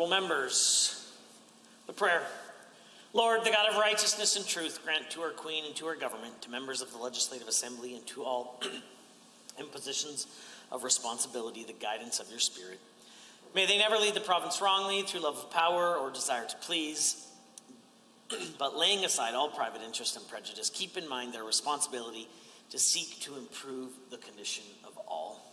Honorable members, the prayer. Lord, the God of righteousness and truth, grant to our Queen and to our government, to members of the Legislative Assembly, and to all in positions of responsibility, the guidance of your Spirit. May they never lead the province wrongly through love of power or desire to please, but laying aside all private interest and prejudice, keep in mind their responsibility to seek to improve the condition of all.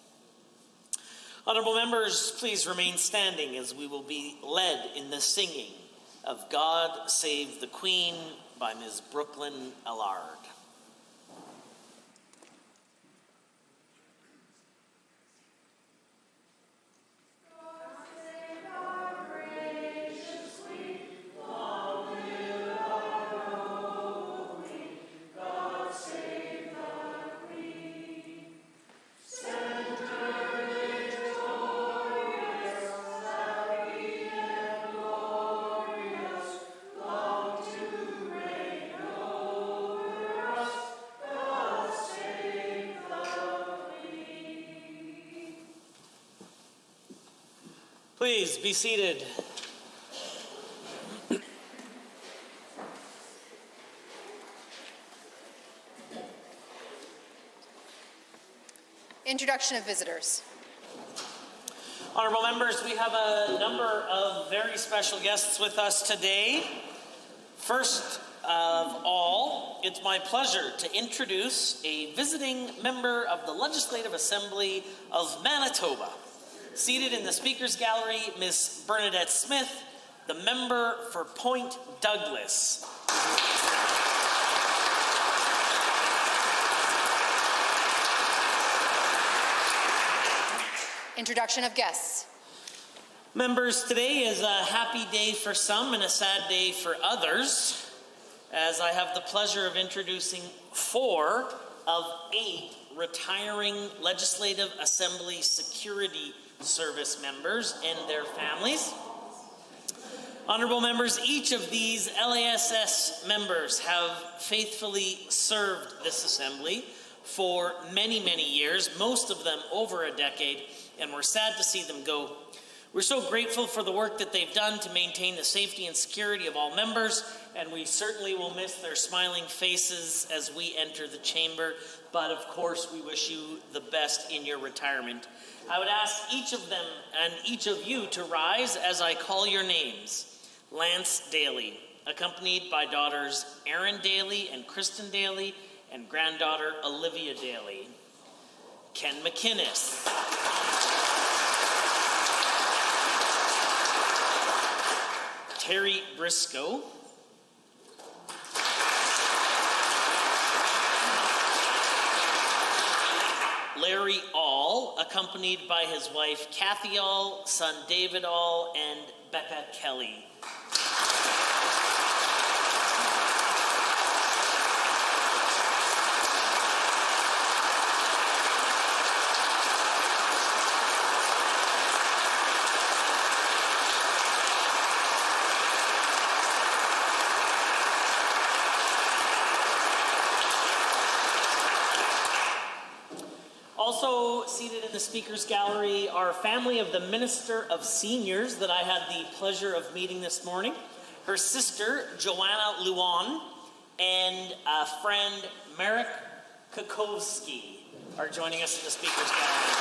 Honorable members, please remain standing as we will be led in the singing of God Save the Queen by Ms. Brooklyn Allard. Please be seated. Introduction of visitors. Honorable members, we have a number of very special guests with us today. First of all, it's my pleasure to introduce a visiting member of the Legislative Assembly of Manitoba. Seated in the Speaker's Gallery, Miss Bernadette Smith, the member for Point Douglas. Introduction of guests. Members, today is a happy day for some and a sad day for others, as I have the pleasure of introducing 4 of 8 retiring Legislative Assembly Security Service members and their families. Honorable members, each of these LASS members have faithfully served this assembly for many, many years, most of them over a decade, and we're sad to see them go. We're so grateful for the work that they've done to maintain the safety and security of all members, and we certainly will miss their smiling faces as we enter the chamber, but of course we wish you the best in your retirement. I would ask each of them and each of you to rise as I call your names. Lance Daly, accompanied by daughters Erin Daly and Kristen Daly, and granddaughter Olivia Daly. Ken McInnes. Terry Briscoe. Larry All, accompanied by his wife Kathy All, son David All, and Becca Kelly. Also seated in the Speaker's Gallery are family of the Minister of Seniors that I had the pleasure of meeting this morning. Her sister, Joanna Luan, and a friend, Marek Kukovsky, are joining us in the Speaker's Gallery.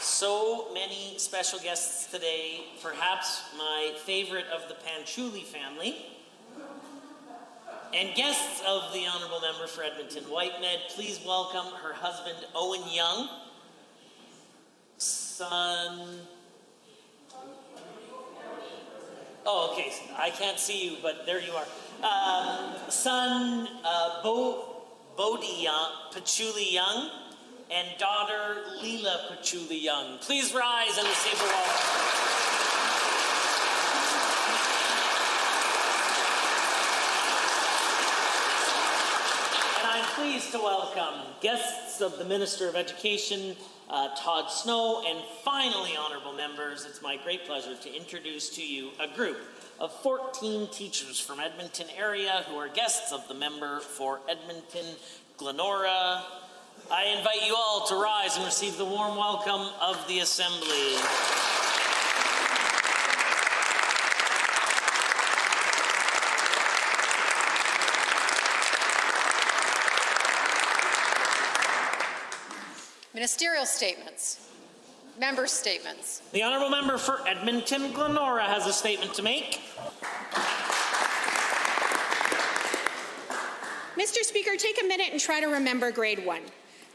So many special guests today, perhaps my favorite of the Panchuli family, and guests of the Honourable Member for Edmonton Whitemed, please welcome her husband, Owen Young, son... Oh, okay, I can't see you, but there you are. Son, Bodhi Patchouli Young, and daughter, Leela Patchouli Young. Please rise and receive a welcome. Pleased to welcome guests of the Minister of Education, Todd Snow, and finally, honourable members, it's my great pleasure to introduce to you a group of 14 teachers from Edmonton area who are guests of the member for Edmonton, Glenora, I invite you all to rise and receive the warm welcome of the Assembly. Ministerial statements. Member statements. The Honourable Member for Edmonton Glenora has a statement to make. Mr. Speaker, take a minute and try to remember grade 1.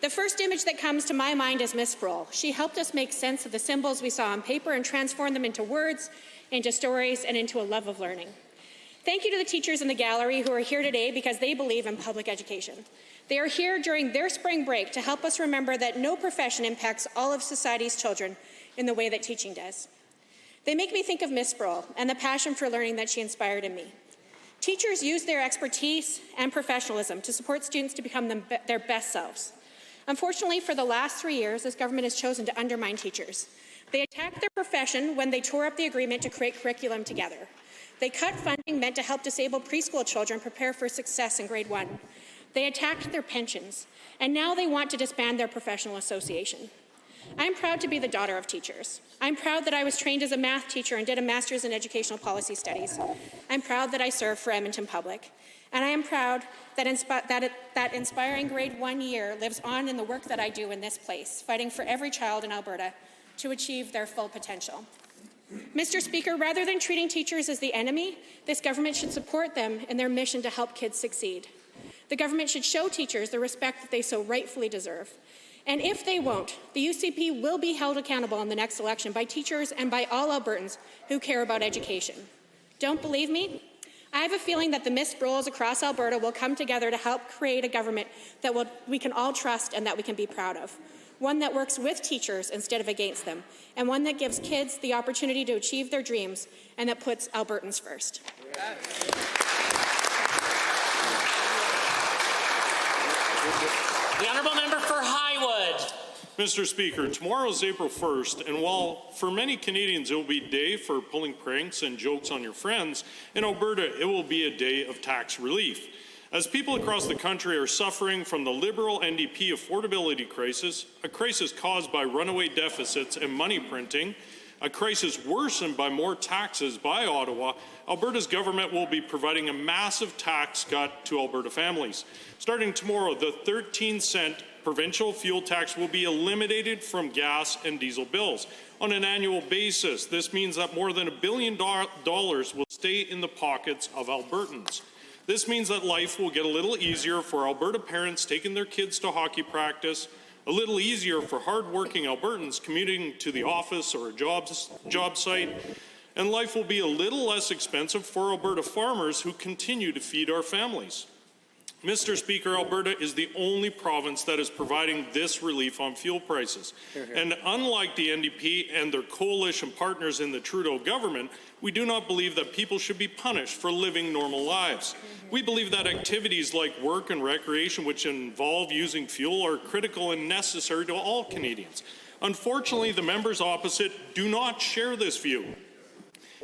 The first image that comes to my mind is Miss Sproul. She helped us make sense of the symbols we saw on paper and transform them into words, into stories, and into a love of learning. Thank you to the teachers in the gallery who are here today because they believe in public education. They are here during their spring break to help us remember that no profession impacts all of society's children in the way that teaching does. They make me think of Miss Sproul and the passion for learning that she inspired in me. Teachers use their expertise and professionalism to support students to become their best selves. Unfortunately, for the last 3 years, this government has chosen to undermine teachers. They attacked their profession when they tore up the agreement to create curriculum together. They cut funding meant to help disabled preschool children prepare for success in grade 1. They attacked their pensions, and now they want to disband their professional association. I'm proud to be the daughter of teachers. I'm proud that I was trained as a math teacher and did a master's in educational policy studies. I'm proud that I served for Edmonton Public. And I am proud that inspiring grade 1 year lives on in the work that I do in this place, fighting for every child in Alberta to achieve their full potential. Mr. Speaker, rather than treating teachers as the enemy, this government should support them in their mission to help kids succeed. The government should show teachers the respect that they so rightfully deserve. And if they won't, the UCP will be held accountable in the next election by teachers and by all Albertans who care about education. Don't believe me? I have a feeling that the Miss Sprouls across Alberta will come together to help create a government that we can all trust and that we can be proud of. One that works with teachers instead of against them, and one that gives kids the opportunity to achieve their dreams and that puts Albertans first. The Honourable Member for Highwood. Mr. Speaker, tomorrow is April 1st, and while for many Canadians it will be a day for pulling pranks and jokes on your friends, in Alberta it will be a day of tax relief. As people across the country are suffering from the Liberal NDP affordability crisis, a crisis caused by runaway deficits and money printing, a crisis worsened by more taxes by Ottawa, Alberta's government will be providing a massive tax cut to Alberta families. Starting tomorrow, the 13-cent provincial fuel tax will be eliminated from gas and diesel bills. On an annual basis, this means that more than $1 billion will stay in the pockets of Albertans. This means that life will get a little easier for Alberta parents taking their kids to hockey practice, a little easier for hard-working Albertans commuting to the office or a job site, and life will be a little less expensive for Alberta farmers who continue to feed our families. Mr. Speaker, Alberta is the only province that is providing this relief on fuel prices. And unlike the NDP and their coalition partners in the Trudeau government, we do not believe that people should be punished for living normal lives. We believe that activities like work and recreation, which involve using fuel, are critical and necessary to all Canadians. Unfortunately, the members opposite do not share this view.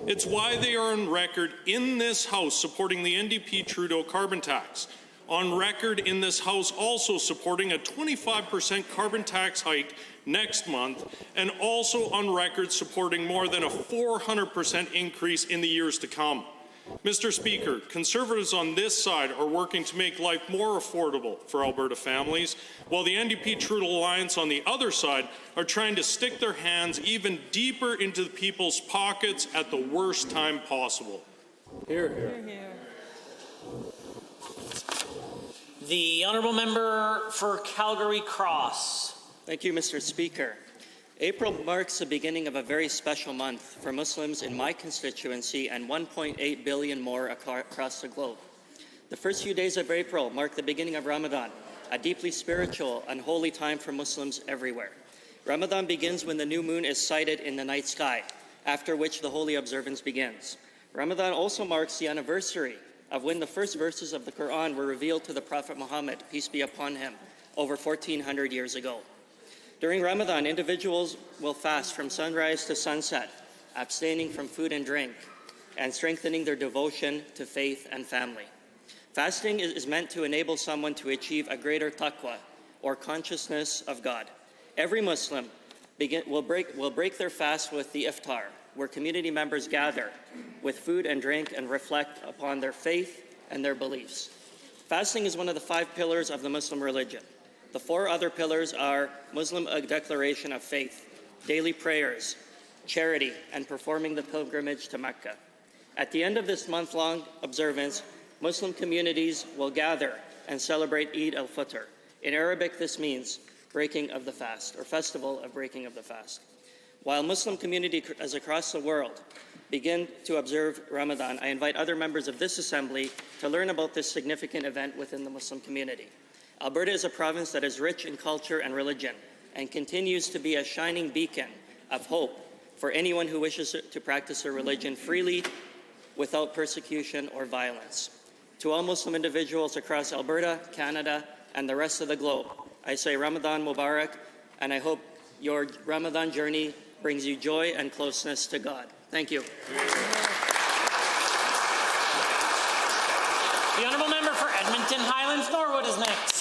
It's why they are on record in this House supporting the NDP Trudeau carbon tax. On record in this House also supporting a 25% carbon tax hike next month, and also on record supporting more than a 400% increase in the years to come. Mr. Speaker, Conservatives on this side are working to make life more affordable for Alberta families, while the NDP Trudeau Alliance on the other side are trying to stick their hands even deeper into the people's pockets at the worst time possible. Hear, hear. The Honourable Member for Calgary Cross. Thank you, Mr. Speaker. April marks the beginning of a very special month for Muslims in my constituency and 1.8 billion more across the globe. The first few days of April mark the beginning of Ramadan, a deeply spiritual and holy time for Muslims everywhere. Ramadan begins when the new moon is sighted in the night sky, after which the holy observance begins. Ramadan also marks the anniversary of when the first verses of the Quran were revealed to the Prophet Muhammad, peace be upon him, over 1,400 years ago. During Ramadan, individuals will fast from sunrise to sunset, abstaining from food and drink, and strengthening their devotion to faith and family. Fasting is meant to enable someone to achieve a greater taqwa, or consciousness of God. Every Muslim will break their fast with the iftar, where community members gather with food and drink and reflect upon their faith and their beliefs. Fasting is one of the 5 pillars of the Muslim religion. The 4 other pillars are Muslim declaration of faith, daily prayers, charity, and performing the pilgrimage to Mecca. At the end of this month-long observance, Muslim communities will gather and celebrate Eid al-Fitr. In Arabic, this means breaking of the fast, or festival of breaking of the fast. While Muslim communities across the world begin to observe Ramadan, I invite other members of this assembly to learn about this significant event within the Muslim community. Alberta is a province that is rich in culture and religion and continues to be a shining beacon of hope for anyone who wishes to practice their religion freely without persecution or violence. To all Muslim individuals across Alberta, Canada, and the rest of the globe, I say Ramadan Mubarak, and I hope your Ramadan journey brings you joy and closeness to God. Thank you. The Honourable Member for Edmonton Highlands Norwood is next.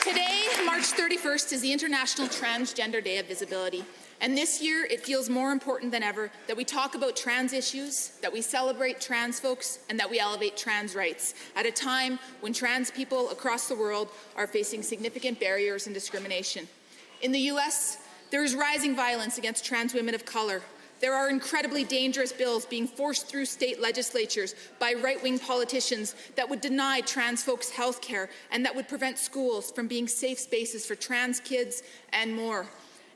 Today, March 31st, is the International Transgender Day of Visibility. And this year, it feels more important than ever that we talk about trans issues, that we celebrate trans folks, and that we elevate trans rights at a time when trans people across the world are facing significant barriers and discrimination. In the U.S., there is rising violence against trans women of color. There are incredibly dangerous bills being forced through state legislatures by right-wing politicians that would deny trans folks health care and that would prevent schools from being safe spaces for trans kids and more.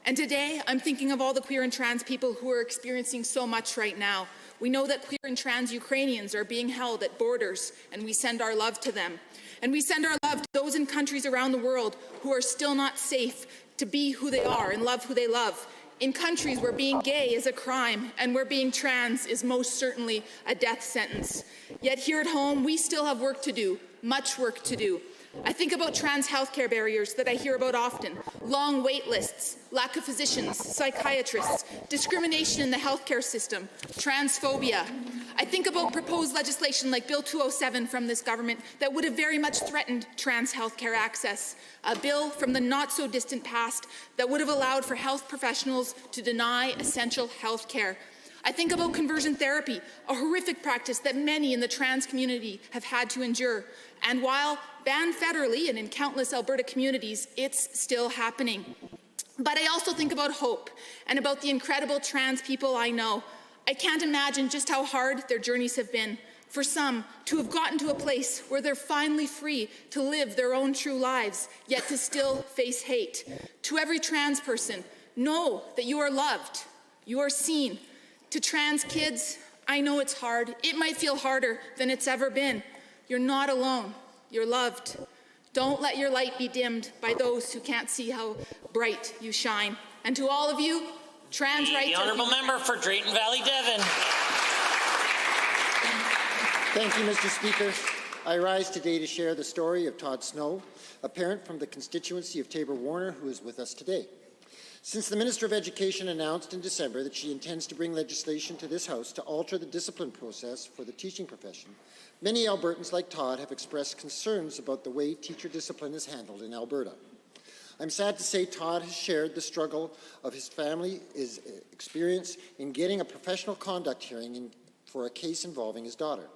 And today, I'm thinking of all the queer and trans people who are experiencing so much right now. We know that queer and trans Ukrainians are being held at borders, and we send our love to them. And we send our love to those in countries around the world who are still not safe to be who they are and love who they love. In countries where being gay is a crime and where being trans is most certainly a death sentence. Yet here at home, we still have work to do, much work to do. I think about trans healthcare barriers that I hear about often, long wait lists, lack of physicians, psychiatrists, discrimination in the healthcare system, transphobia. I think about proposed legislation like Bill 207 from this government that would have very much threatened trans healthcare access, a bill from the not-so-distant past that would have allowed for health professionals to deny essential health care. I think about conversion therapy, a horrific practice that many in the trans community have had to endure. And while banned federally and in countless Alberta communities, it's still happening. But I also think about hope and about the incredible trans people I know. I can't imagine just how hard their journeys have been. For some, to have gotten to a place where they're finally free to live their own true lives, yet to still face hate. To every trans person, know that you are loved, you are seen. To trans kids, I know it's hard. It might feel harder than it's ever been. You're not alone. You're loved. Don't let your light be dimmed by those who can't see how bright you shine. And to all of you, trans rights. The Honourable Member for Drayton Valley Devon. Thank you, Mr. Speaker. I rise today to share the story of Todd Snow, a parent from the constituency of Tabor-Warner who is with us today. Since the Minister of Education announced in December that she intends to bring legislation to this House to alter the discipline process for the teaching profession, many Albertans like Todd have expressed concerns about the way teacher discipline is handled in Alberta. I'm sad to say Todd has shared the struggle of his family's experience in getting a professional conduct hearing for a case involving his daughter.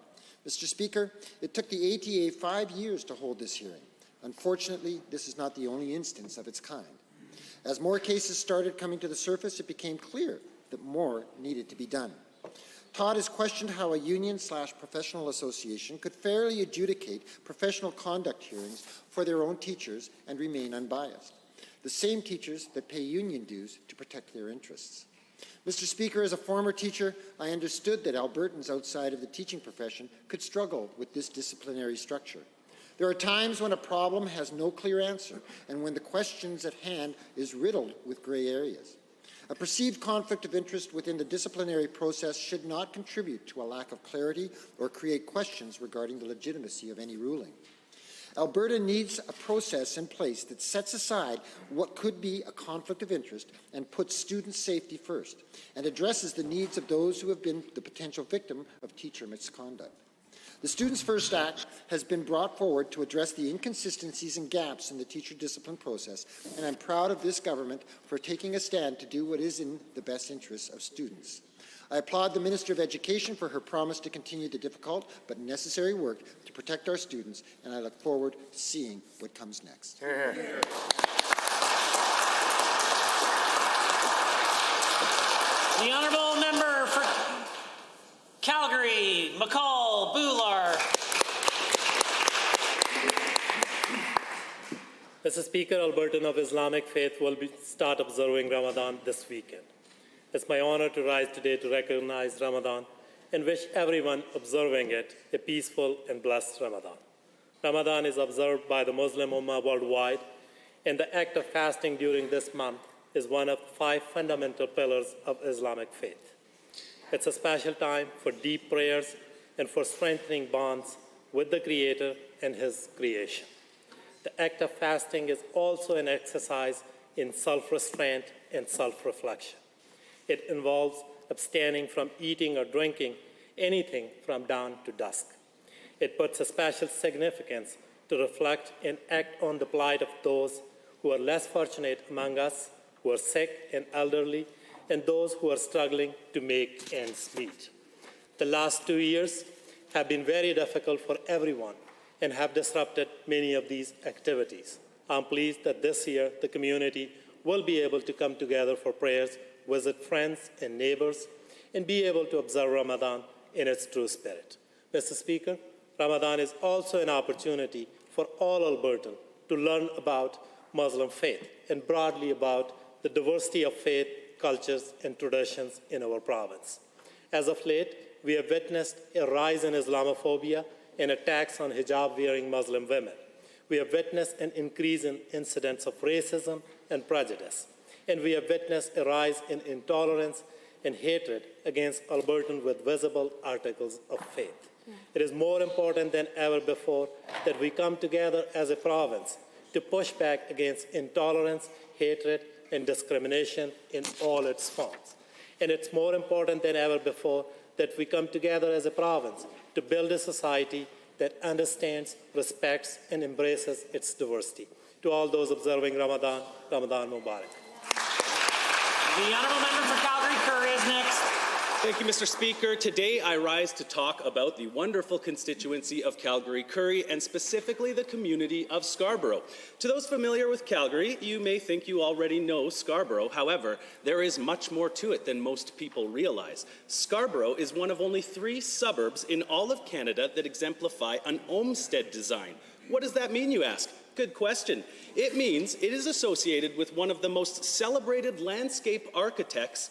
Mr. Speaker, it took the ATA 5 years to hold this hearing. Unfortunately, this is not the only instance of its kind. As more cases started coming to the surface, it became clear that more needed to be done. Todd has questioned how a union/professional association could fairly adjudicate professional conduct hearings for their own teachers and remain unbiased, the same teachers that pay union dues to protect their interests. Mr. Speaker, as a former teacher, I understood that Albertans outside of the teaching profession could struggle with this disciplinary structure. There are times when a problem has no clear answer and when the questions at hand is riddled with gray areas. A perceived conflict of interest within the disciplinary process should not contribute to a lack of clarity or create questions regarding the legitimacy of any ruling. Alberta needs a process in place that sets aside what could be a conflict of interest and puts student safety first and addresses the needs of those who have been the potential victim of teacher misconduct. The Students First Act has been brought forward to address the inconsistencies and gaps in the teacher discipline process, and I'm proud of this government for taking a stand to do what is in the best interests of students. I applaud the Minister of Education for her promise to continue the difficult but necessary work to protect our students, and I look forward to seeing what comes next. The honourable member for Calgary, McCall Bular. Mr. Speaker, Albertan of Islamic faith will start observing Ramadan this weekend. It's my honor to rise today to recognize Ramadan and wish everyone observing it a peaceful and blessed Ramadan. Ramadan is observed by the Muslim Ummah worldwide, and the act of fasting during this month is one of 5 fundamental pillars of Islamic faith. It's a special time for deep prayers and for strengthening bonds with the Creator and His creation. The act of fasting is also an exercise in self-restraint and self-reflection. It involves abstaining from eating or drinking anything from dawn to dusk. It puts a special significance to reflect and act on the plight of those who are less fortunate among us, who are sick and elderly, and those who are struggling to make ends meet. The last 2 years have been very difficult for everyone and have disrupted many of these activities. I'm pleased that this year the community will be able to come together for prayers, visit friends and neighbors, and be able to observe Ramadan in its true spirit. Mr. Speaker, Ramadan is also an opportunity for all Albertans to learn about Muslim faith and broadly about the diversity of faith, cultures, and traditions in our province. As of late, we have witnessed a rise in Islamophobia and attacks on hijab-wearing Muslim women. We have witnessed an increase in incidents of racism and prejudice. And we have witnessed a rise in intolerance and hatred against Albertans with visible articles of faith. It is more important than ever before that we come together as a province to push back against intolerance, hatred, and discrimination in all its forms. And it's more important than ever before that we come together as a province to build a society that understands, respects, and embraces its diversity. To all those observing Ramadan, Ramadan Mubarak. The honourable member for Calgary Curry is next. Thank you, Mr. Speaker. Today I rise to talk about the wonderful constituency of Calgary Curry and specifically the community of Scarborough. To those familiar with Calgary, you may think you already know Scarborough. However, there is much more to it than most people realize. Scarborough is one of only 3 suburbs in all of Canada that exemplify an Olmsted design. What does that mean, you ask? Good question. It means it is associated with one of the most celebrated landscape architects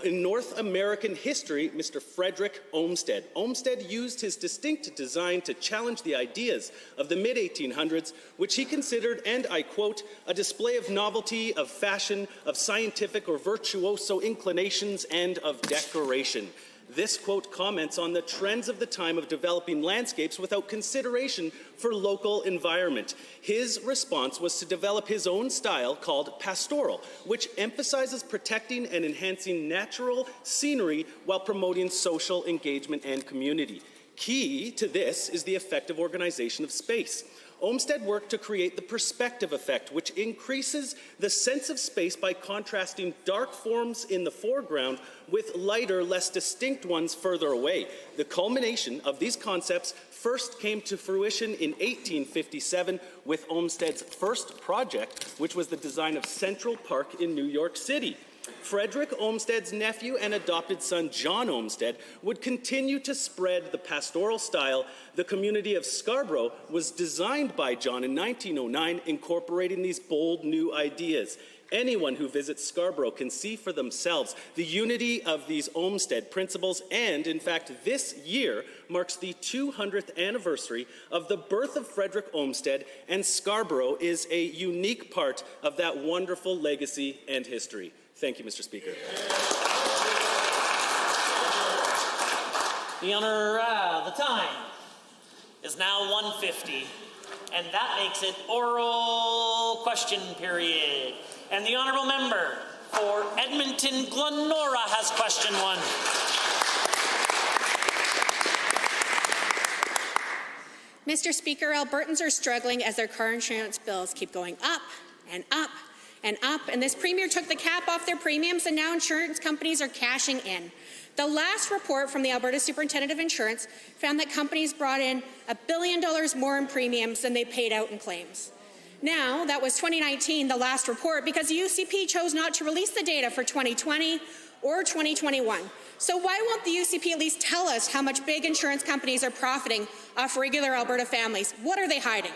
in North American history, Mr. Frederick Olmsted. Olmsted used his distinct design to challenge the ideas of the mid-1800s, which he considered, and I quote, a display of novelty, of fashion, of scientific or virtuoso inclinations, and of decoration. This quote comments on the trends of the time of developing landscapes without consideration for local environment. His response was to develop his own style called pastoral, which emphasizes protecting and enhancing natural scenery while promoting social engagement and community. Key to this is the effective organization of space. Olmsted worked to create the perspective effect, which increases the sense of space by contrasting dark forms in the foreground with lighter, less distinct ones further away. The culmination of these concepts first came to fruition in 1857 with Olmsted's first project, which was the design of Central Park in New York City. Frederick Olmsted's nephew and adopted son, John Olmsted, would continue to spread the pastoral style. The community of Scarborough was designed by John in 1909, incorporating these bold new ideas. Anyone who visits Scarborough can see for themselves the unity of these Olmsted principles, and in fact, this year marks the 200th anniversary of the birth of Frederick Olmsted, and Scarborough is a unique part of that wonderful legacy and history. Thank you, Mr. Speaker. The time is now 1:50, and that makes it oral question period. And the honourable member for Edmonton Glenora has question 1. Mr. Speaker, Albertans are struggling as their car insurance bills keep going up and up and up, and this Premier took the cap off their premiums, and now insurance companies are cashing in. The last report from the Alberta Superintendent of Insurance found that companies brought in $1 billion more in premiums than they paid out in claims. Now, that was 2019, the last report, because the UCP chose not to release the data for 2020 or 2021. So why won't the UCP at least tell us how much big insurance companies are profiting off regular Alberta families? What are they hiding?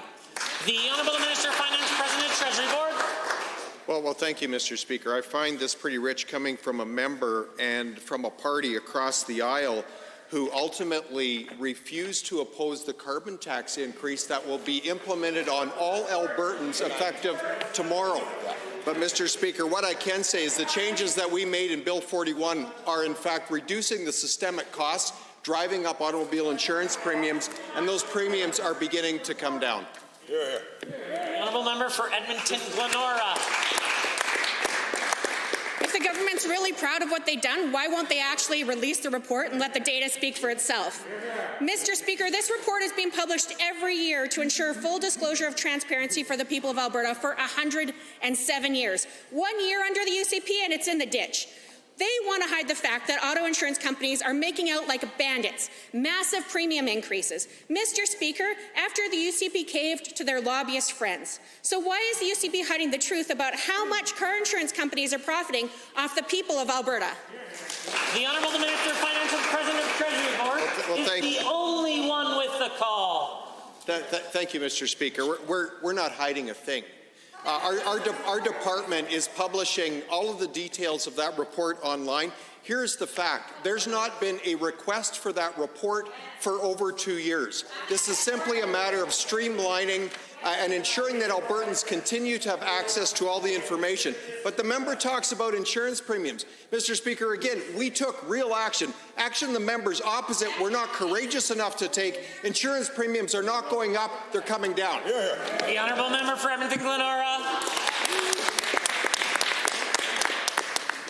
The Honourable Minister of Finance, President, Treasury Board. Well, thank you, Mr. Speaker. I find this pretty rich coming from a member and from a party across the aisle who ultimately refused to oppose the carbon tax increase that will be implemented on all Albertans effective tomorrow. But, Mr. Speaker, what I can say is the changes that we made in Bill 41 are, in fact, reducing the systemic costs, driving up automobile insurance premiums, and those premiums are beginning to come down. Honourable Member for Edmonton, Glenora. If the government's really proud of what they've done, why won't they actually release the report and let the data speak for itself? Mr. Speaker, this report is being published every year to ensure full disclosure of transparency for the people of Alberta for 107 years. 1 year under the UCP and it's in the ditch. They want to hide the fact that auto insurance companies are making out like bandits, massive premium increases. Mr. Speaker, after the UCP caved to their lobbyist friends. So why is the UCP hiding the truth about how much car insurance companies are profiting off the people of Alberta? The Honourable Minister of Finance and President of Treasury Board is the only one with the call. Thank you, Mr. Speaker. We're not hiding a thing. Our department is publishing all of the details of that report online. Here's the fact. There's not been a request for that report for over 2 years. This is simply a matter of streamlining and ensuring that Albertans continue to have access to all the information. But the member talks about insurance premiums. Mr. Speaker, again, we took real action. Action the members opposite were not courageous enough to take. Insurance premiums are not going up, they're coming down. The Honourable Member for Edmonton, Glenora.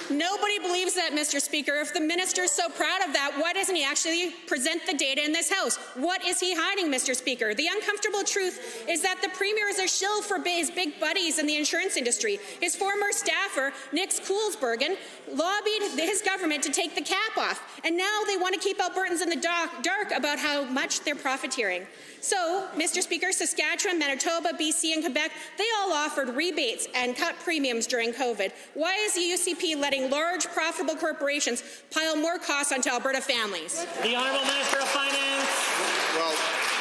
Nobody believes that, Mr. Speaker. If the minister is so proud of that, why doesn't he actually present the data in this House? What is he hiding, Mr. Speaker? The uncomfortable truth is that the Premier is a shill for his big buddies in the insurance industry. His former staffer, Nick Coolsbergen, lobbied his government to take the cap off, and now they want to keep Albertans in the dark about how much they're profiteering. So, Mr. Speaker, Saskatchewan, Manitoba, BC, and Quebec, they all offered rebates and cut premiums during COVID. Why is the UCP letting large, profitable corporations pile more costs onto Alberta families? The Honourable Minister of Finance.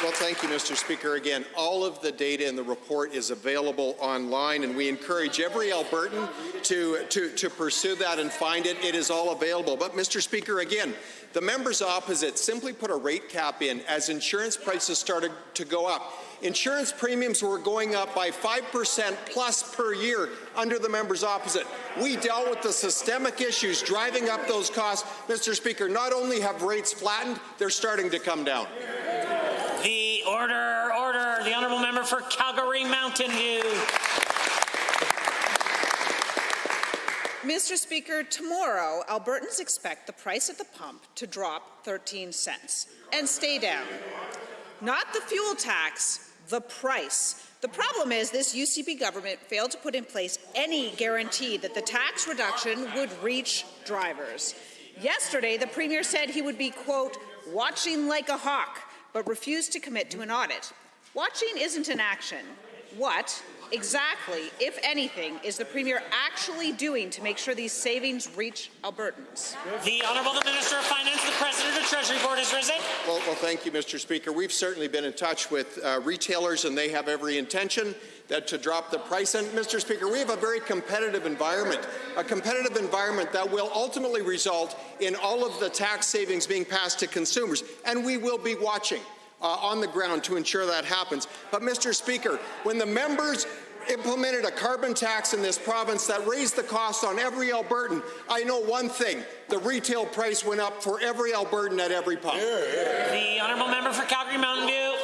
Well, thank you, Mr. Speaker. Again, all of the data in the report is available online, and we encourage every Albertan to pursue that and find it. It is all available. But, Mr. Speaker, again, the members opposite simply put a rate cap in as insurance prices started to go up. Insurance premiums were going up by 5% plus per year under the members opposite. We dealt with the systemic issues driving up those costs. Mr. Speaker, not only have rates flattened, they're starting to come down. The order. The Honourable Member for Calgary Mountain View. Mr. Speaker, tomorrow, Albertans expect the price at the pump to drop 13 cents and stay down. Not the fuel tax, the price. The problem is this UCP government failed to put in place any guarantee that the tax reduction would reach drivers. Yesterday, the Premier said he would be, quote, watching like a hawk, but refused to commit to an audit. Watching isn't an action. What exactly, if anything, is the Premier actually doing to make sure these savings reach Albertans? The Honourable Minister of Finance, the President of the Treasury Board has risen. Well, thank you, Mr. Speaker. We've certainly been in touch with retailers, and they have every intention to drop the price. And, Mr. Speaker, we have a very competitive environment, that will ultimately result in all of the tax savings being passed to consumers, and we will be watching on the ground to ensure that happens. But, Mr. Speaker, when the members implemented a carbon tax in this province that raised the cost on every Albertan, I know one thing: the retail price went up for every Albertan at every pump. The Honourable Member for Calgary Mountain View.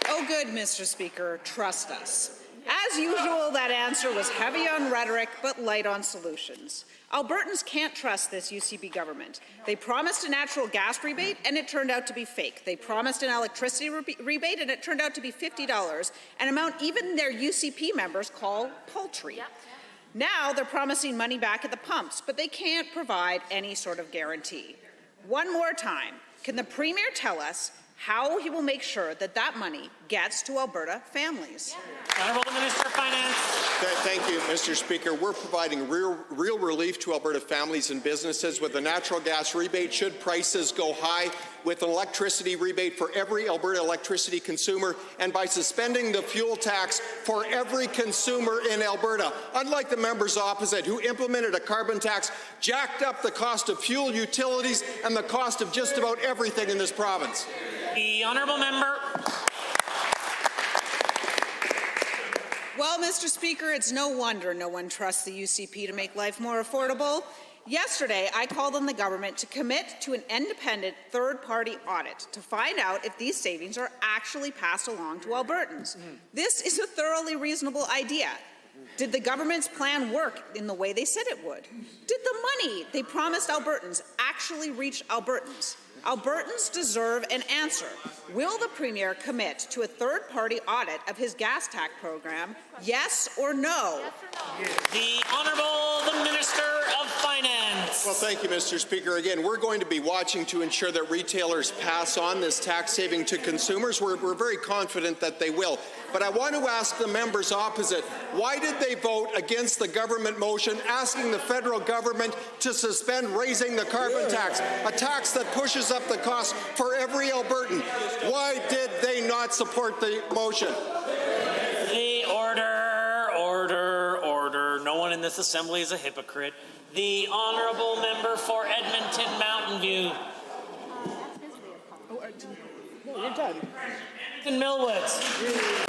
Oh, good, Mr. Speaker, trust us. As usual, that answer was heavy on rhetoric but light on solutions. Albertans can't trust this UCP government. They promised a natural gas rebate, and it turned out to be fake. They promised an electricity rebate, and it turned out to be $50, an amount even their UCP members call paltry. Now they're promising money back at the pumps, but they can't provide any sort of guarantee. One more time, can the Premier tell us how he will make sure that that money gets to Alberta families? Honourable Minister of Finance. Thank you, Mr. Speaker. We're providing real relief to Alberta families and businesses with a natural gas rebate should prices go high, with an electricity rebate for every Alberta electricity consumer, and by suspending the fuel tax for every consumer in Alberta. Unlike the members opposite, who implemented a carbon tax, jacked up the cost of fuel, utilities, and the cost of just about everything in this province. The honourable member. Well, Mr. Speaker, it's no wonder no one trusts the UCP to make life more affordable. Yesterday, I called on the government to commit to an independent third-party audit to find out if these savings are actually passed along to Albertans. This is a thoroughly reasonable idea. Did the government's plan work in the way they said it would? Did the money they promised Albertans actually reach Albertans? Albertans deserve an answer. Will the Premier commit to a third-party audit of his gas tax program, yes or no? The Honourable the Minister of Finance. Well, thank you, Mr. Speaker. Again, we're going to be watching to ensure that retailers pass on this tax saving to consumers. We're very confident that they will. But I want to ask the members opposite, why did they vote against the government motion asking the federal government to suspend raising the carbon tax, a tax that pushes up the cost for every Albertan? Why did they not support the motion? The order. No one in this assembly is a hypocrite. The honourable member for Edmonton Mountain View. No, you're done. And Millwoods.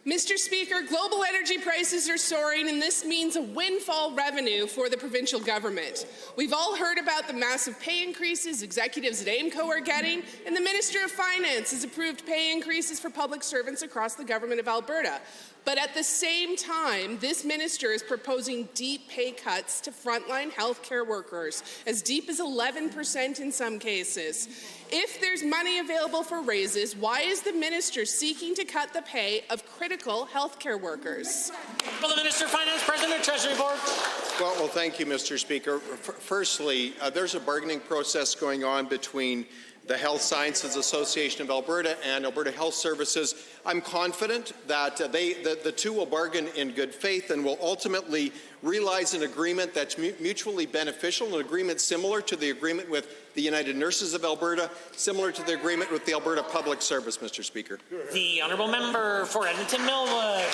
Mr. Speaker, global energy prices are soaring, and this means a windfall revenue for the provincial government. We've all heard about the massive pay increases executives at AIMCO are getting, and the Minister of Finance has approved pay increases for public servants across the government of Alberta. But at the same time, this minister is proposing deep pay cuts to frontline healthcare workers, as deep as 11% in some cases. If there's money available for raises, why is the minister seeking to cut the pay of critical healthcare workers? Well, the Minister of Finance, President of Treasury Board. Well, thank you, Mr. Speaker. Firstly, there's a bargaining process going on between the Health Sciences Association of Alberta and Alberta Health Services. I'm confident that the two will bargain in good faith and will ultimately realize an agreement that's mutually beneficial, an agreement similar to the agreement with the United Nurses of Alberta, similar to the agreement with the Alberta Public Service, Mr. Speaker. The honourable member for Edmonton Millwood.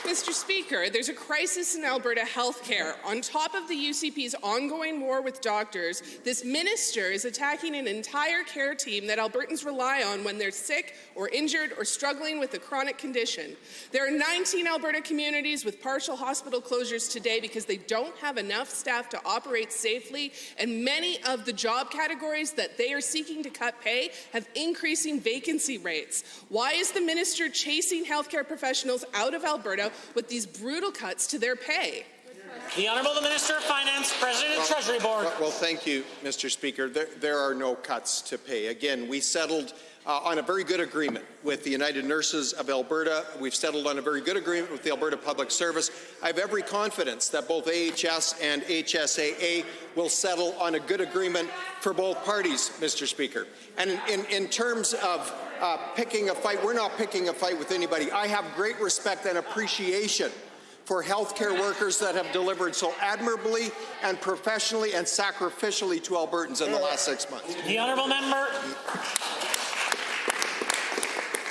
Mr. Speaker, there's a crisis in Alberta healthcare. On top of the UCP's ongoing war with doctors, this minister is attacking an entire care team that Albertans rely on when they're sick or injured or struggling with a chronic condition. There are 19 Alberta communities with partial hospital closures today because they don't have enough staff to operate safely, and many of the job categories that they are seeking to cut pay have increasing vacancy rates. Why is the minister chasing healthcare professionals out of Alberta with these brutal cuts to their pay? The Honourable the Minister of Finance, President of Treasury Board. Well, thank you, Mr. Speaker. There are no cuts to pay. Again, we settled on a very good agreement with the United Nurses of Alberta. We've settled on a very good agreement with the Alberta Public Service. I have every confidence that both AHS and HSAA will settle on a good agreement for both parties, Mr. Speaker. And in terms of picking a fight, we're not picking a fight with anybody. I have great respect and appreciation for healthcare workers that have delivered so admirably and professionally and sacrificially to Albertans in the last 6 months. The honourable member.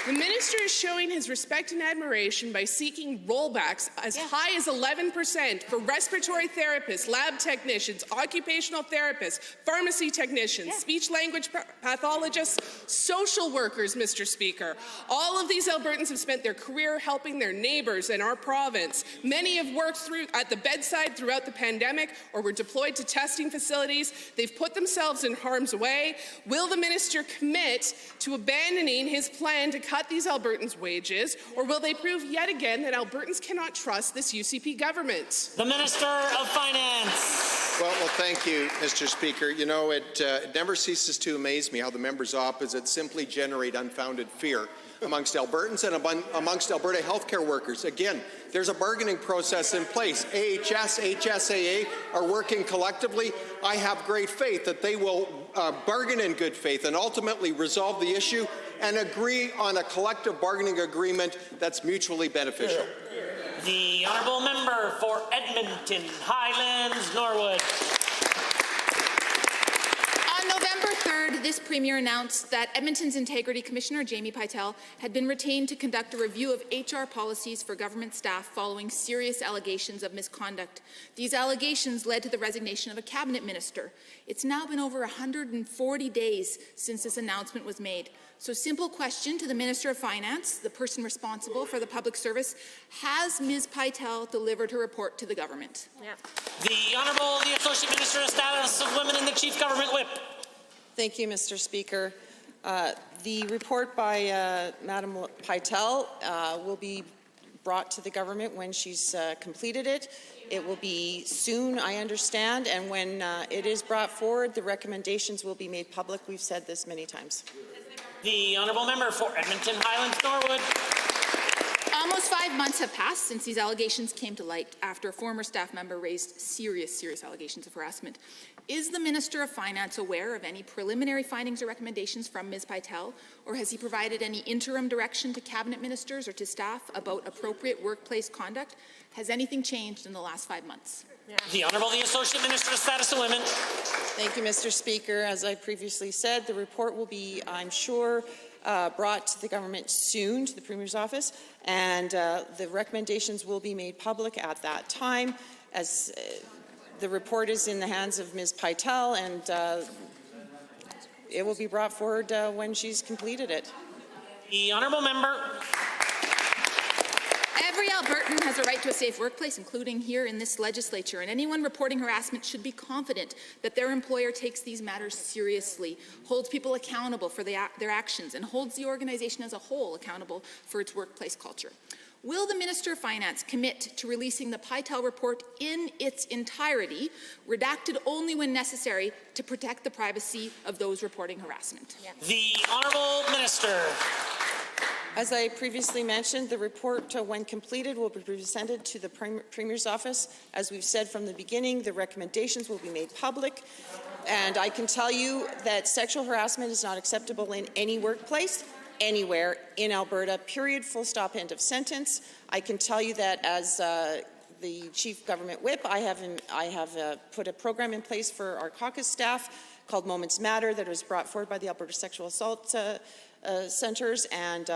The minister is showing his respect and admiration by seeking rollbacks as high as 11% for respiratory therapists, lab technicians, occupational therapists, pharmacy technicians, speech-language pathologists, social workers, Mr. Speaker. All of these Albertans have spent their career helping their neighbours in our province. Many have worked at the bedside throughout the pandemic or were deployed to testing facilities. They've put themselves in harm's way. Will the minister commit to abandoning his plan to cut these Albertans' wages, or will they prove yet again that Albertans cannot trust this UCP government? The Minister of Finance. Well, thank you, Mr. Speaker. You know, it never ceases to amaze me how the members opposite simply generate unfounded fear amongst Albertans and amongst Alberta healthcare workers. Again, there's a bargaining process in place. AHS, HSAA are working collectively. I have great faith that they will bargain in good faith and ultimately resolve the issue and agree on a collective bargaining agreement that's mutually beneficial. The honourable member for Edmonton, Highlands, Norwood. On November 3rd, this Premier announced that Edmonton's Integrity Commissioner, Jamie Pytel, had been retained to conduct a review of HR policies for government staff following serious allegations of misconduct. These allegations led to the resignation of a cabinet minister. It's now been over 140 days since this announcement was made. So, simple question to the Minister of Finance, the person responsible for the public service: has Ms. Pytel delivered her report to the government? The Honourable the Associate Minister of Status of Women in the Chief Government Whip. Thank you, Mr. Speaker. The report by Madam Pytel will be brought to the government when she's completed it. It will be soon, I understand, and when it is brought forward, the recommendations will be made public. We've said this many times. The honourable member for Edmonton, Highlands, Norwood. Almost 5 months have passed since these allegations came to light after a former staff member raised serious allegations of harassment. Is the Minister of Finance aware of any preliminary findings or recommendations from Ms. Pytel, or has he provided any interim direction to cabinet ministers or to staff about appropriate workplace conduct? Has anything changed in the last 5 months? The Honourable the Associate Minister of Status of Women. Thank you, Mr. Speaker. As I previously said, the report will be, I'm sure, brought to the government soon, to the Premier's office, and the recommendations will be made public at that time. As the report is in the hands of Ms. Pytel, and it will be brought forward when she's completed it. The honourable member. Every Albertan has a right to a safe workplace, including here in this legislature, and anyone reporting harassment should be confident that their employer takes these matters seriously, holds people accountable for their actions, and holds the organization as a whole accountable for its workplace culture. Will the Minister of Finance commit to releasing the Pytel report in its entirety, redacted only when necessary, to protect the privacy of those reporting harassment? The Honourable Minister. As I previously mentioned, the report, when completed, will be presented to the Premier's office. As we've said from the beginning, the recommendations will be made public. And I can tell you that sexual harassment is not acceptable in any workplace, anywhere in Alberta, period, full stop, end of sentence. I can tell you that as the Chief Government Whip, I have put a program in place for our caucus staff called Moments Matter that was brought forward by the Alberta Sexual Assault Centres, and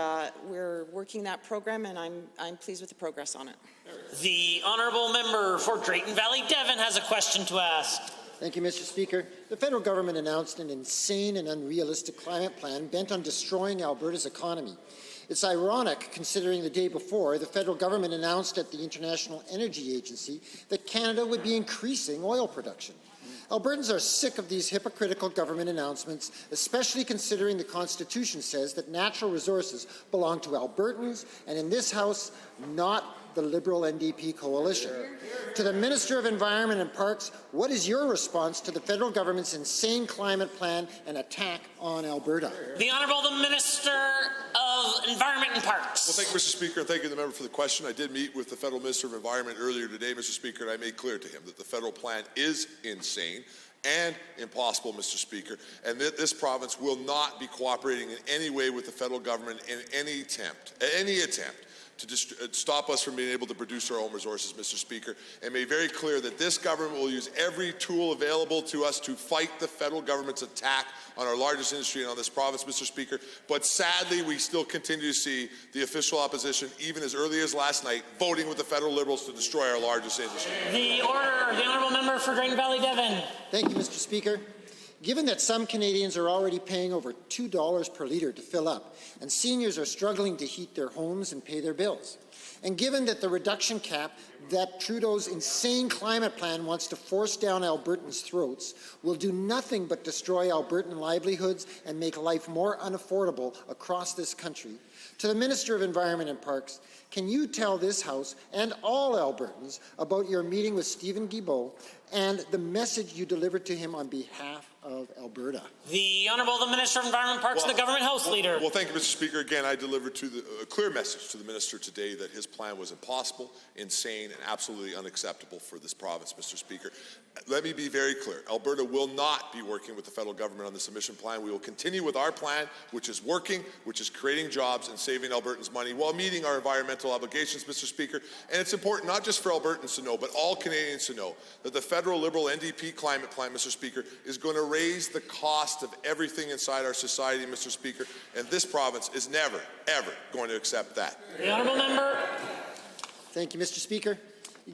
we're working that program, and I'm pleased with the progress on it. The honourable member for Drayton Valley Devon has a question to ask. Thank you, Mr. Speaker. The federal government announced an insane and unrealistic climate plan bent on destroying Alberta's economy. It's ironic, considering the day before, the federal government announced at the International Energy Agency that Canada would be increasing oil production. Albertans are sick of these hypocritical government announcements, especially considering the Constitution says that natural resources belong to Albertans, and in this House, not the Liberal NDP coalition. To the Minister of Environment and Parks, what is your response to the federal government's insane climate plan and attack on Alberta? The Honourable the Minister of Environment and Parks. Well, thank you, Mr. Speaker, and thank you, the member, for the question. I did meet with the federal Minister of Environment earlier today, Mr. Speaker, and I made clear to him that the federal plan is insane and impossible, Mr. Speaker, and that this province will not be cooperating in any way with the federal government in any attempt to stop us from being able to produce our own resources, Mr. Speaker, and made very clear that this government will use every tool available to us to fight the federal government's attack on our largest industry and on this province, Mr. Speaker. But sadly, we still continue to see the official opposition, even as early as last night, voting with the federal Liberals to destroy our largest industry. The order, the honourable member for Green Valley Devon. Thank you, Mr. Speaker. Given that some Canadians are already paying over $2 per litre to fill up, and seniors are struggling to heat their homes and pay their bills, and given that the reduction cap that Trudeau's insane climate plan wants to force down Albertans' throats will do nothing but destroy Albertan livelihoods and make life more unaffordable across this country, to the Minister of Environment and Parks, can you tell this House and all Albertans about your meeting with Stephen Guilbeault and the message you delivered to him on behalf of Alberta? The Honourable the Minister of Environment, Parks and the Government House Leader. Well, thank you, Mr. Speaker. Again, I delivered a clear message to the Minister today that his plan was impossible, insane, and absolutely unacceptable for this province, Mr. Speaker. Let me be very clear. Alberta will not be working with the federal government on this emission plan. We will continue with our plan, which is working, which is creating jobs and saving Albertans money while meeting our environmental obligations, Mr. Speaker. And it's important not just for Albertans to know, but all Canadians to know that the federal Liberal NDP climate plan, Mr. Speaker, is going to raise the cost of everything inside our society, Mr. Speaker, and this province is never, ever going to accept that. The honourable member. Thank you, Mr. Speaker.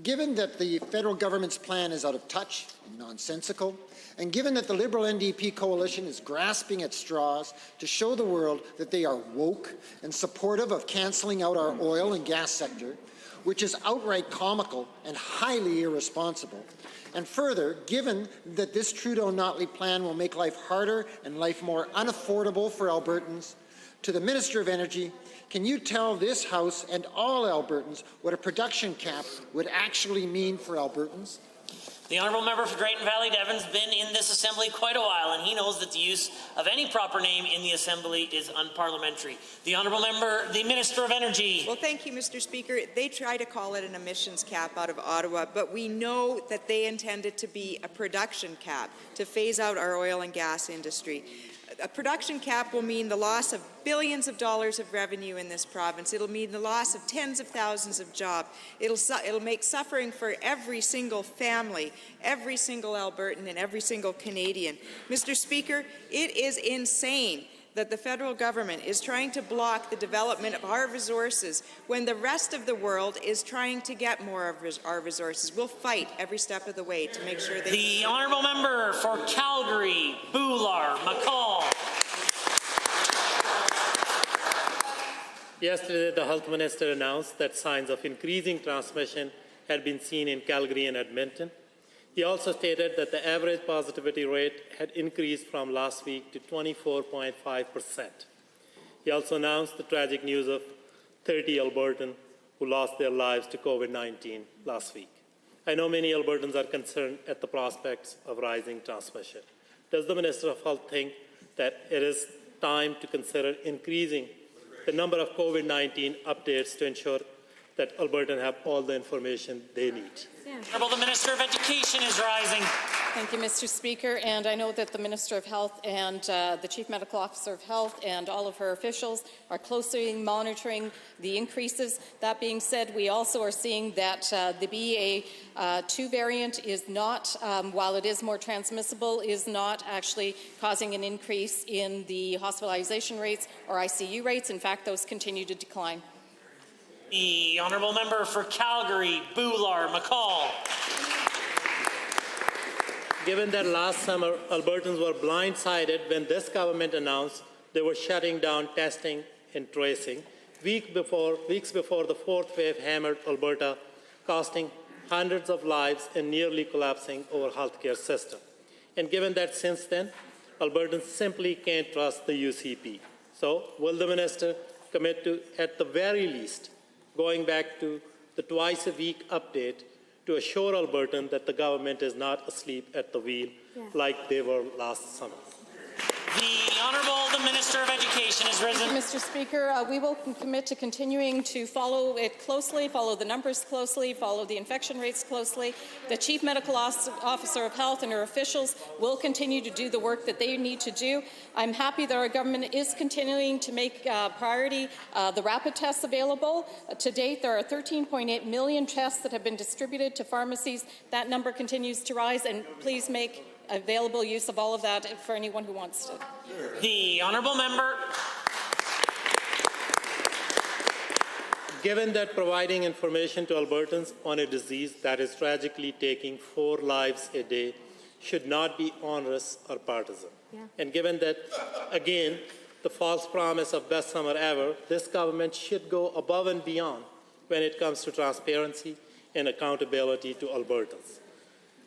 Given that the federal government's plan is out of touch and nonsensical, and given that the Liberal NDP coalition is grasping at straws to show the world that they are woke and supportive of cancelling out our oil and gas sector, which is outright comical and highly irresponsible, and further, given that this Trudeau-Notley plan will make life harder and life more unaffordable for Albertans, to the Minister of Energy, can you tell this House and all Albertans what a production cap would actually mean for Albertans? The honourable member for Drayton Valley Devon's been in this assembly quite a while, and he knows that the use of any proper name in the assembly is unparliamentary. The honourable member, the Minister of Energy. Well, thank you, Mr. Speaker. They try to call it an emissions cap out of Ottawa, but we know that they intended to be a production cap to phase out our oil and gas industry. A production cap will mean the loss of billions of dollars of revenue in this province. It'll mean the loss of tens of thousands of jobs. It'll make suffering for every single family, every single Albertan, and every single Canadian. Mr. Speaker, it is insane that the federal government is trying to block the development of our resources when the rest of the world is trying to get more of our resources. We'll fight every step of the way to make sure that... The honourable member for Calgary, Boular, McCall. Yesterday, the Health Minister announced that signs of increasing transmission had been seen in Calgary and Edmonton. He also stated that the average positivity rate had increased from last week to 24.5%. He also announced the tragic news of 30 Albertans who lost their lives to COVID-19 last week. I know many Albertans are concerned at the prospects of rising transmission. Does the Minister of Health think that it is time to consider increasing the number of COVID-19 updates to ensure that Albertans have all the information they need? Honourable the Minister of Education is rising. Thank you, Mr. Speaker. And I know that the Minister of Health and the Chief Medical Officer of Health and all of her officials are closely monitoring the increases. That being said, we also are seeing that the BA2 variant is not, while it is more transmissible, is not actually causing an increase in the hospitalization rates or ICU rates. In fact, those continue to decline. The honourable member for Calgary, Boular, McCall. Given that last summer Albertans were blindsided when this government announced they were shutting down testing and tracing, weeks before the fourth wave hammered Alberta, costing hundreds of lives and nearly collapsing our healthcare system. And given that since then, Albertans simply can't trust the UCP. So will the minister commit to, at the very least, going back to the twice-a-week update to assure Albertans that the government is not asleep at the wheel like they were last summer? The Honourable the Minister of Education is risen. Mr. Speaker, we will commit to continuing to follow it closely, follow the numbers closely, follow the infection rates closely. The Chief Medical Officer of Health and her officials will continue to do the work that they need to do. I'm happy that our government is continuing to make priority the rapid tests available. To date, there are 13.8 million tests that have been distributed to pharmacies. That number continues to rise, and please make available use of all of that for anyone who wants to. The Honourable Member. Given that providing information to Albertans on a disease that is tragically taking 4 lives a day should not be onerous or partisan. And given that, again, the false promise of best summer ever, this government should go above and beyond when it comes to transparency and accountability to Albertans.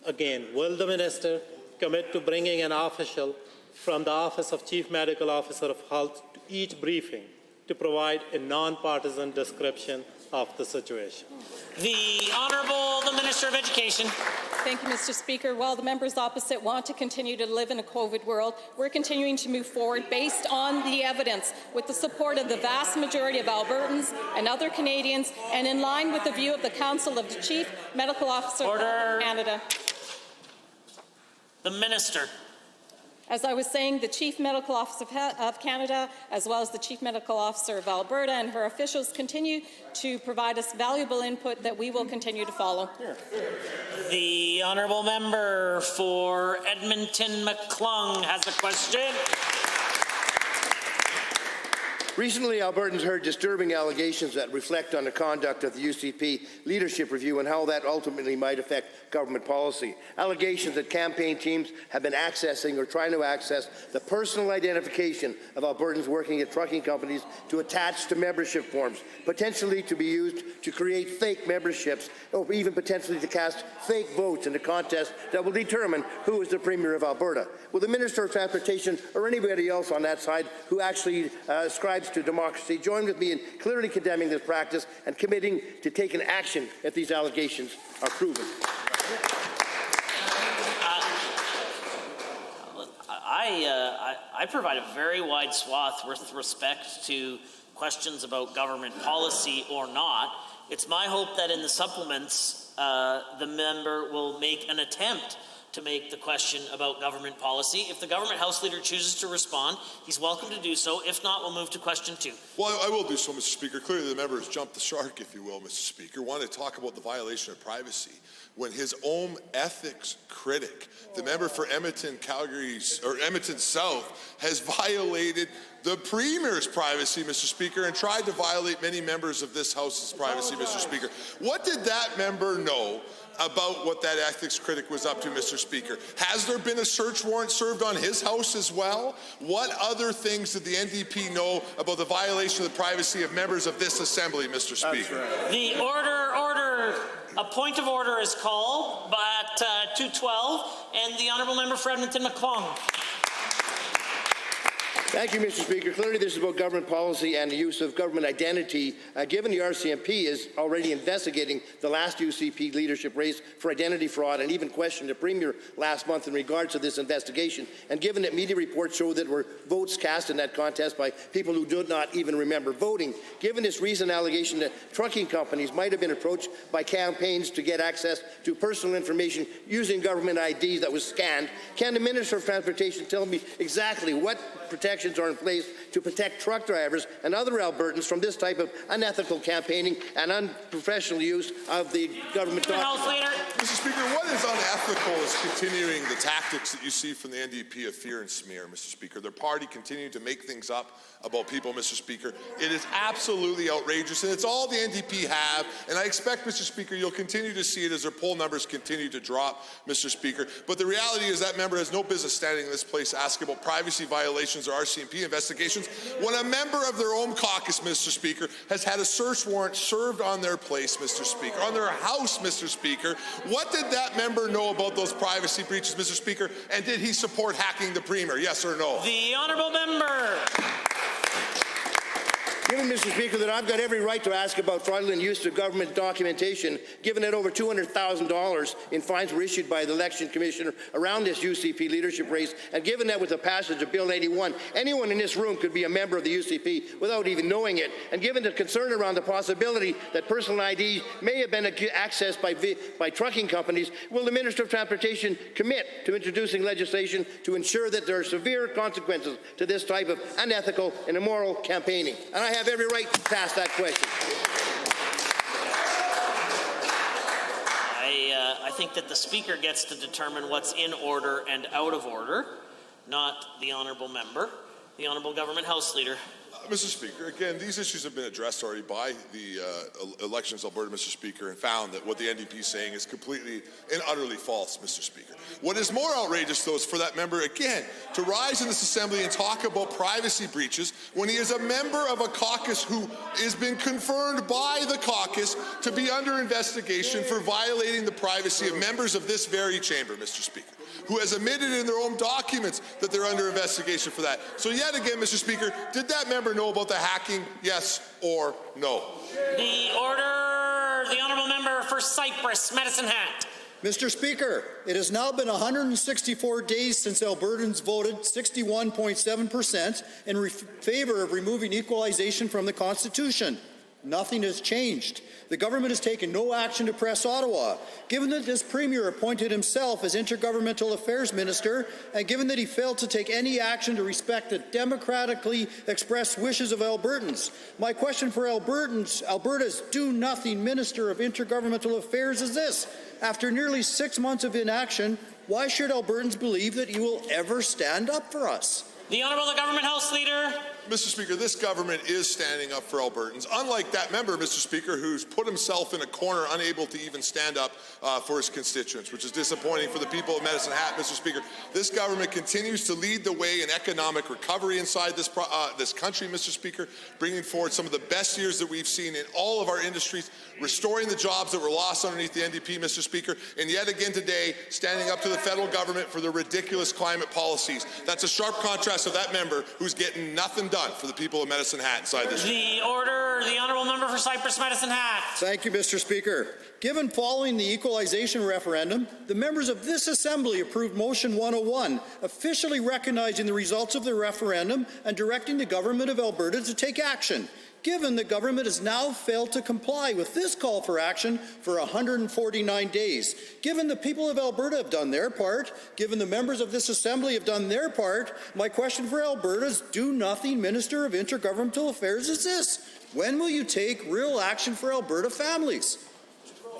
Again, will the minister commit to bringing an official from the Office of Chief Medical Officer of Health to each briefing to provide a non-partisan description of the situation? The Honourable the Minister of Education. Thank you, Mr. Speaker. While the members opposite want to continue to live in a COVID world, we're continuing to move forward based on the evidence, with the support of the vast majority of Albertans and other Canadians, and in line with the view of the Council of the Chief Medical Officer of Canada. The Minister. As I was saying, the Chief Medical Officer of Canada, as well as the Chief Medical Officer of Alberta and her officials, continue to provide us valuable input that we will continue to follow. The Honourable Member for Edmonton-McClung has a question. Recently, Albertans heard disturbing allegations that reflect on the conduct of the UCP leadership review and how that ultimately might affect government policy. Allegations that campaign teams have been accessing or trying to access the personal identification of Albertans working at trucking companies to attach to membership forms, potentially to be used to create fake memberships, or even potentially to cast fake votes in a contest that will determine who is the Premier of Alberta. Will the Minister of Transportation or anybody else on that side who actually ascribes to democracy join with me in clearly condemning this practice and committing to taking action if these allegations are proven? I provide a very wide swath with respect to questions about government policy or not. It's my hope that in the supplements, the member will make an attempt to make the question about government policy. If the government House Leader chooses to respond, he's welcome to do so. If not, we'll move to question 2. Well, I will do so, Mr. Speaker. Clearly, the member has jumped the shark, if you will, Mr. Speaker. Wanted to talk about the violation of privacy when his own ethics critic, the member for Edmonton South, has violated the Premier's privacy, Mr. Speaker, and tried to violate many members of this House's privacy, Mr. Speaker. What did that member know about what that ethics critic was up to, Mr. Speaker? Has there been a search warrant served on his house as well? What other things did the NDP know about the violation of the privacy of members of this Assembly, Mr. Speaker? The order. A point of order is called at 2:12, and the Honourable Member for Edmonton-McClung. Thank you, Mr. Speaker. Clearly, this is about government policy and the use of government identity, given the RCMP is already investigating the last UCP leadership race for identity fraud and even questioned the Premier last month in regards to this investigation. And given that media reports show that there were votes cast in that contest by people who do not even remember voting, given this recent allegation that trucking companies might have been approached by campaigns to get access to personal information using government IDs that was scanned, can the Minister of Transportation tell me exactly what protections are in place to protect truck drivers and other Albertans from this type of unethical campaigning and unprofessional use of the government documents? Mr. Speaker, what is unethical is continuing the tactics that you see from the NDP of fear and smear, Mr. Speaker. Their party continuing to make things up about people, Mr. Speaker. It is absolutely outrageous, and it's all the NDP have, and I expect, Mr. Speaker, you'll continue to see it as their poll numbers continue to drop, Mr. Speaker. But the reality is that member has no business standing in this place asking about privacy violations or RCMP investigations when a member of their own caucus, Mr. Speaker, has had a search warrant served on their place, Mr. Speaker, on their house, Mr. Speaker. What did that member know about those privacy breaches, Mr. Speaker, and did he support hacking the Premier, yes or no? The Honourable Member. Given, Mr. Speaker, that I've got every right to ask about fraudulent use of government documentation, given that over $200,000 in fines were issued by the Election Commissioner around this UCP leadership race, and given that with the passage of Bill 81, anyone in this room could be a member of the UCP without even knowing it, and given the concern around the possibility that personal ID may have been accessed by trucking companies, will the Minister of Transportation commit to introducing legislation to ensure that there are severe consequences to this type of unethical and immoral campaigning? And I have every right to ask that question. I think that the Speaker gets to determine what's in order and out of order, not the honourable member. The honourable Government House Leader. Mr. Speaker, again, these issues have been addressed already by the Elections Alberta, Mr. Speaker, and found that what the NDP is saying is completely and utterly false, Mr. Speaker. What is more outrageous, though, is for that member, again, to rise in this Assembly and talk about privacy breaches when he is a member of a caucus who has been confirmed by the caucus to be under investigation for violating the privacy of members of this very chamber, Mr. Speaker, who has admitted in their own documents that they're under investigation for that. So yet again, Mr. Speaker, did that member know about the hacking, yes or no? The order, the honourable member for Cypress, Medicine Hat. Mr. Speaker, it has now been 164 days since Albertans voted 61.7% in favor of removing equalization from the Constitution. Nothing has changed. The government has taken no action to press Ottawa. Given that this Premier appointed himself as Intergovernmental Affairs Minister, and given that he failed to take any action to respect the democratically expressed wishes of Albertans, my question for Alberta's do-nothing Minister of Intergovernmental Affairs is this. After nearly 6 months of inaction, why should Albertans believe that you will ever stand up for us? The Honourable Government House Leader. Mr. Speaker, this government is standing up for Albertans, unlike that member, Mr. Speaker, who's put himself in a corner, unable to even stand up for his constituents, which is disappointing for the people of Medicine Hat, Mr. Speaker. This government continues to lead the way in economic recovery inside this country, Mr. Speaker, bringing forward some of the best years that we've seen in all of our industries, restoring the jobs that were lost underneath the NDP, Mr. Speaker, and yet again today, standing up to the federal government for their ridiculous climate policies. That's a sharp contrast to that member who's getting nothing done for the people of Medicine Hat inside this. The order, the honourable member for Cypress, Medicine Hat. Thank you, Mr. Speaker. Given following the equalization referendum, the members of this Assembly approved Motion 101, officially recognizing the results of the referendum and directing the Government of Alberta to take action. Given the government has now failed to comply with this call for action for 149 days, given the people of Alberta have done their part, given the members of this Assembly have done their part, my question for Alberta's do-nothing Minister of Intergovernmental Affairs is this. When will you take real action for Alberta families?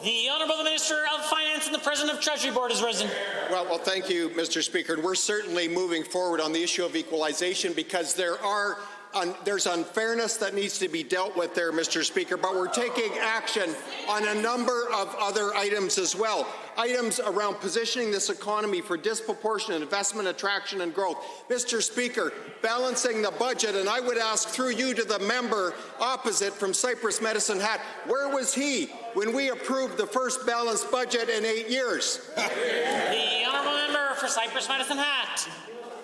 The Honourable Minister of Finance and the President of Treasury Board is risen. Well, thank you, Mr. Speaker. And we're certainly moving forward on the issue of equalization because there's unfairness that needs to be dealt with there, Mr. Speaker, but we're taking action on a number of other items as well. Items around positioning this economy for disproportionate investment, attraction, and growth. Mr. Speaker, balancing the budget, and I would ask through you to the member opposite from Cypress Medicine Hat, where was he when we approved the first balanced budget in 8 years? The honourable member for Cypress Medicine Hat.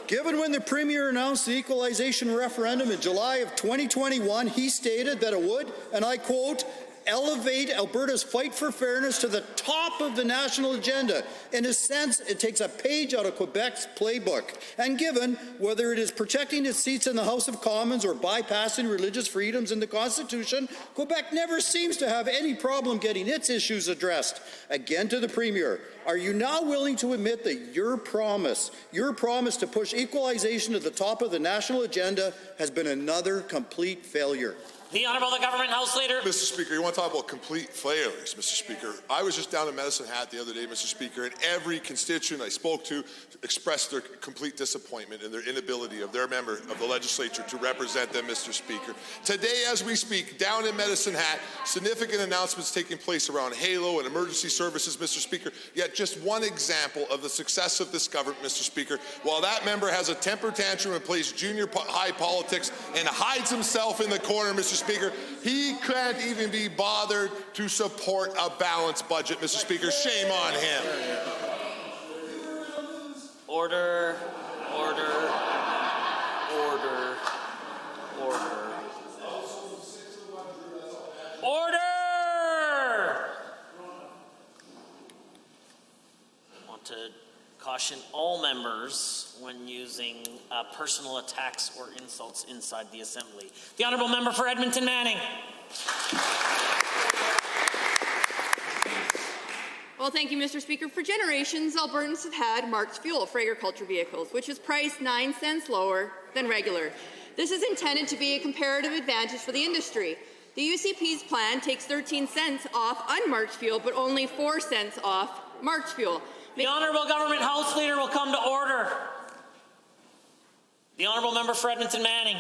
Given when the Premier announced the equalization referendum in July of 2021, he stated that it would, and I quote, elevate Alberta's fight for fairness to the top of the national agenda. In a sense, it takes a page out of Quebec's playbook. And given whether it is protecting its seats in the House of Commons or bypassing religious freedoms in the Constitution, Quebec never seems to have any problem getting its issues addressed. Again to the Premier, are you now willing to admit that your promise to push equalization to the top of the national agenda has been another complete failure? The Honourable Government House Leader. Mr. Speaker, you want to talk about complete failures, Mr. Speaker. I was just down in Medicine Hat the other day, Mr. Speaker, and every constituent I spoke to expressed their complete disappointment in their inability of their member of the legislature to represent them, Mr. Speaker. Today, as we speak, down in Medicine Hat, significant announcements taking place around HALO and emergency services, Mr. Speaker, yet just one example of the success of this government, Mr. Speaker. While that member has a temper tantrum and plays junior high politics and hides himself in the corner, Mr. Speaker, he can't even be bothered to support a balanced budget, Mr. Speaker. Shame on him. Order, order, order, order. Order! I want to caution all members when using personal attacks or insults inside the Assembly. The Honourable Member for Edmonton Manning. Well, thank you, Mr. Speaker. For generations, Albertans have had marked fuel for agriculture vehicles, which is priced 9 cents lower than regular. This is intended to be a comparative advantage for the industry. The UCP's plan takes 13 cents off unmarked fuel, but only 4 cents off marked fuel. The Honourable Government House Leader will come to order. The Honourable Member for Edmonton Manning.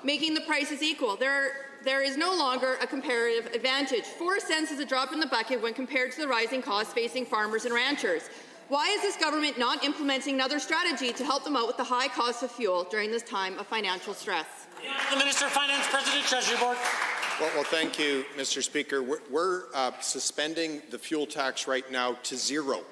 Making the prices equal. There is no longer a comparative advantage. 4 cents is a drop in the bucket when compared to the rising costs facing farmers and ranchers. Why is this government not implementing another strategy to help them out with the high cost of fuel during this time of financial stress? The Minister of Finance, President, Treasury Board. Well, thank you, Mr. Speaker. We're suspending the fuel tax right now to zero.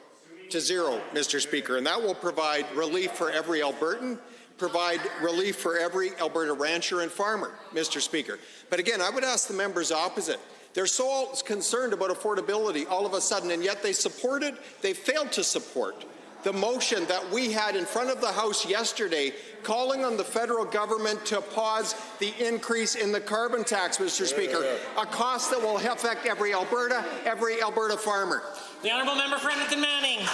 To zero, Mr. Speaker, and that will provide relief for every Albertan, provide relief for every Alberta rancher and farmer, Mr. Speaker. But again, I would ask the members opposite. They're so concerned about affordability all of a sudden, and yet they failed to support the motion that we had in front of the House yesterday calling on the federal government to pause the increase in the carbon tax, Mr. Speaker, a cost that will affect every Alberta farmer. The Honourable Member for Edmonton Manning.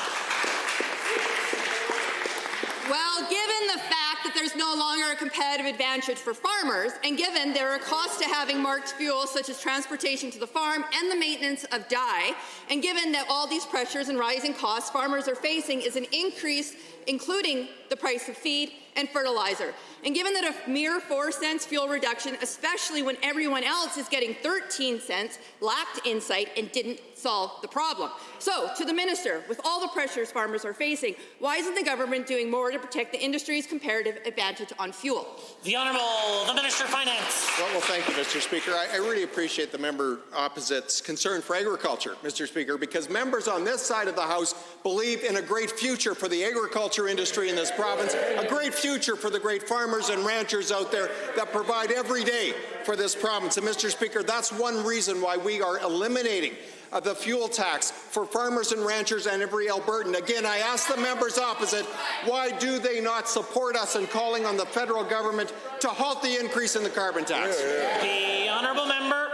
Well, given the fact that there's no longer a competitive advantage for farmers, and given there are costs to having marked fuel such as transportation to the farm and the maintenance of dye, and given that all these pressures and rising costs farmers are facing is an increase including the price of feed and fertilizer. And given that a mere 4 cents fuel reduction, especially when everyone else is getting 13 cents, lacked insight and didn't solve the problem. So, to the Minister, with all the pressures farmers are facing, why isn't the government doing more to protect the industry's comparative advantage on fuel? The Honourable, the Minister of Finance. Well, thank you, Mr. Speaker. I really appreciate the member opposite's concern for agriculture, Mr. Speaker, because members on this side of the House believe in a great future for the agriculture industry in this province, a great future for the great farmers and ranchers out there that provide every day for this province. And Mr. Speaker, that's one reason why we are eliminating the fuel tax for farmers and ranchers and every Albertan. Again, I ask the members opposite, why do they not support us in calling on the federal government to halt the increase in the carbon tax? The Honourable Member.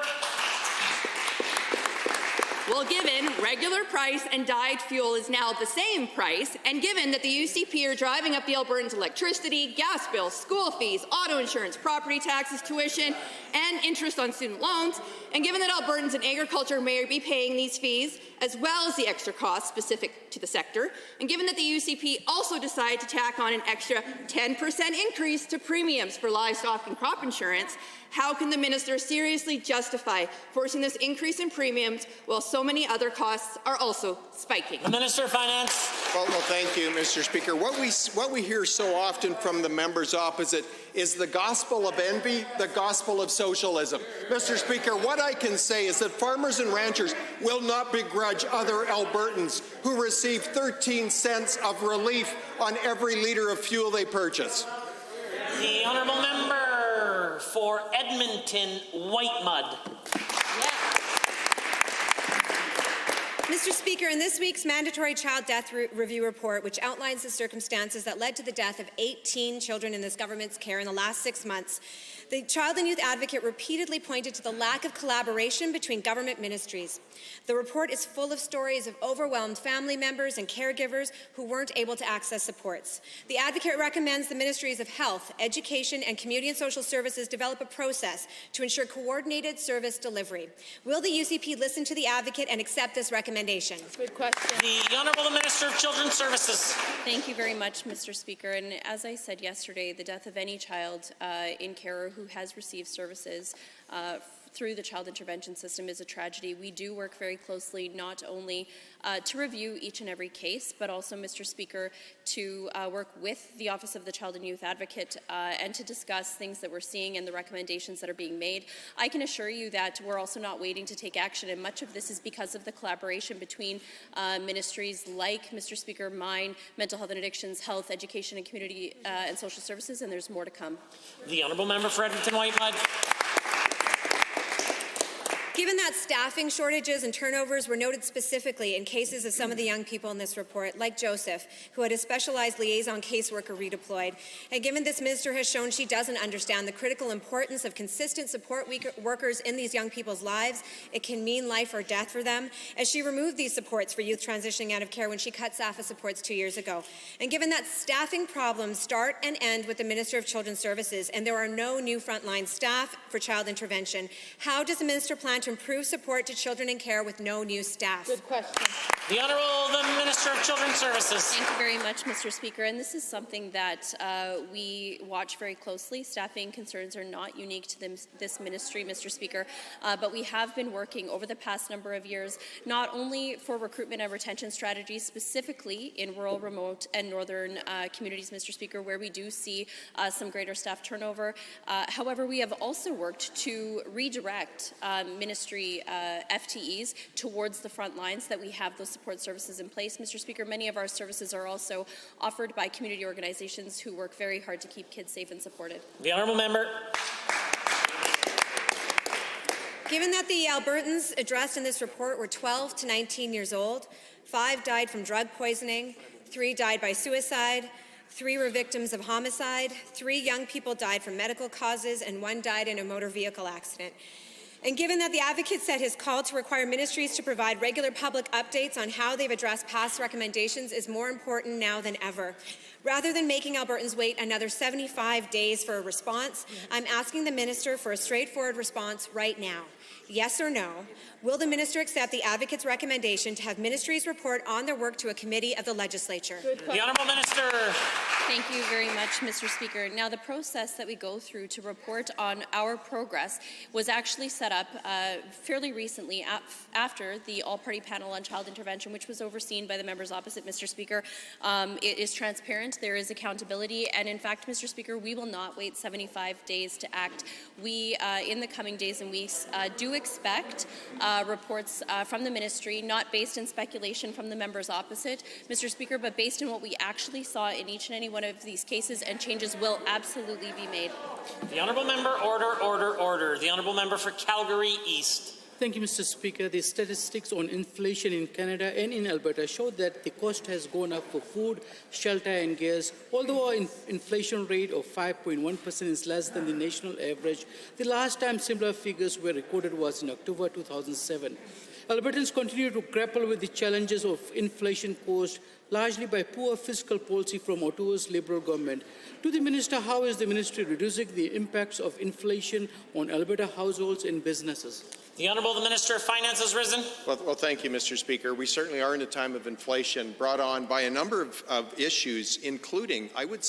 Well, given regular price and dyed fuel is now the same price, and given that the UCP are driving up the Albertans' electricity, gas bills, school fees, auto insurance, property taxes, tuition, and interest on student loans, and given that Albertans in agriculture may be paying these fees, as well as the extra costs specific to the sector, and given that the UCP also decided to tack on an extra 10% increase to premiums for livestock and crop insurance, how can the minister seriously justify forcing this increase in premiums while so many other costs are also spiking? The Minister of Finance. Well, thank you, Mr. Speaker. What we hear so often from the members opposite is the gospel of envy, the gospel of socialism. Mr. Speaker, what I can say is that farmers and ranchers will not begrudge other Albertans who receive 13 cents of relief on every litre of fuel they purchase. The Honourable Member for Edmonton Whitemud. Mr. Speaker, in this week's mandatory child death review report, which outlines the circumstances that led to the death of 18 children in this government's care in the last 6 months, the Child and Youth Advocate repeatedly pointed to the lack of collaboration between government ministries. The report is full of stories of overwhelmed family members and caregivers who weren't able to access supports. The Advocate recommends the Ministries of Health, Education, and Community and Social Services develop a process to ensure coordinated service delivery. Will the UCP listen to the Advocate and accept this recommendation? Good question. The Honourable Minister of Children's Services. Thank you very much, Mr. Speaker. And as I said yesterday, the death of any child in care who has received services through the child intervention system is a tragedy. We do work very closely not only to review each and every case, but also, Mr. Speaker, to work with the Office of the Child and Youth Advocate and to discuss things that we're seeing and the recommendations that are being made. I can assure you that we're also not waiting to take action, and much of this is because of the collaboration between ministries like, Mr. Speaker, mine, Mental Health and Addictions, Health, Education and Community and Social Services, and there's more to come. The Honourable Member for Edmonton Whitemud. Given that staffing shortages and turnovers were noted specifically in cases of some of the young people in this report, like Joseph, who had a specialized liaison caseworker redeployed, and given this minister has shown she doesn't understand the critical importance of consistent support workers in these young people's lives, it can mean life or death for them, as she removed these supports for youth transitioning out of care when she cut SAFA supports 2 years ago. And given that staffing problems start and end with the Minister of Children's Services, and there are no new frontline staff for child intervention, how does the minister plan to improve support to children in care with no new staff? Good question. The Honourable Minister of Children's Services. Thank you very much, Mr. Speaker. And this is something that we watch very closely. Staffing concerns are not unique to this ministry, Mr. Speaker, but we have been working over the past number of years not only for recruitment and retention strategies, specifically in rural, remote, and northern communities, Mr. Speaker, where we do see some greater staff turnover. However, we have also worked to redirect ministry FTEs towards the front lines, that we have those support services in place. Mr. Speaker, many of our services are also offered by community organizations who work very hard to keep kids safe and supported. The Honourable Member. Given that the Albertans addressed in this report were 12 to 19 years old, 5 died from drug poisoning, 3 died by suicide, 3 were victims of homicide, 3 young people died from medical causes, and 1 died in a motor vehicle accident. And given that the advocate said his call to require ministries to provide regular public updates on how they've addressed past recommendations is more important now than ever, rather than making Albertans wait another 75 days for a response, I'm asking the minister for a straightforward response right now. Yes or no, will the minister accept the advocate's recommendation to have ministries report on their work to a committee of the legislature? The Honourable Minister. Thank you very much, Mr. Speaker. Now, the process that we go through to report on our progress was actually set up fairly recently after the all-party panel on child intervention, which was overseen by the members opposite, Mr. Speaker. It is transparent, there is accountability, and in fact, Mr. Speaker, we will not wait 75 days to act. We, in the coming days and weeks, do expect reports from the ministry, not based in speculation from the members opposite, Mr. Speaker, but based on what we actually saw in each and any one of these cases, and changes will absolutely be made. The Honourable Member, order. The Honourable Member for Calgary East. Thank you, Mr. Speaker. The statistics on inflation in Canada and in Alberta show that the cost has gone up for food, shelter and gas. Although our inflation rate of 5.1% is less than the national average, the last time similar figures were recorded was in October 2007. Albertans continue to grapple with the challenges of inflation caused largely by poor fiscal policy from Ottawa's Liberal government. To the Minister, how is the ministry reducing the impacts of inflation on Alberta households and businesses? The Honourable Minister of Finance has risen. Well, thank you, Mr. Speaker. We certainly are in a time of inflation brought on by a number of issues, including, I would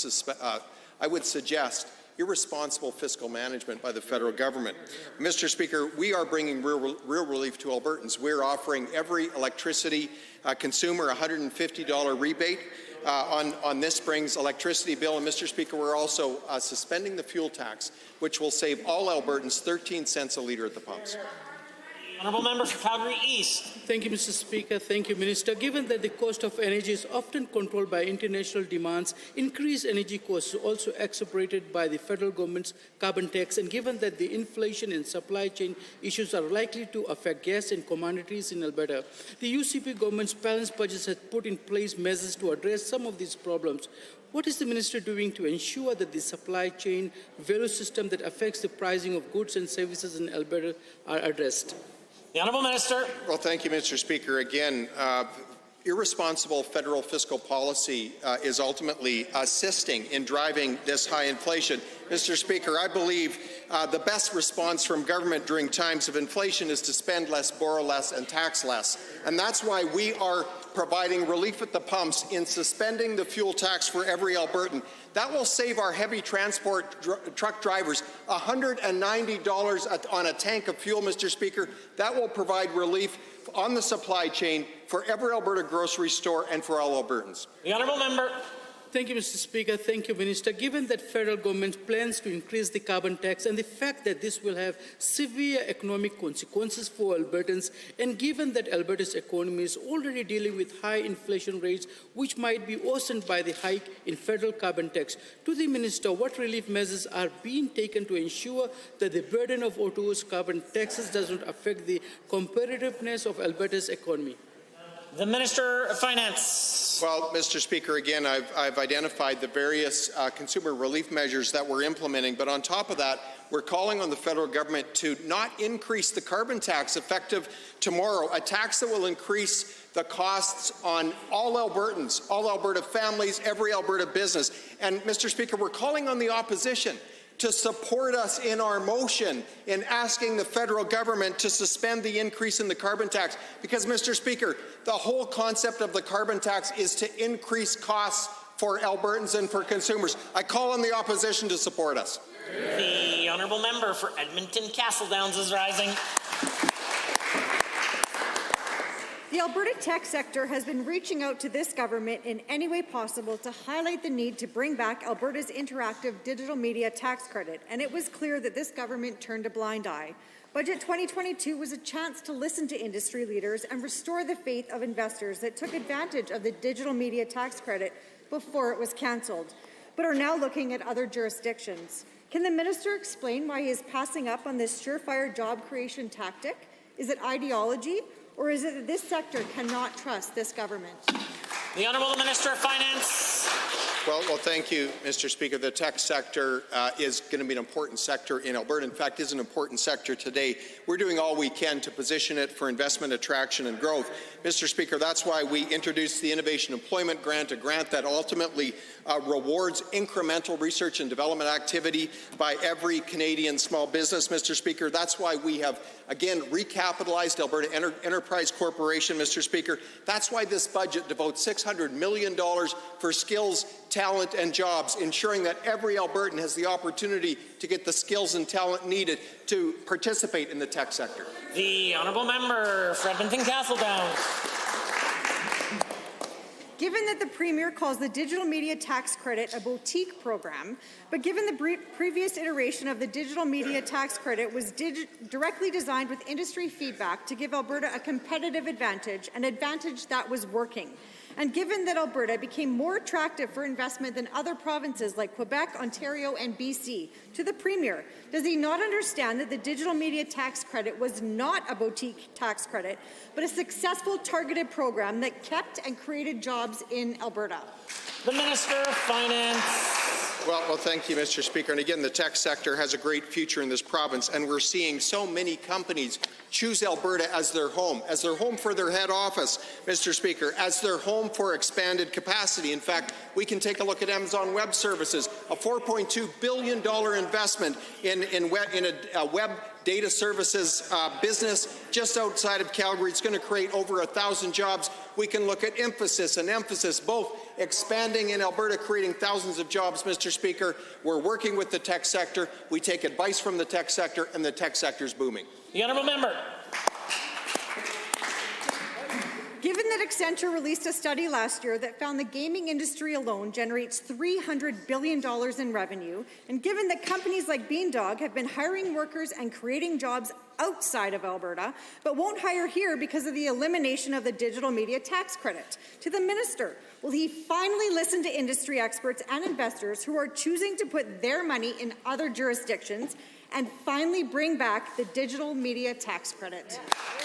suggest, irresponsible fiscal management by the federal government. Mr. Speaker, we are bringing real relief to Albertans. We're offering every electricity consumer a $150 rebate on this spring's electricity bill. And Mr. Speaker, we're also suspending the fuel tax, which will save all Albertans 13 cents a litre at the pumps. Honourable Member for Calgary East. Thank you, Mr. Speaker. Thank you, Minister. Given that the cost of energy is often controlled by international demands, increased energy costs are also exacerbated by the federal government's carbon tax, and given that the inflation and supply chain issues are likely to affect gas and commodities in Alberta, the UCP government's balanced budget has put in place measures to address some of these problems. What is the minister doing to ensure that the supply chain value system that affects the pricing of goods and services in Alberta are addressed? The Honourable Minister. Well, thank you, Mr. Speaker. Again, irresponsible federal fiscal policy is ultimately assisting in driving this high inflation. Mr. Speaker, I believe the best response from government during times of inflation is to spend less, borrow less, and tax less. And that's why we are providing relief at the pumps in suspending the fuel tax for every Albertan. That will save our heavy transport truck drivers $190 on a tank of fuel, Mr. Speaker. That will provide relief on the supply chain for every Alberta grocery store and for all Albertans. The Honourable Member. Thank you, Mr. Speaker. Thank you, Minister. Given that federal government plans to increase the carbon tax and the fact that this will have severe economic consequences for Albertans, and given that Alberta's economy is already dealing with high inflation rates, which might be worsened by the hike in federal carbon tax, to the Minister, what relief measures are being taken to ensure that the burden of Ottawa's carbon taxes does not affect the competitiveness of Alberta's economy? The Minister of Finance. Well, Mr. Speaker, again, I've identified the various consumer relief measures that we're implementing, but on top of that, we're calling on the federal government to not increase the carbon tax effective tomorrow, a tax that will increase the costs on all Albertans, all Alberta families, every Alberta business. And, Mr. Speaker, we're calling on the opposition to support us in our motion in asking the federal government to suspend the increase in the carbon tax. Because, Mr. Speaker, the whole concept of the carbon tax is to increase costs for Albertans and for consumers. I call on the opposition to support us. The honourable member for Edmonton Castle Downs is rising. The Alberta tech sector has been reaching out to this government in any way possible to highlight the need to bring back Alberta's interactive digital media tax credit, and it was clear that this government turned a blind eye. Budget 2022 was a chance to listen to industry leaders and restore the faith of investors that took advantage of the digital media tax credit before it was cancelled, but are now looking at other jurisdictions. Can the minister explain why he is passing up on this surefire job creation tactic? Is it ideology? Or is it that this sector cannot trust this government? The Honourable Minister of Finance. Well, thank you, Mr. Speaker. The tech sector is going to be an important sector in Alberta. In fact, is an important sector today. We're doing all we can to position it for investment, attraction, and growth. Mr. Speaker, that's why we introduced the Innovation Employment Grant, a grant that ultimately rewards incremental research and development activity by every Canadian small business, Mr. Speaker. That's why we have, again, recapitalized Alberta Enterprise Corporation, Mr. Speaker. That's why this budget devotes $600 million for skills, talent, and jobs, ensuring that every Albertan has the opportunity to get the skills and talent needed to participate in the tech sector. The honourable member for Edmonton Castle Downs. Given that the Premier calls the digital media tax credit a boutique program, but given the previous iteration of the digital media tax credit was directly designed with industry feedback to give Alberta a competitive advantage, an advantage that was working, and given that Alberta became more attractive for investment than other provinces like Quebec, Ontario, and BC, to the Premier, does he not understand that the digital media tax credit was not a boutique tax credit, but a successful targeted program that kept and created jobs in Alberta? The Minister of Finance. Well, thank you, Mr. Speaker. And again, the tech sector has a great future in this province, and we're seeing so many companies choose Alberta as their home for their head office, Mr. Speaker, as their home for expanded capacity. In fact, we can take a look at Amazon Web Services, a $4.2 billion investment in a web data services business just outside of Calgary. It's going to create over 1,000 jobs. We can look at Emphasis and Emphasis, both expanding in Alberta, creating thousands of jobs, Mr. Speaker. We're working with the tech sector. We take advice from the tech sector, and the tech sector is booming. The honourable member. Given that Accenture released a study last year that found the gaming industry alone generates $300 billion in revenue, and given that companies like Beandog have been hiring workers and creating jobs outside of Alberta, but won't hire here because of the elimination of the digital media tax credit, to the minister, will he finally listen to industry experts and investors who are choosing to put their money in other jurisdictions and finally bring back the digital media tax credit?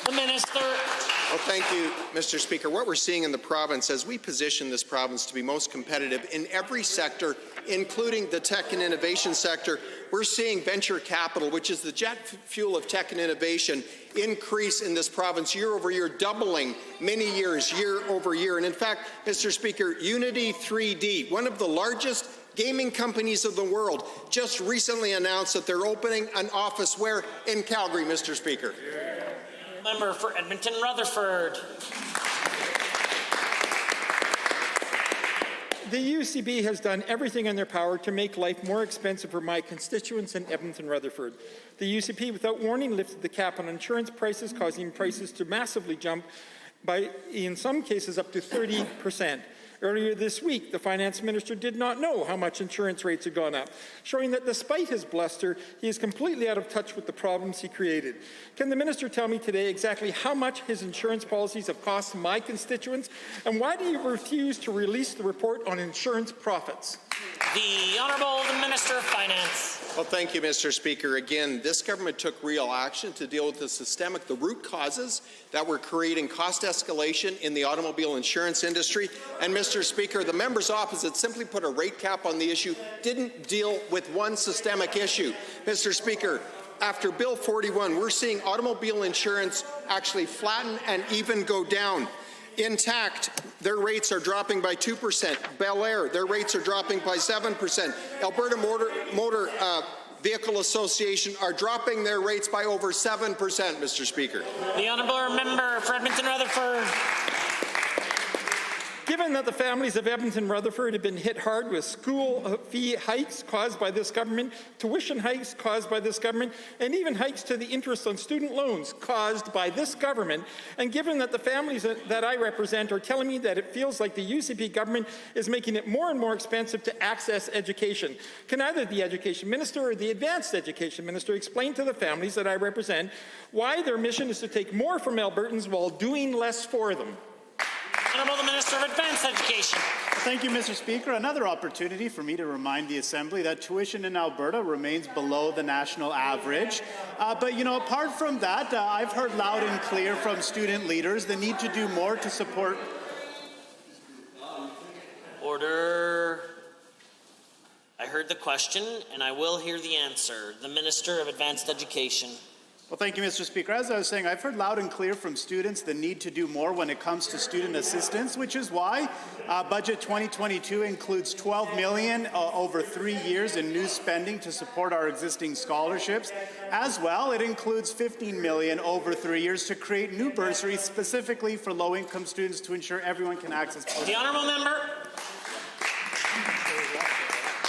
The Minister. Well, thank you, Mr. Speaker. What we're seeing in the province, as we position this province to be most competitive in every sector, including the tech and innovation sector, we're seeing venture capital, which is the jet fuel of tech and innovation, increase in this province year over year, doubling many years, year over year. And in fact, Mr. Speaker, Unity 3D, one of the largest gaming companies of the world, just recently announced that they're opening an office where? In Calgary, Mr. Speaker. Member for Edmonton Rutherford. The UCP has done everything in their power to make life more expensive for my constituents in Edmonton Rutherford. The UCP, without warning, lifted the cap on insurance prices, causing prices to massively jump by, in some cases, up to 30%. Earlier this week, the finance minister did not know how much insurance rates had gone up, showing that despite his bluster, he is completely out of touch with the problems he created. Can the minister tell me today exactly how much his insurance policies have cost my constituents, and why do you refuse to release the report on insurance profits? The Honourable the Minister of Finance. Well, thank you, Mr. Speaker. Again, this government took real action to deal with the root causes that were creating cost escalation in the automobile insurance industry. And, Mr. Speaker, the members opposite simply put a rate cap on the issue, didn't deal with one systemic issue. Mr. Speaker, after Bill 41, we're seeing automobile insurance actually flatten and even go down. Intact, their rates are dropping by 2%. Bel Air, their rates are dropping by 7%. Alberta Motor Vehicle Association are dropping their rates by over 7%, Mr. Speaker. The Honourable Member for Edmonton Rutherford. Given that the families of Edmonton Rutherford have been hit hard with school fee hikes caused by this government, tuition hikes caused by this government, and even hikes to the interest on student loans caused by this government, and given that the families that I represent are telling me that it feels like the UCP government is making it more and more expensive to access education, can either the Education Minister or the Advanced Education Minister explain to the families that I represent why their mission is to take more from Albertans while doing less for them? Honourable the Minister of Advanced Education. Thank you, Mr. Speaker. Another opportunity for me to remind the Assembly that tuition in Alberta remains below the national average. But, you know, apart from that, I've heard loud and clear from student leaders the need to do more to support. Order. I heard the question, and I will hear the answer. The Minister of Advanced Education. Well, thank you, Mr. Speaker. As I was saying, I've heard loud and clear from students the need to do more when it comes to student assistance, which is why Budget 2022 includes $12 million over 3 years in new spending to support our existing scholarships. As well, it includes $15 million over 3 years to create new bursaries specifically for low-income students to ensure everyone can access post. The Honourable Member.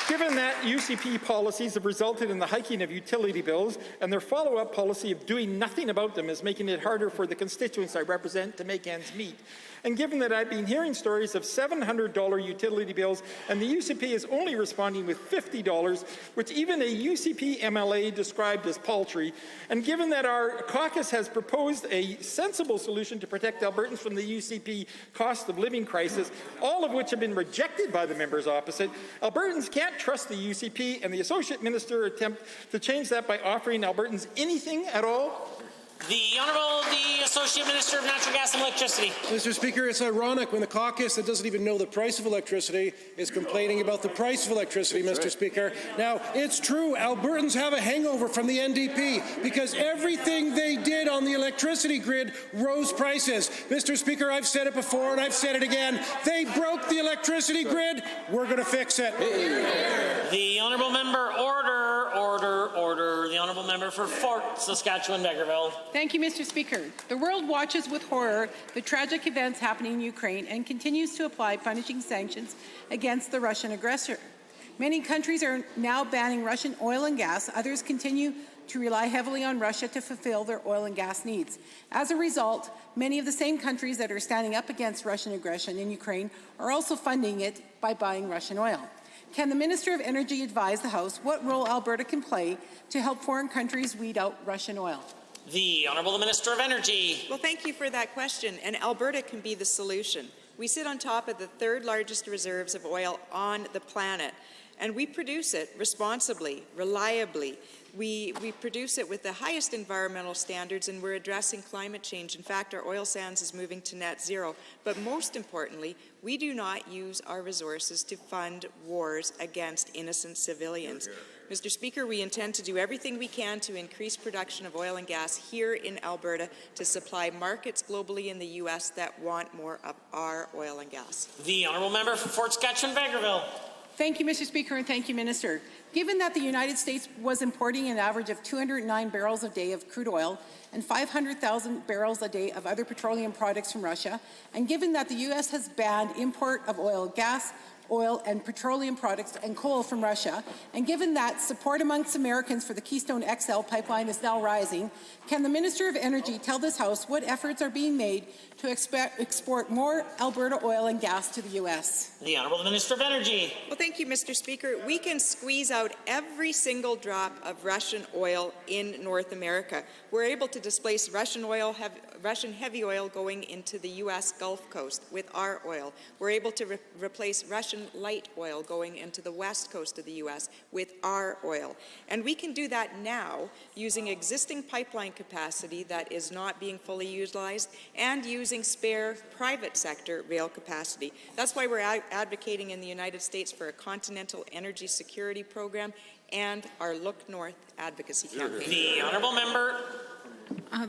Given that UCP policies have resulted in the hiking of utility bills and their follow-up policy of doing nothing about them is making it harder for the constituents I represent to make ends meet, and given that I've been hearing stories of $700 utility bills and the UCP is only responding with $50, which even a UCP MLA described as paltry, and given that our caucus has proposed a sensible solution to protect Albertans from the UCP cost of living crisis, all of which have been rejected by the members opposite, Albertans can't trust the UCP, and the Associate Minister attempt to change that by offering Albertans anything at all. The Honourable the Associate Minister of Natural Gas and Electricity. Mr. Speaker, it's ironic when the caucus that doesn't even know the price of electricity is complaining about the price of electricity, Mr. Speaker. Now, it's true, Albertans have a hangover from the NDP because everything they did on the electricity grid rose prices. Mr. Speaker, I've said it before and I've said it again. They broke the electricity grid. We're going to fix it. The Honourable Member, order. The Honourable Member for Fort Saskatchewan-Vegreville. Thank you, Mr. Speaker. The world watches with horror the tragic events happening in Ukraine and continues to apply punishing sanctions against the Russian aggressor. Many countries are now banning Russian oil and gas. Others continue to rely heavily on Russia to fulfill their oil and gas needs. As a result, many of the same countries that are standing up against Russian aggression in Ukraine are also funding it by buying Russian oil. Can the Minister of Energy advise the House what role Alberta can play to help foreign countries weed out Russian oil? The Honourable Minister of Energy. Well, thank you for that question, and Alberta can be the solution. We sit on top of the third largest reserves of oil on the planet, and we produce it responsibly, reliably. We produce it with the highest environmental standards, and we're addressing climate change. In fact, our oil sands is moving to net zero. But most importantly, we do not use our resources to fund wars against innocent civilians. Mr. Speaker, we intend to do everything we can to increase production of oil and gas here in Alberta to supply markets globally in the U.S. that want more of our oil and gas. The Honourable Member for Fort Saskatchewan-Vegreville. Thank you, Mr. Speaker, and thank you, Minister. Given that the United States was importing an average of 209 barrels a day of crude oil and 500,000 barrels a day of other petroleum products from Russia, and given that the U.S. has banned import of oil, gas, oil and petroleum products and coal from Russia, and given that support amongst Americans for the Keystone XL pipeline is now rising, can the Minister of Energy tell this House what efforts are being made to export more Alberta oil and gas to the U.S.? The Honourable Minister of Energy. Well, thank you, Mr. Speaker. We can squeeze out every single drop of Russian oil in North America. We're able to displace Russian heavy oil going into the U.S. Gulf Coast with our oil. We're able to replace Russian light oil going into the west coast of the U.S. with our oil. And we can do that now using existing pipeline capacity that is not being fully utilized and using spare private sector rail capacity. That's why we're advocating in the United States for a continental energy security program and our Look North advocacy campaign. The Honourable Member.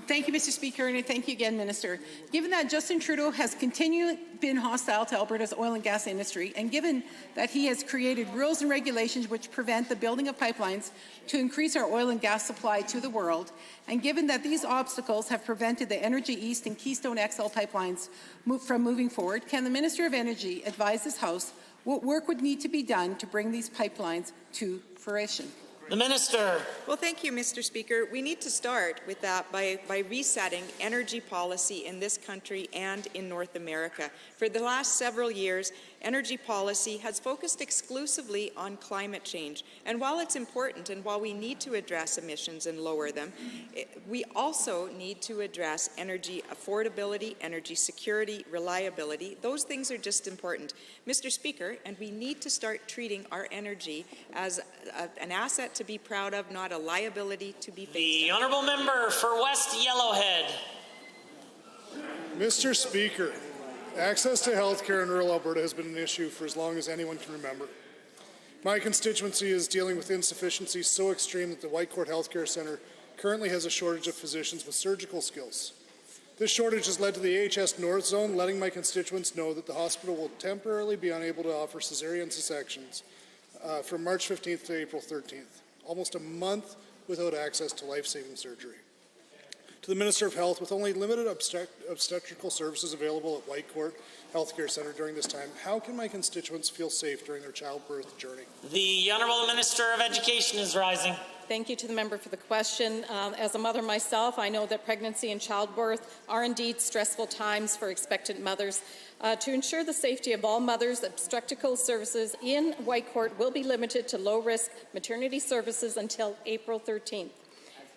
Thank you, Mr. Speaker, and thank you again, Minister. Given that Justin Trudeau has continued been hostile to Alberta's oil and gas industry, and given that he has created rules and regulations which prevent the building of pipelines to increase our oil and gas supply to the world, and given that these obstacles have prevented the Energy East and Keystone XL pipelines from moving forward, can the Minister of Energy advise this House what work would need to be done to bring these pipelines to fruition? The Minister. Well, thank you, Mr. Speaker. We need to start with that by resetting energy policy in this country and in North America. For the last several years, energy policy has focused exclusively on climate change. And while it's important and while we need to address emissions and lower them, we also need to address energy affordability, energy security, reliability. Those things are just important. Mr. Speaker, and we need to start treating our energy as an asset to be proud of, not a liability to be faced. The Honourable Member for West Yellowhead. Mr. Speaker, access to health care in rural Alberta has been an issue for as long as anyone can remember. My constituency is dealing with insufficiencies so extreme that the Whitecourt Healthcare Centre currently has a shortage of physicians with surgical skills. This shortage has led to the AHS North Zone letting my constituents know that the hospital will temporarily be unable to offer cesarean sections from March 15th to April 13th, almost a month without access to life-saving surgery. To the Minister of Health, with only limited obstetrical services available at Whitecourt Healthcare Centre during this time, how can my constituents feel safe during their childbirth journey? The Honourable Minister of Education is rising. Thank you to the member for the question. As a mother myself, I know that pregnancy and childbirth are indeed stressful times for expectant mothers. To ensure the safety of all mothers, obstetrical services in Whitecourt will be limited to low-risk maternity services until April 13th.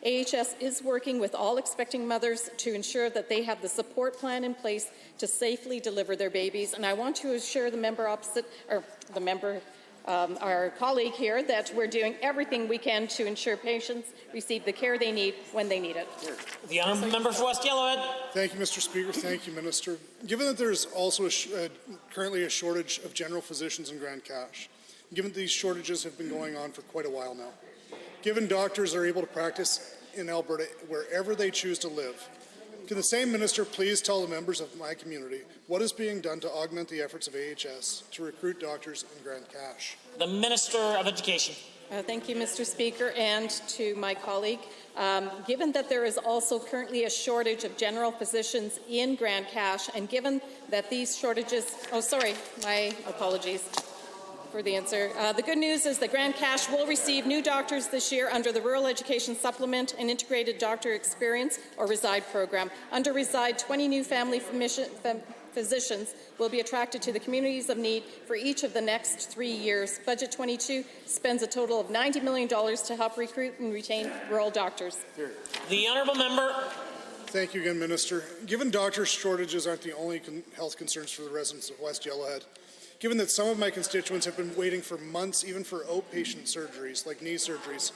AHS is working with all expecting mothers to ensure that they have the support plan in place to safely deliver their babies. And I want to assure the member opposite, or the member, our colleague here, that we're doing everything we can to ensure patients receive the care they need when they need it. The Honourable Member for West Yellowhead. Thank you, Mr. Speaker. Thank you, Minister. Given that there is also currently a shortage of general physicians in Grande Cache, given that these shortages have been going on for quite a while now, given doctors are able to practice in Alberta wherever they choose to live, can the same minister please tell the members of my community what is being done to augment the efforts of AHS to recruit doctors in Grande Cache? The Minister of Education. Thank you, Mr. Speaker, and to my colleague. Given that there is also currently a shortage of general physicians in Grande Cache, and given that these shortages, my apologies for the answer. The good news is that Grande Cache will receive new doctors this year under the Rural Education Supplement and Integrated Doctor Experience or RESIDE program. Under RESIDE, 20 new family physicians will be attracted to the communities of need for each of the next 3 years. Budget 22 spends a total of $90 million to help recruit and retain rural doctors. The Honourable Member. Thank you again, Minister. Given doctor shortages aren't the only health concerns for the residents of West Yellowhead, given that some of my constituents have been waiting for months even for outpatient surgeries like knee surgeries,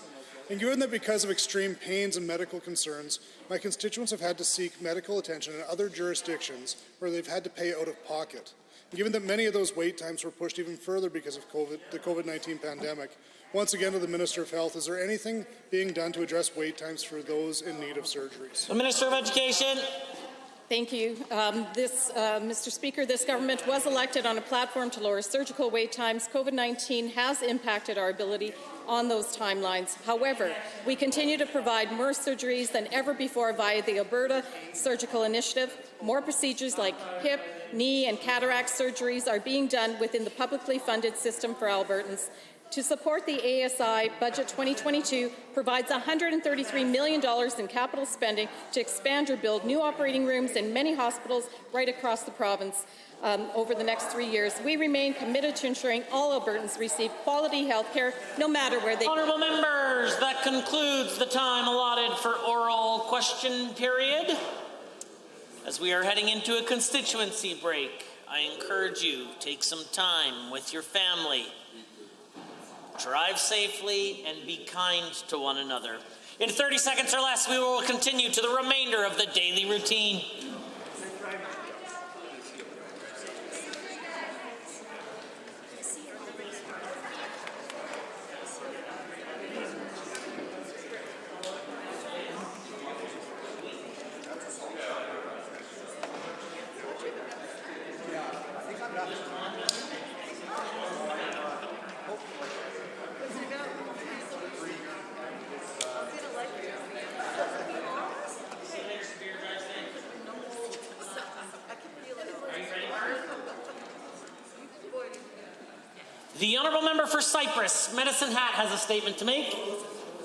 and given that because of extreme pains and medical concerns, my constituents have had to seek medical attention in other jurisdictions where they've had to pay out of pocket, and given that many of those wait times were pushed even further because of the COVID-19 pandemic, once again to the Minister of Health, is there anything being done to address wait times for those in need of surgeries? The Minister of Education. Thank you. Mr. Speaker, this government was elected on a platform to lower surgical wait times. COVID-19 has impacted our ability on those timelines. However, we continue to provide more surgeries than ever before via the Alberta Surgical Initiative. More procedures like hip, knee, and cataract surgeries are being done within the publicly funded system for Albertans. To support the ASI, Budget 2022 provides $133 million in capital spending to expand or build new operating rooms in many hospitals right across the province over the next 3 years. We remain committed to ensuring all Albertans receive quality health care, no matter where they... Honourable members, that concludes the time allotted for oral question period. As we are heading into a constituency break, I encourage you to take some time with your family. Drive safely and be kind to one another. In 30 seconds or less, we will continue to the remainder of the daily routine. The honourable member for Cypress, Medicine Hat, has a statement to make.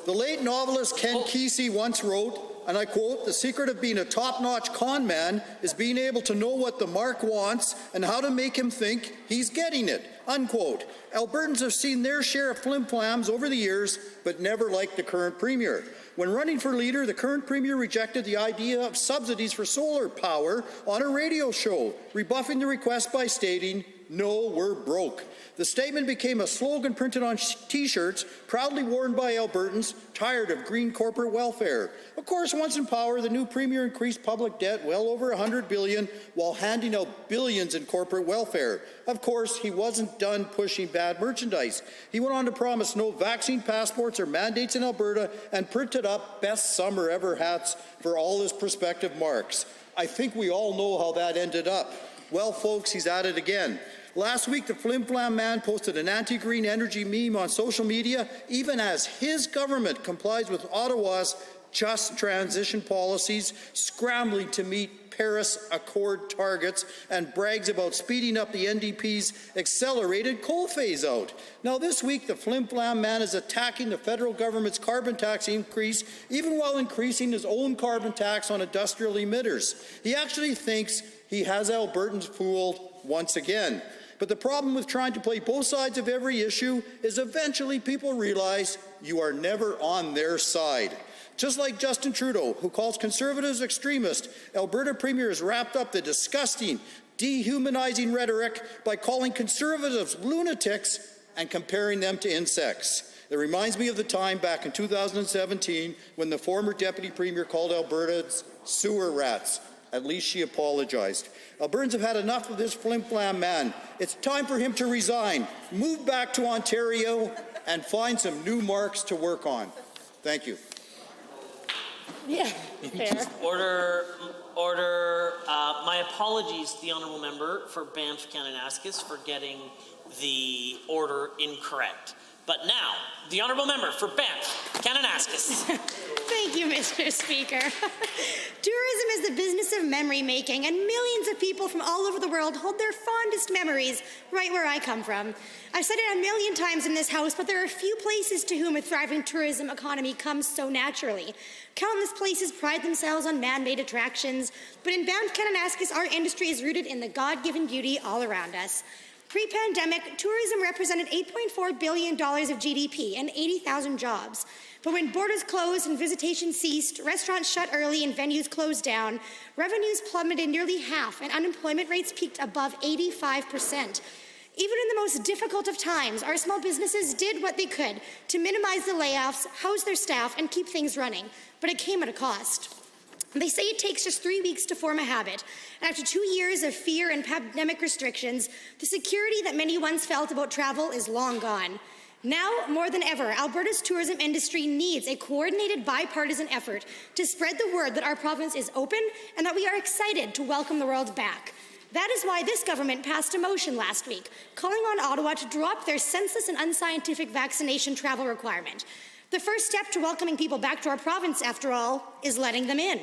The late novelist Ken Kesey once wrote, and I quote, "The secret of being a top-notch con man is being able to know what the mark wants and how to make him think he's getting it," unquote. Albertans have seen their share of flim-flams over the years, but never liked the current premier. When running for leader, the current premier rejected the idea of subsidies for solar power on a radio show, rebuffing the request by stating, "No, we're broke." The statement became a slogan printed on T-shirts, proudly worn by Albertans tired of green corporate welfare. Of course, once in power, the new premier increased public debt well over $100 billion while handing out billions in corporate welfare. Of course, he wasn't done pushing bad merchandise. He went on to promise no vaccine passports or mandates in Alberta and printed up best summer ever hats for all his prospective marks. I think we all know how that ended up. Well, folks, he's at it again. Last week, the flim-flam man posted an anti-green energy meme on social media, even as his government complies with Ottawa's just transition policies, scrambling to meet Paris Accord targets, and brags about speeding up the NDP's accelerated coal phase-out. Now, this week, the flim-flam man is attacking the federal government's carbon tax increase, even while increasing his own carbon tax on industrial emitters. He actually thinks he has Albertans fooled once again. But the problem with trying to play both sides of every issue is eventually people realize you are never on their side. Just like Justin Trudeau, who calls conservatives extremists, Alberta Premier has wrapped up the disgusting, dehumanizing rhetoric by calling conservatives lunatics and comparing them to insects. It reminds me of the time back in 2017 when the former Deputy Premier called Albertans sewer rats. At least she apologized. Albertans have had enough of this flim-flam man. It's time for him to resign, move back to Ontario, and find some new marks to work on. Thank you. Yeah, fair. Order. My apologies to the honourable member for Banff Kananaskis for getting the order incorrect. But now, the honourable member for Banff Kananaskis. Thank you, Mr. Speaker. Tourism is the business of memory making, and millions of people from all over the world hold their fondest memories right where I come from. I've said it a million times in this House, but there are few places to whom a thriving tourism economy comes so naturally. Countless places pride themselves on man-made attractions, but in Banff Kananaskis, our industry is rooted in the God-given beauty all around us. Pre-pandemic, tourism represented $8.4 billion of GDP and 80,000 jobs. But when borders closed and visitation ceased, restaurants shut early and venues closed down, revenues plummeted nearly half and unemployment rates peaked above 85%. Even in the most difficult of times, our small businesses did what they could to minimize the layoffs, house their staff, and keep things running. But it came at a cost. They say it takes just 3 weeks to form a habit, and after 2 years of fear and pandemic restrictions, the security that many once felt about travel is long gone. Now, more than ever, Alberta's tourism industry needs a coordinated bipartisan effort to spread the word that our province is open and that we are excited to welcome the world back. That is why this government passed a motion last week calling on Ottawa to drop their senseless and unscientific vaccination travel requirement. The first step to welcoming people back to our province, after all, is letting them in.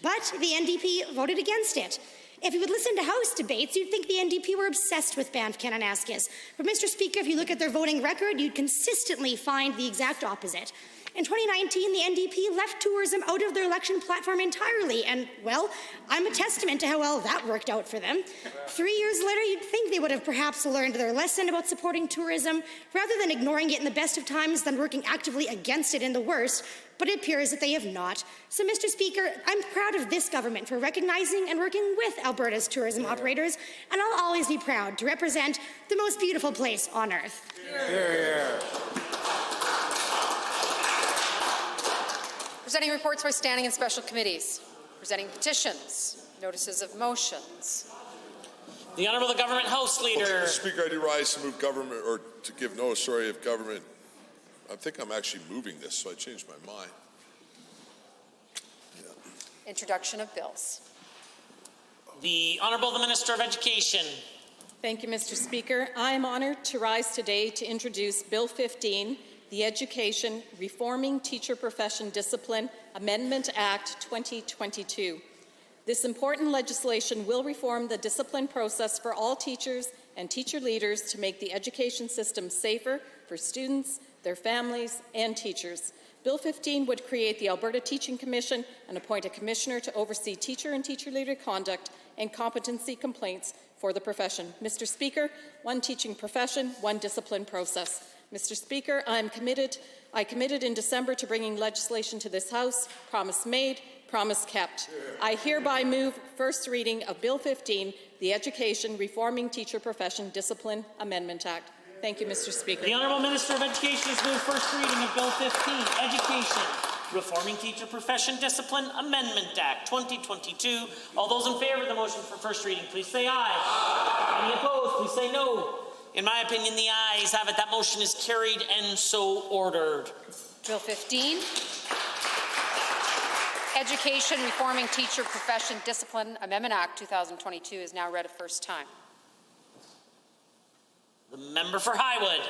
But the NDP voted against it. If you would listen to House debates, you'd think the NDP were obsessed with Banff Kananaskis. But Mr. Speaker, if you look at their voting record, you'd consistently find the exact opposite. In 2019, the NDP left tourism out of their election platform entirely, and, well, I'm a testament to how well that worked out for them. 3 years later, you'd think they would have perhaps learned their lesson about supporting tourism, rather than ignoring it in the best of times than working actively against it in the worst, but it appears that they have not. So, Mr. Speaker, I'm proud of this government for recognizing and working with Alberta's tourism operators, and I'll always be proud to represent the most beautiful place on earth. Presenting reports by standing and special committees. Presenting petitions. Notices of motions. The Honourable the Government House Leader. Mr. Speaker, I do rise to move government, or to give notice, of government. I think I'm actually moving this, so I changed my mind. Introduction of bills. The Honourable the Minister of Education. Thank you, Mr. Speaker. I am honoured to rise today to introduce Bill 15, the Education Reforming Teacher Profession Discipline Amendment Act 2022. This important legislation will reform the discipline process for all teachers and teacher leaders to make the education system safer for students, their families, and teachers. Bill 15 would create the Alberta Teaching Commission and appoint a commissioner to oversee teacher and teacher leader conduct and competency complaints for the profession. Mr. Speaker, one teaching profession, one discipline process. Mr. Speaker, I committed in December to bringing legislation to this House. Promise made, promise kept. I hereby move first reading of Bill 15, the Education Reforming Teacher Profession Discipline Amendment Act. Thank you, Mr. Speaker. The Honourable Minister of Education has moved first reading of Bill 15, Education Reforming Teacher Profession Discipline Amendment Act 2022. All those in favour of the motion for first reading, please say aye. Any opposed, please say no. In my opinion, the ayes have it. That motion is carried and so ordered. Bill 15. Education Reforming Teacher Profession Discipline Amendment Act 2022 is now read a first time. The member for Highwood.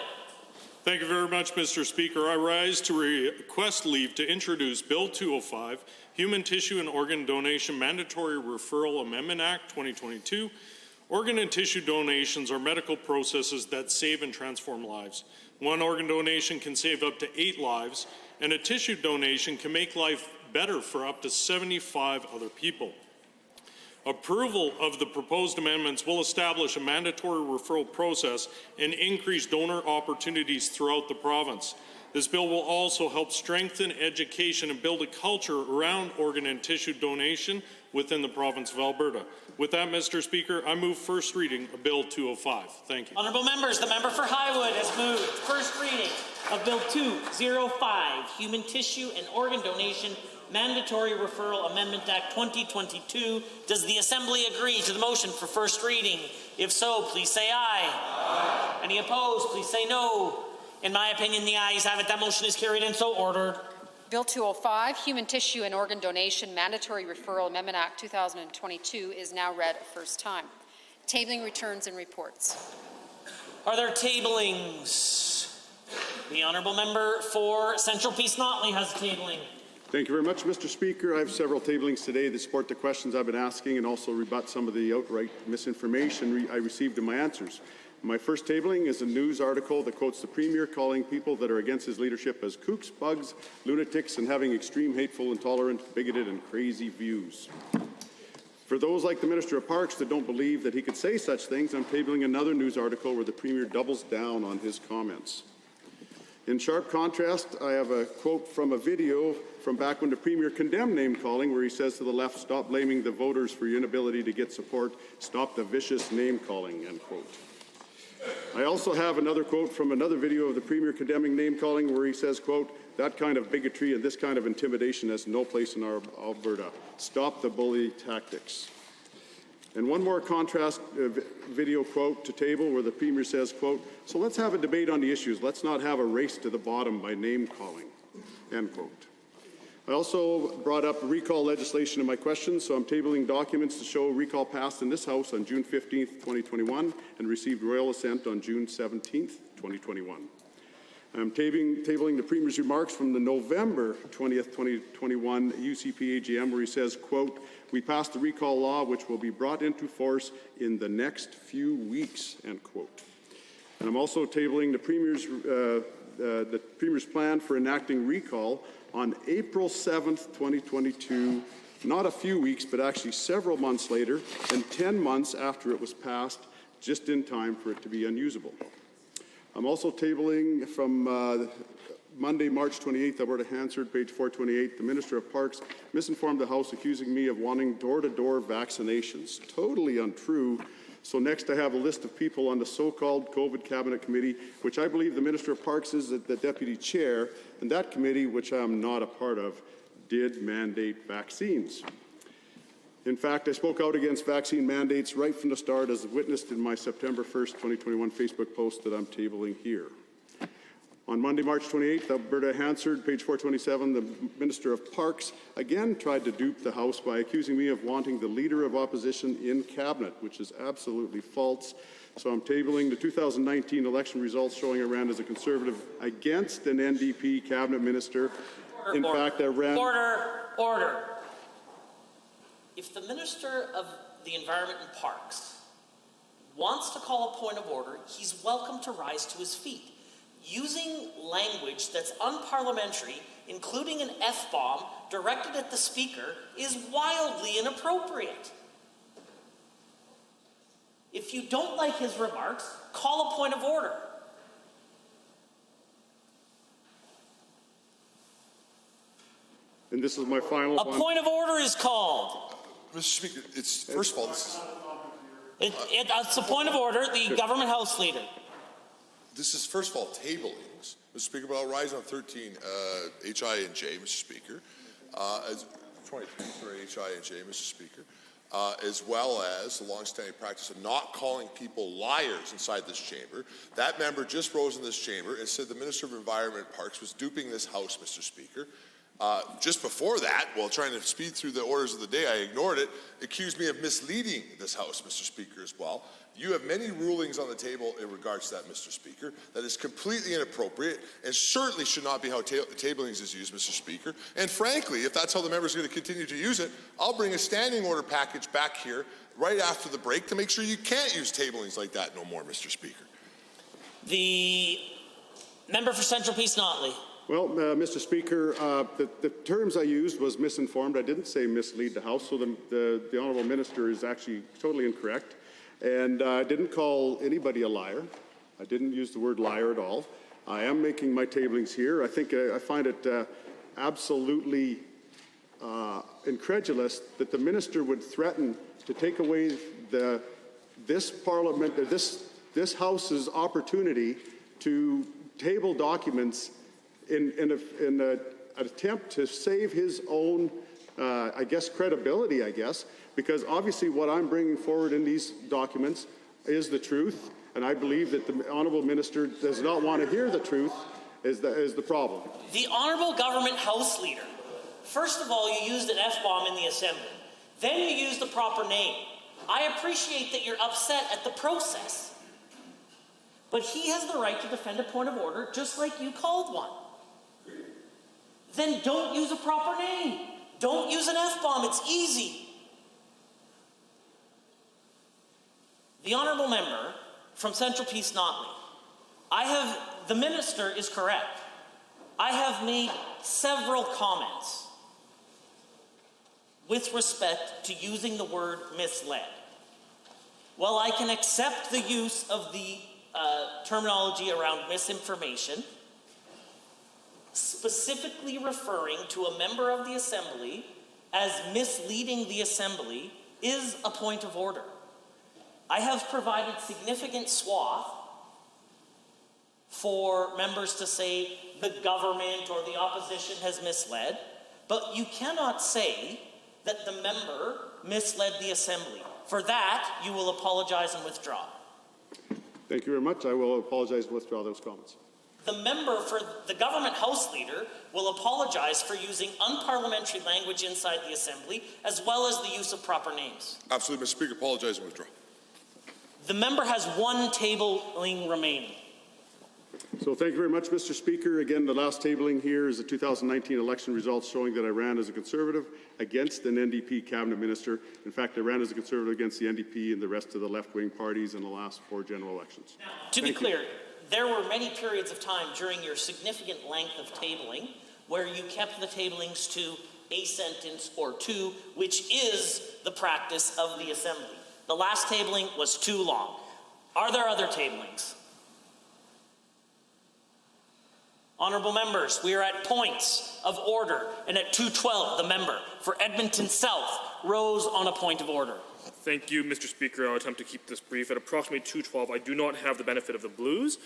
Thank you very much, Mr. Speaker. I rise to request leave to introduce Bill 205, Human Tissue and Organ Donation Mandatory Referral Amendment Act 2022. Organ and tissue donations are medical processes that save and transform lives. One organ donation can save up to 8 lives, and a tissue donation can make life better for up to 75 other people. Approval of the proposed amendments will establish a mandatory referral process and increase donor opportunities throughout the province. This bill will also help strengthen education and build a culture around organ and tissue donation within the province of Alberta. With that, Mr. Speaker, I move first reading of Bill 205. Thank you. Honourable members, the member for Highwood has moved first reading of Bill 205, Human Tissue and Organ Donation Mandatory Referral Amendment Act 2022. Does the Assembly agree to the motion for first reading? If so, please say aye. Any opposed, please say no. In my opinion, the ayes have it. That motion is carried and so ordered. Bill 205, Human Tissue and Organ Donation Mandatory Referral Amendment Act 2022 is now read a first time. Tabling returns and reports. Are there tablings? The Honourable Member for Central Peace Notley has a tabling. Thank you very much, Mr. Speaker. I have several tablings today that support the questions I've been asking and also rebut some of the outright misinformation I received in my answers. My first tabling is a news article that quotes the Premier calling people that are against his leadership as kooks, bugs, lunatics, and having extreme, hateful, intolerant, bigoted, and crazy views. For those like the Minister of Parks that don't believe that he could say such things, I'm tabling another news article where the Premier doubles down on his comments. In sharp contrast, I have a quote from a video from back when the Premier condemned name-calling, where he says to the left, "Stop blaming the voters for your inability to get support. Stop the vicious name-calling," end quote. I also have another quote from another video of the Premier condemning name-calling, where he says, quote, "That kind of bigotry and this kind of intimidation has no place in our Alberta. Stop the bully tactics." And one more contrast video quote to table where the Premier says, quote, "So let's have a debate on the issues. Let's not have a race to the bottom by name calling," end quote. I also brought up recall legislation in my questions, so I'm tabling documents to show recall passed in this House on June 15th, 2021 and received royal assent on June 17th, 2021. I'm tabling the Premier's remarks from the November 20th, 2021 UCP AGM where he says, quote, "We passed the recall law which will be brought into force in the next few weeks," end quote. And I'm also tabling the Premier's plan for enacting recall on April 7th, 2022, not a few weeks, but actually several months later and 10 months after it was passed, just in time for it to be unusable. I'm also tabling from Monday, March 28th, Alberta Hansard, page 428, the Minister of Parks misinformed the House, accusing me of wanting door-to-door vaccinations. Totally untrue. So next I have a list of people on the so-called COVID Cabinet Committee, which I believe the Minister of Parks is the Deputy Chair, and that committee, which I am not a part of, did mandate vaccines. In fact, I spoke out against vaccine mandates right from the start, as witnessed in my September 1st, 2021 Facebook post that I'm tabling here. On Monday, March 28th, Alberta Hansard, page 427, the Minister of Parks again tried to dupe the House by accusing me of wanting the Leader of Opposition in Cabinet, which is absolutely false. So I'm tabling the 2019 election results showing I ran as a Conservative against an NDP Cabinet Minister. In fact, I ran... Order. If the Minister of the Environment and Parks wants to call a point of order, he's welcome to rise to his feet. Using language that's unparliamentary, including an F-bomb directed at the Speaker, is wildly inappropriate. If you don't like his remarks, call a point of order. And this is my final one. A point of order is called. Mr. Speaker, it's, first of all, this is... It's a point of order, the Government House Leader. This is, first of all, tablings. Mr. Speaker, but I'll rise on 13 HI and J, Mr. Speaker. 23, sorry, HI and J, Mr. Speaker. As well as the long-standing practice of not calling people liars inside this chamber. That member just rose in this chamber and said the Minister of Environment and Parks was duping this House, Mr. Speaker. Just before that, while trying to speed through the orders of the day, I ignored it, accused me of misleading this House, Mr. Speaker, as well. You have many rulings on the table in regards to that, Mr. Speaker. That is completely inappropriate and certainly should not be how tablings is used, Mr. Speaker. And frankly, if that's how the members are going to continue to use it, I'll bring a standing order package back here right after the break to make sure you can't use tablings like that no more, Mr. Speaker. The member for Central Peace Notley. Well, Mr. Speaker, the terms I used was misinformed. I didn't say mislead the House, so the Honourable Minister is actually totally incorrect. And I didn't call anybody a liar. I didn't use the word liar at all. I am making my tablings here. I think I find it absolutely incredulous that the minister would threaten to take away this Parliament, or this House's opportunity to table documents in an attempt to save his own, I guess, credibility, because obviously what I'm bringing forward in these documents is the truth, and I believe that the Honourable Minister does not want to hear the truth is the problem. The Honourable Government House Leader. First of all, you used an F-bomb in the Assembly. Then you used the proper name. I appreciate that you're upset at the process, but he has the right to defend a point of order just like you called one. Then don't use a proper name. Don't use an F-bomb. It's easy. The Honourable Member from Central Peace Notley. The Minister is correct. I have made several comments with respect to using the word misled. While I can accept the use of the terminology around misinformation, specifically referring to a member of the Assembly as misleading the Assembly is a point of order. I have provided significant swath for members to say the government or the opposition has misled, but you cannot say that the member misled the Assembly. For that, you will apologize and withdraw. Thank you very much. I will apologize and withdraw those comments. The member for the government House Leader will apologize for using unparliamentary language inside the Assembly, as well as the use of proper names. Absolutely, Mr. Speaker. Apologize and withdraw. The member has one tabling remaining. So thank you very much, Mr. Speaker. Again, the last tabling here is the 2019 election results showing that I ran as a Conservative against an NDP cabinet minister. In fact, I ran as a Conservative against the NDP and the rest of the left-wing parties in the last 4 general elections. To be clear, there were many periods of time during your significant length of tabling where you kept the tablings to a sentence or two, which is the practice of the Assembly. The last tabling was too long. Are there other tablings? Honourable members, we are at points of order, and at 2:12, the member for Edmonton South rose on a point of order. Thank you, Mr. Speaker. I'll attempt to keep this brief. At approximately 2:12, I do not have the benefit of the blues,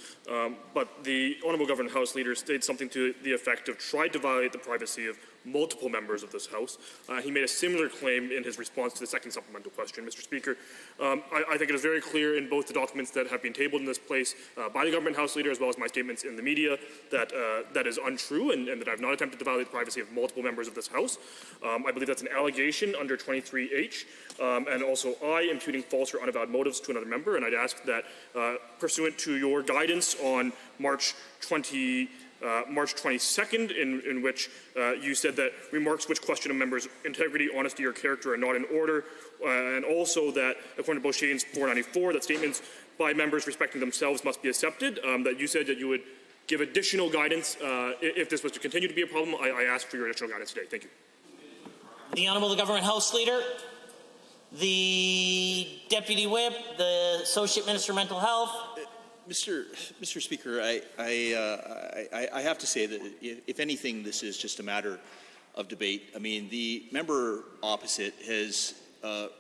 but the Honourable Government House Leader stated something to the effect of tried to violate the privacy of multiple members of this House. He made a similar claim in his response to the second supplemental question. Mr. Speaker, I think it is very clear in both the documents that have been tabled in this place by the Government House Leader, as well as my statements in the media, that that is untrue and that I have not attempted to violate the privacy of multiple members of this House. I believe that's an allegation under 23H, and also I imputing false or unavowed motives to another member, and I'd ask that pursuant to your guidance on March 22nd, in which you said that remarks which question a member's integrity, honesty, or character are not in order, and also that, according to Beauchesne's 494, that statements by members respecting themselves must be accepted, that you said that you would give additional guidance if this was to continue to be a problem. I ask for your additional guidance today. Thank you. The Honourable Government House Leader, the Deputy Whip, the Associate Minister of Mental Health. Mr. Speaker, I have to say that if anything, this is just a matter of debate. I mean, the member opposite has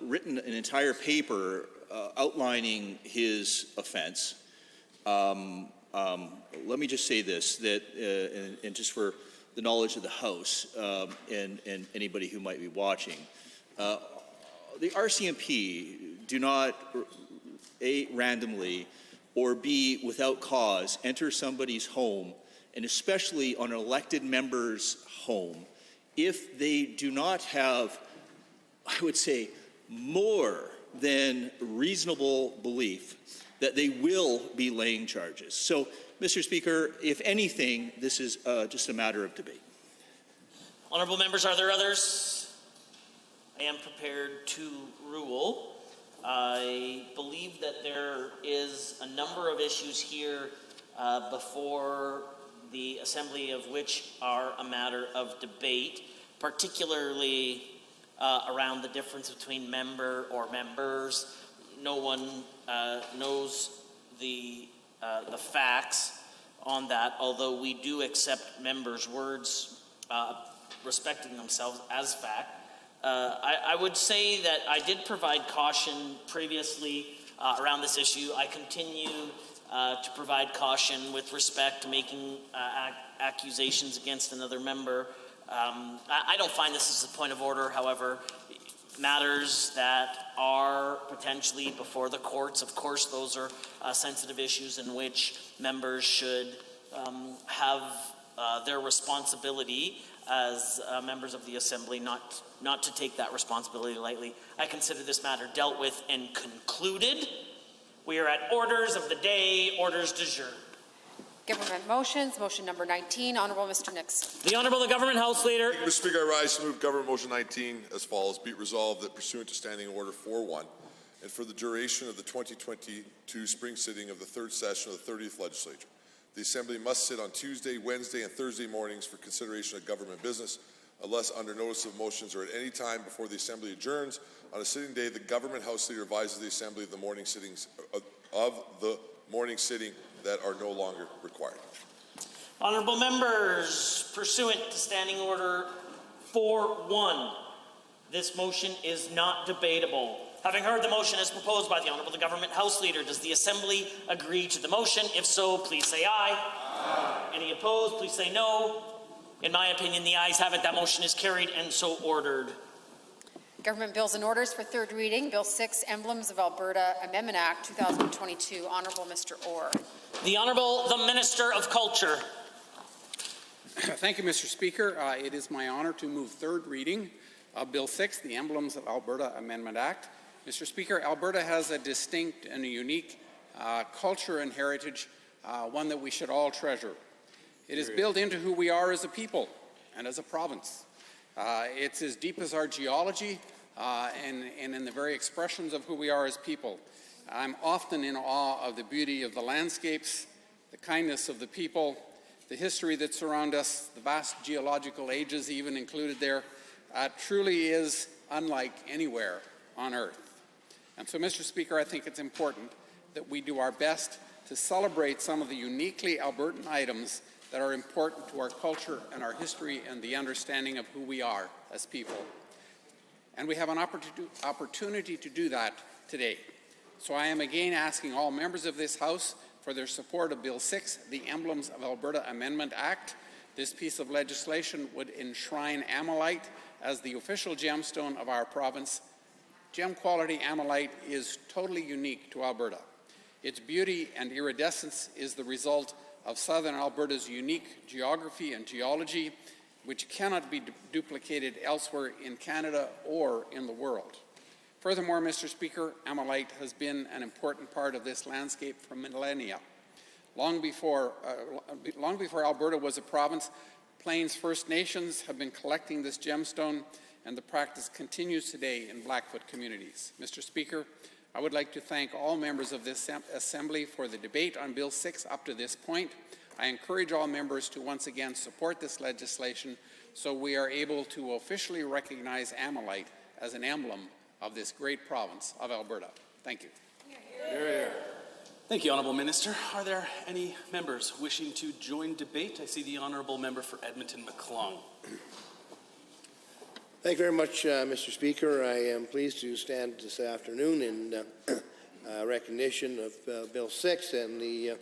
written an entire paper outlining his offence. Let me just say this, that, and just for the knowledge of the House and anybody who might be watching, the RCMP do not, A, randomly, or B, without cause, enter somebody's home, and especially on an elected member's home, if they do not have, I would say, more than reasonable belief that they will be laying charges. So, Mr. Speaker, if anything, this is just a matter of debate. Honourable members, are there others? I am prepared to rule. I believe that there is a number of issues here before the Assembly of which are a matter of debate, particularly around the difference between member or members. No one knows the facts on that, although we do accept members' words respecting themselves as fact. I would say that I did provide caution previously around this issue. I continue to provide caution with respect to making accusations against another member. I don't find this as a point of order, however. Matters that are potentially before the courts, of course, those are sensitive issues in which members should have their responsibility as members of the Assembly not to take that responsibility lightly. I consider this matter dealt with and concluded. We are at orders of the day, orders du jour. Government motions. Motion number 19. Honourable Mr. Nix. The Honourable the Government House Leader. Mr. Speaker, I rise to move Government Motion 19 as follows. Be it resolved that pursuant to Standing Order 4.1 and for the duration of the 2022 spring sitting of the third session of the 30th Legislature, the Assembly must sit on Tuesday, Wednesday, and Thursday mornings for consideration of government business, unless under notice of motions or at any time before the Assembly adjourns. On a sitting day, the Government House Leader advises the Assembly of the morning sittings that are no longer required. Honourable members, pursuant to Standing Order 4.1, this motion is not debatable. Having heard the motion as proposed by the Honourable the Government House Leader, does the Assembly agree to the motion? If so, please say aye. Aye. Any opposed, please say no. In my opinion, the ayes have it. That motion is carried and so ordered. Government Bills and Orders for third reading. Bill 6, Emblems of Alberta Amendment Act 2022. Honourable Mr. Orr. The Honourable the Minister of Culture. Thank you, Mr. Speaker. It is my honour to move third reading of Bill 6, the Emblems of Alberta Amendment Act. Mr. Speaker, Alberta has a distinct and a unique culture and heritage, one that we should all treasure. It is built into who we are as a people and as a province. It's as deep as our geology and in the very expressions of who we are as people. I'm often in awe of the beauty of the landscapes, the kindness of the people, the history that surrounds us, the vast geological ages even included there. Truly is unlike anywhere on Earth. And so, Mr. Speaker, I think it's important that we do our best to celebrate some of the uniquely Albertan items that are important to our culture and our history and the understanding of who we are as people. And we have an opportunity to do that today. So I am again asking all members of this House for their support of Bill 6, the Emblems of Alberta Amendment Act. This piece of legislation would enshrine Ammolite as the official gemstone of our province. Gem quality Ammolite is totally unique to Alberta. Its beauty and iridescence is the result of southern Alberta's unique geography and geology, which cannot be duplicated elsewhere in Canada or in the world. Furthermore, Mr. Speaker, Ammolite has been an important part of this landscape for millennia. Long before Alberta was a province, Plains First Nations have been collecting this gemstone, and the practice continues today in Blackfoot communities. Mr. Speaker, I would like to thank all members of this Assembly for the debate on Bill 6 up to this point. I encourage all members to once again support this legislation so we are able to officially recognize Ammolite as an emblem of this great province of Alberta. Thank you. Thank you, Honourable Minister. Are there any members wishing to join debate? I see the Honourable Member for Edmonton-McClung. Thank you very much, Mr. Speaker. I am pleased to stand this afternoon in recognition of Bill 6 and the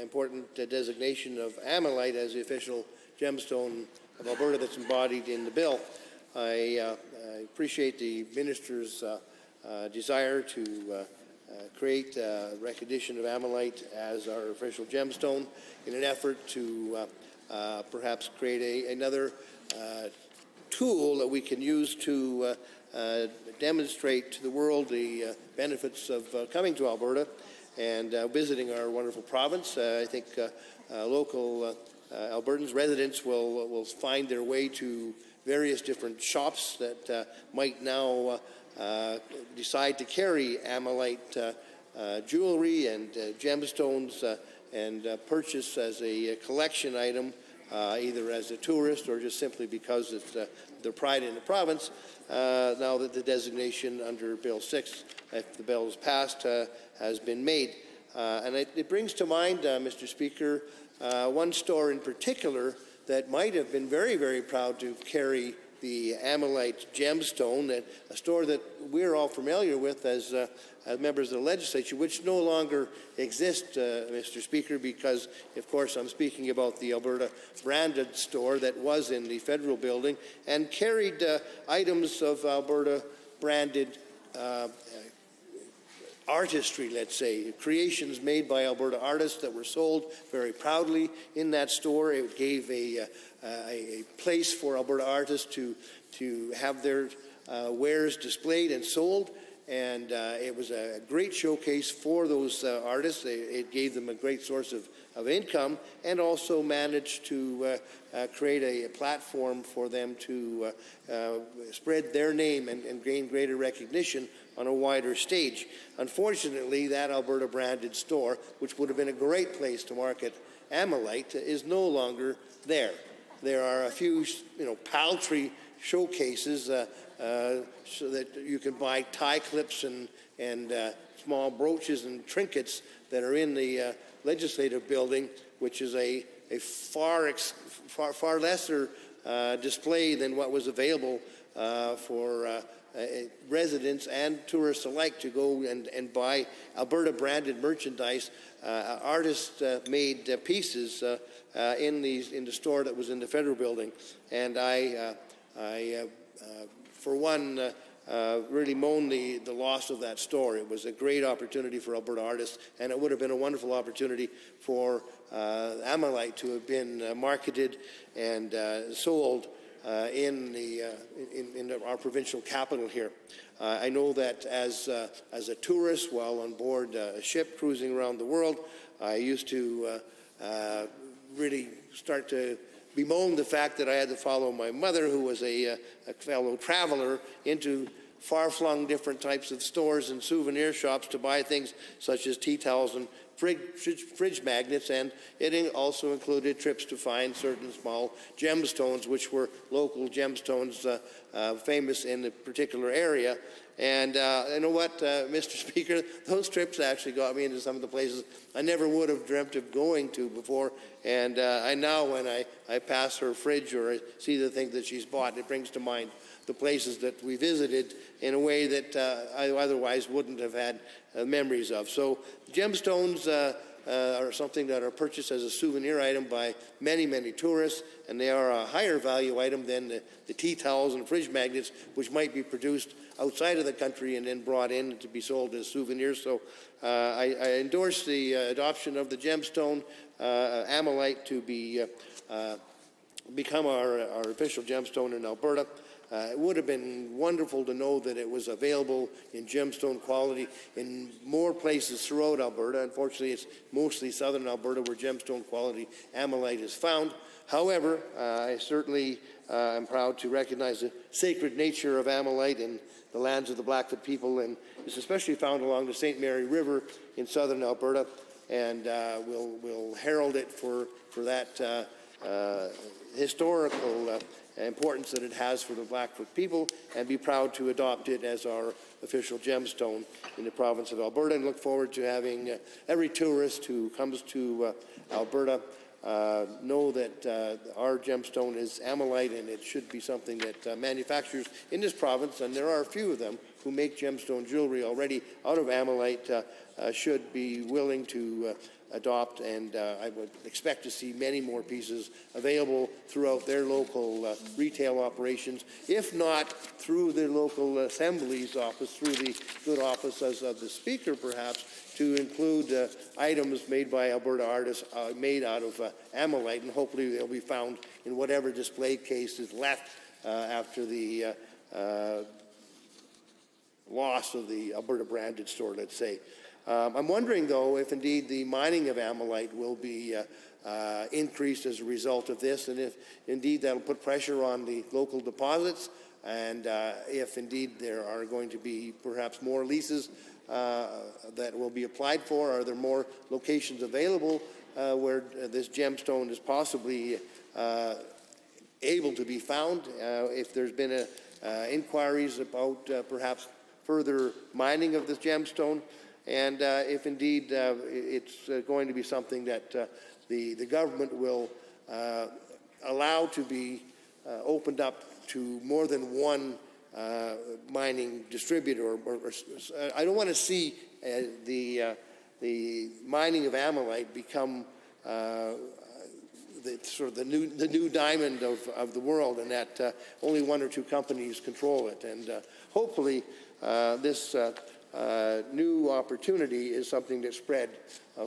important designation of Ammolite as the official gemstone of Alberta that's embodied in the bill. I appreciate the Minister's desire to create recognition of Ammolite as our official gemstone in an effort to perhaps create another tool that we can use to demonstrate to the world the benefits of coming to Alberta and visiting our wonderful province. I think local Albertans, residents will find their way to various different shops that might now decide to carry Ammolite jewelry and gemstones and purchase as a collection item, either as a tourist or just simply because it's their pride in the province, now that the designation under Bill 6, if the bill is passed, has been made. And it brings to mind, Mr. Speaker, one store in particular that might have been very, very proud to carry the Ammolite gemstone, a store that we're all familiar with as members of the legislature, which no longer exists, Mr. Speaker, because, of course, I'm speaking about the Alberta branded store that was in the federal building and carried items of Alberta branded artistry, let's say, creations made by Alberta artists that were sold very proudly in that store. It gave a place for Alberta artists to have their wares displayed and sold, and it was a great showcase for those artists. It gave them a great source of income and also managed to create a platform for them to spread their name and gain greater recognition on a wider stage. Unfortunately, that Alberta branded store, which would have been a great place to market Ammolite, is no longer there. There are a few, paltry showcases so that you can buy tie clips and small brooches and trinkets that are in the legislative building, which is a far lesser display than what was available for residents and tourists alike to go and buy Alberta branded merchandise, artist made pieces in the store that was in the federal building. And I for one, really moan the loss of that store. It was a great opportunity for Alberta artists, and it would have been a wonderful opportunity for Ammonite to have been marketed and sold in our provincial capital here. I know that as a tourist while on board a ship cruising around the world, I used to really start to bemoan the fact that I had to follow my mother, who was a fellow traveler, into far-flung different types of stores and souvenir shops to buy things such as tea towels and fridge magnets, and it also included trips to find certain small gemstones, which were local gemstones famous in a particular area. And you know what, Mr. Speaker, those trips actually got me into some of the places I never would have dreamt of going to before. And I now, when I pass her fridge or I see the things that she's bought, it brings to mind the places that we visited in a way that I otherwise wouldn't have had memories of. So gemstones are something that are purchased as a souvenir item by many, many tourists, and they are a higher value item than the tea towels and fridge magnets, which might be produced outside of the country and then brought in to be sold as souvenirs. So I endorse the adoption of the gemstone Ammonite to become our official gemstone in Alberta. It would have been wonderful to know that it was available in gemstone quality in more places throughout Alberta. Unfortunately, it's mostly southern Alberta where gemstone quality Ammonite is found. However, I certainly am proud to recognize the sacred nature of Ammonite in the lands of the Blackfoot people, and it's especially found along the St. Mary River in southern Alberta, and we'll herald it for that historical importance that it has for the Blackfoot people, and be proud to adopt it as our official gemstone in the province of Alberta, and look forward to having every tourist who comes to Alberta know that our gemstone is Ammonite, and it should be something that manufacturers in this province, and there are a few of them who make gemstone jewelry already out of Ammonite, should be willing to adopt, and I would expect to see many more pieces available throughout their local retail operations, if not through the local assembly's office, through the good offices of the Speaker perhaps, to include items made by Alberta artists made out of Ammonite, and hopefully they'll be found in whatever display case is left after the loss of the Alberta branded store, let's say. I'm wondering, though, if indeed the mining of Ammonite will be increased as a result of this, and if indeed that'll put pressure on the local deposits, and if indeed there are going to be perhaps more leases that will be applied for. Are there more locations available where this gemstone is possibly able to be found? If there's been inquiries about perhaps further mining of this gemstone, and if indeed it's going to be something that the government will allow to be opened up to more than one mining distributor, or I don't want to see the mining of Ammonite become the new diamond of the world, and that only one or two companies control it. And hopefully this new opportunity is something that's spread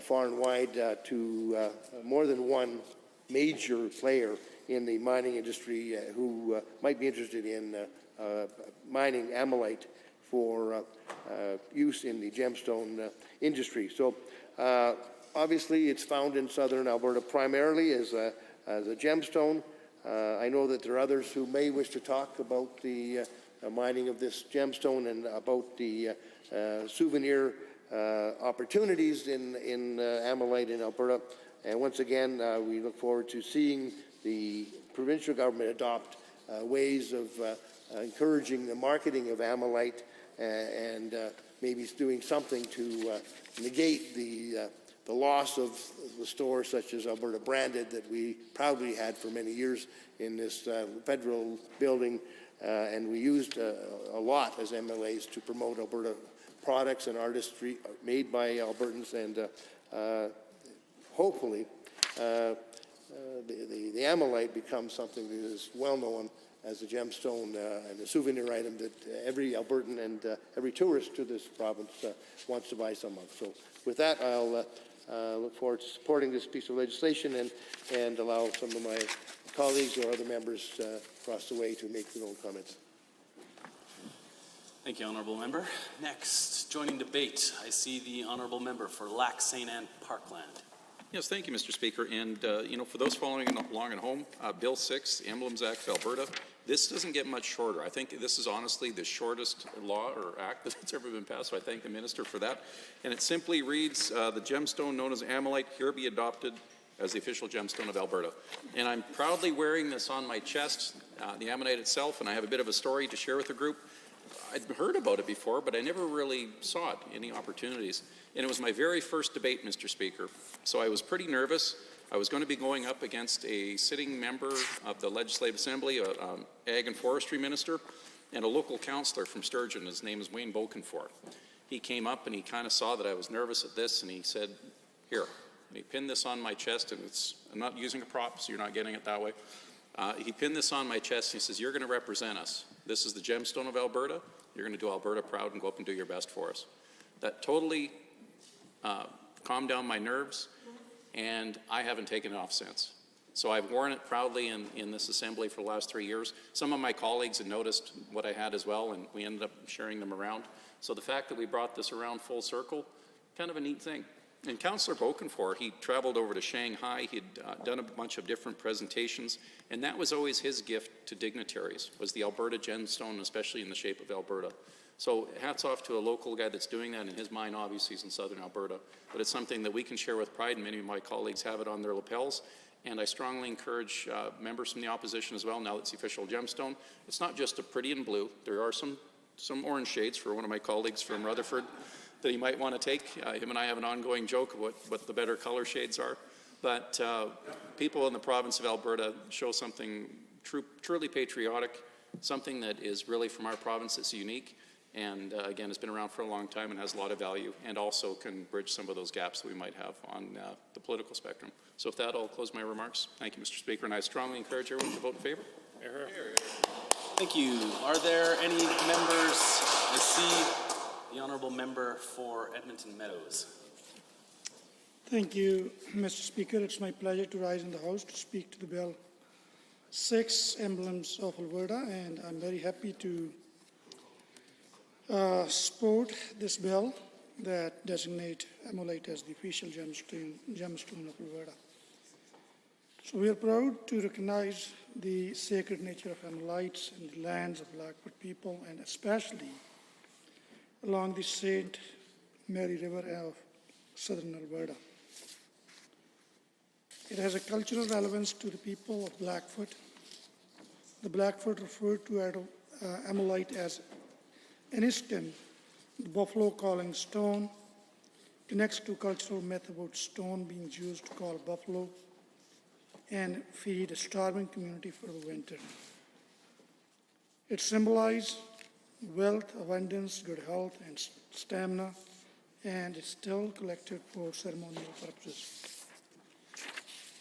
far and wide to more than one major player in the mining industry who might be interested in mining Ammonite for use in the gemstone industry. So obviously it's found in southern Alberta primarily as a gemstone. I know that there are others who may wish to talk about the mining of this gemstone and about the souvenir opportunities in Ammonite in Alberta. And once again, we look forward to seeing the provincial government adopt ways of encouraging the marketing of Ammonite and maybe doing something to negate the loss of the stores such as Alberta Branded that we proudly had for many years in this federal building. And we used a lot as MLAs to promote Alberta products and artistry made by Albertans, and hopefully the Ammonite becomes something that is well known as a gemstone and a souvenir item that every Albertan and every tourist to this province wants to buy some of. So with that, I'll look forward to supporting this piece of legislation and allow some of my colleagues or other members across the way to make their own comments. Thank you, Honourable Member. Next, joining debate, I see the Honourable Member for Lac St. Anne Parkland. Yes, thank you, Mr. Speaker. And, for those following along at home, Bill 6, the Emblems Act of Alberta, this doesn't get much shorter. I think this is honestly the shortest law or act that's ever been passed, so I thank the Minister for that. And it simply reads, the gemstone known as amylite here be adopted as the official gemstone of Alberta. And I'm proudly wearing this on my chest, the amylite itself, and I have a bit of a story to share with the group. I'd heard about it before, but I never really saw it, any opportunities. And it was my very first debate, Mr. Speaker. So I was pretty nervous. I was going to be going up against a sitting member of the Legislative Assembly, an Ag and Forestry Minister, and a local councillor from Sturgeon. His name is Wayne Bokenfohr. He came up and he kind of saw that I was nervous at this, and he said, here. And he pinned this on my chest, and I'm not using a prop, so you're not getting it that way. He pinned this on my chest, and he says, you're going to represent us. This is the gemstone of Alberta. You're going to do Alberta proud and go up and do your best for us. That totally calmed down my nerves, and I haven't taken it off since. So I've worn it proudly in this assembly for the last 3 years. Some of my colleagues had noticed what I had as well, and we ended up sharing them around. So the fact that we brought this around full circle, kind of a neat thing. And Councillor Bokenfohr, he traveled over to Shanghai. He'd done a bunch of different presentations, and that was always his gift to dignitaries, was the Alberta gemstone, especially in the shape of Alberta. So hats off to a local guy that's doing that. In his mind, obviously, he's in southern Alberta. But it's something that we can share with pride, and many of my colleagues have it on their lapels. And I strongly encourage members from the opposition as well, now that it's the official gemstone. It's not just a pretty and blue. There are some orange shades for one of my colleagues from Rutherford that he might want to take. Him and I have an ongoing joke of what the better color shades are. But people in the province of Alberta show something truly patriotic, something that is really from our province that's unique. And again, it's been around for a long time and has a lot of value, and also can bridge some of those gaps that we might have on the political spectrum. So with that, I'll close my remarks. Thank you, Mr. Speaker, and I strongly encourage everyone to vote in favor. Thank you. Are there any members? I see the Honourable Member for Edmonton Meadows. Thank you, Mr. Speaker. It's my pleasure to rise in the House to speak to the Bill 6, Emblems of Alberta, and I'm very happy to support this bill that designate amylite as the official gemstone of Alberta. So we are proud to recognize the sacred nature of amylites in the lands of Blackfoot people, and especially along the St. Mary River of southern Alberta. It has a cultural relevance to the people of Blackfoot. The Blackfoot referred to amylite as Aniston, the buffalo calling stone, connects to cultural myth about stone being used to call buffalo and feed a starving community for the winter. It symbolizes wealth, abundance, good health, and stamina, and it's still collected for ceremonial purposes.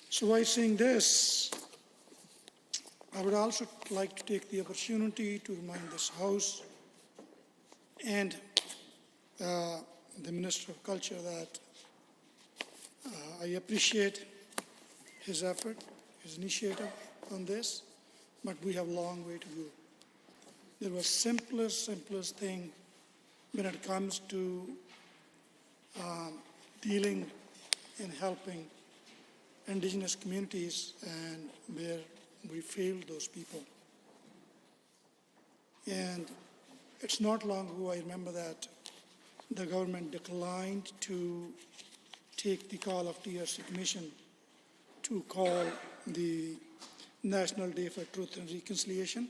So by saying this, I would also like to take the opportunity to remind this House and the Minister of Culture that I appreciate his effort, his initiative on this, but we have a long way to go. There was simplest thing when it comes to dealing and helping Indigenous communities, and where we failed those people. And it's not long ago, I remember that the government declined to take the call of TRC Commission to call the National Day for Truth and Reconciliation.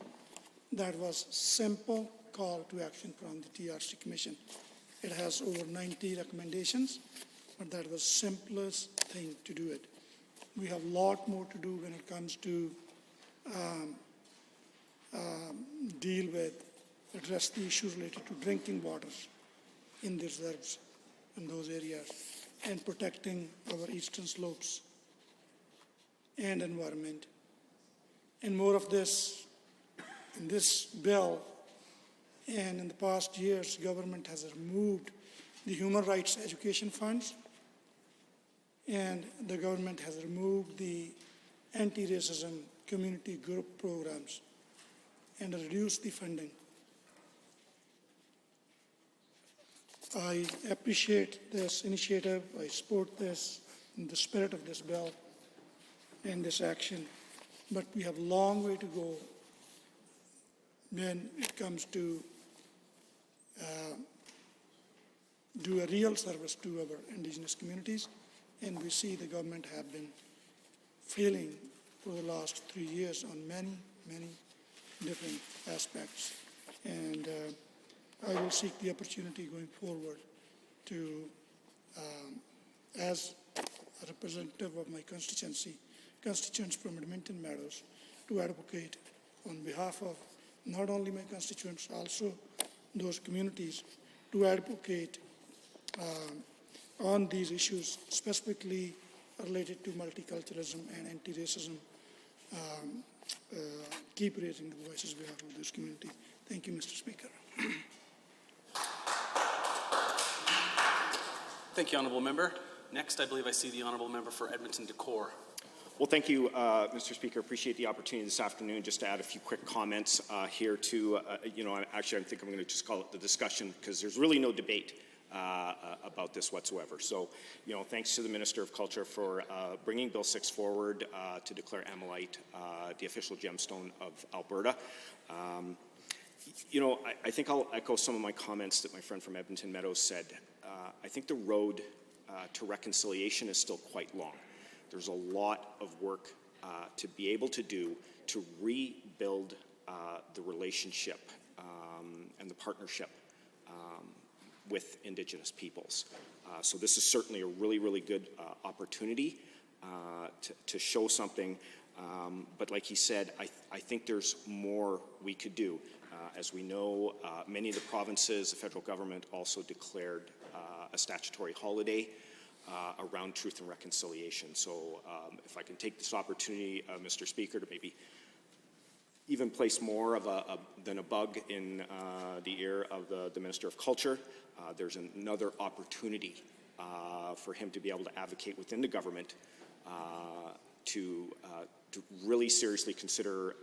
That was simple call to action from the TRC Commission. It has over 90 recommendations, but that was simplest thing to do it. We have a lot more to do when it comes to address the issues related to drinking waters in the reserves in those areas, and protecting our eastern slopes and environment. And more of this in this bill and in the past years, government has removed the human rights education funds, and the government has removed the anti-racism community group programs and reduced the funding. I appreciate this initiative. I support this in the spirit of this bill and this action, but we have a long way to go when it comes to do a real service to our Indigenous communities, and we see the government have been failing for the last 3 years on many, many different aspects. And I will seek the opportunity going forward to, as a representative of my constituents from Edmonton Meadows, to advocate on behalf of not only my constituents, also those communities, to advocate on these issues, specifically related to multiculturalism and anti-racism. Keep raising the voices on behalf of this community. Thank you, Mr. Speaker. Thank you, Honourable Member. Next, I believe I see the Honourable Member for Edmonton Decor. Well, thank you, Mr. Speaker. Appreciate the opportunity this afternoon just to add a few quick comments here to, actually I think I'm going to just call it the discussion because there's really no debate about this whatsoever. So, thanks to the Minister of Culture for bringing Bill 6 forward to declare Ammonite the official gemstone of Alberta. I think I'll echo some of my comments that my friend from Edmonton Meadows said. I think the road to reconciliation is still quite long. There's a lot of work to be able to do to rebuild the relationship and the partnership with Indigenous peoples. So this is certainly a really, really good opportunity to show something. But like he said, I think there's more we could do. As we know, many of the provinces, the federal government also declared a statutory holiday around truth and reconciliation. So if I can take this opportunity, Mr. Speaker, to maybe even place more of than a bug in the ear of the Minister of Culture, there's another opportunity for him to be able to advocate within the government to really seriously consider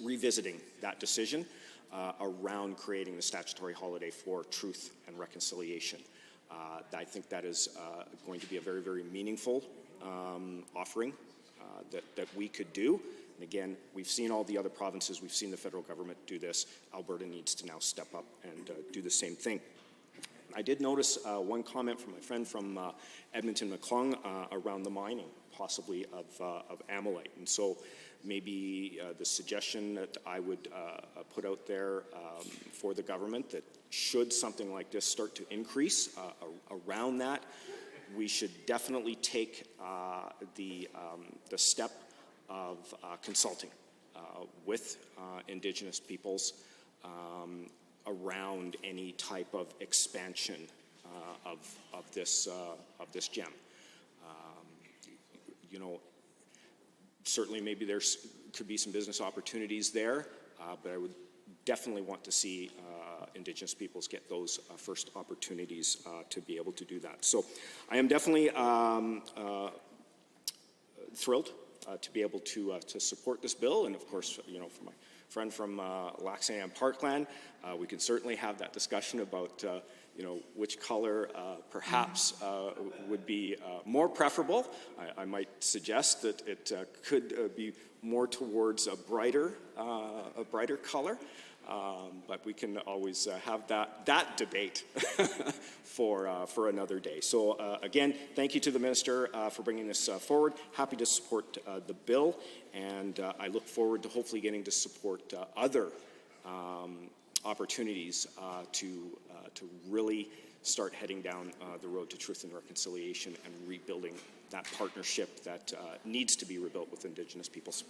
revisiting that decision around creating the statutory holiday for truth and reconciliation. I think that is going to be a very, very meaningful offering that we could do. And again, we've seen all the other provinces, we've seen the federal government do this. Alberta needs to now step up and do the same thing. I did notice one comment from my friend from Edmonton McClung around the mining, possibly of ammonite. And so maybe the suggestion that I would put out there for the government that should something like this start to increase around that, we should definitely take the step of consulting with Indigenous peoples around any type of expansion of this gem. Certainly maybe could be some business opportunities there, but I would definitely want to see Indigenous peoples get those first opportunities to be able to do that. So I am definitely thrilled to be able to support this bill, and of course, for my friend from Lac-Saint-Anne Parkland, we can certainly have that discussion about which color perhaps would be more preferable. I might suggest that it could be more towards a brighter color, but we can always have that debate for another day. So again, thank you to the Minister for bringing this forward. Happy to support the bill, and I look forward to hopefully getting to support other opportunities to really start heading down the road to truth and reconciliation and rebuilding that partnership that needs to be rebuilt with Indigenous peoples.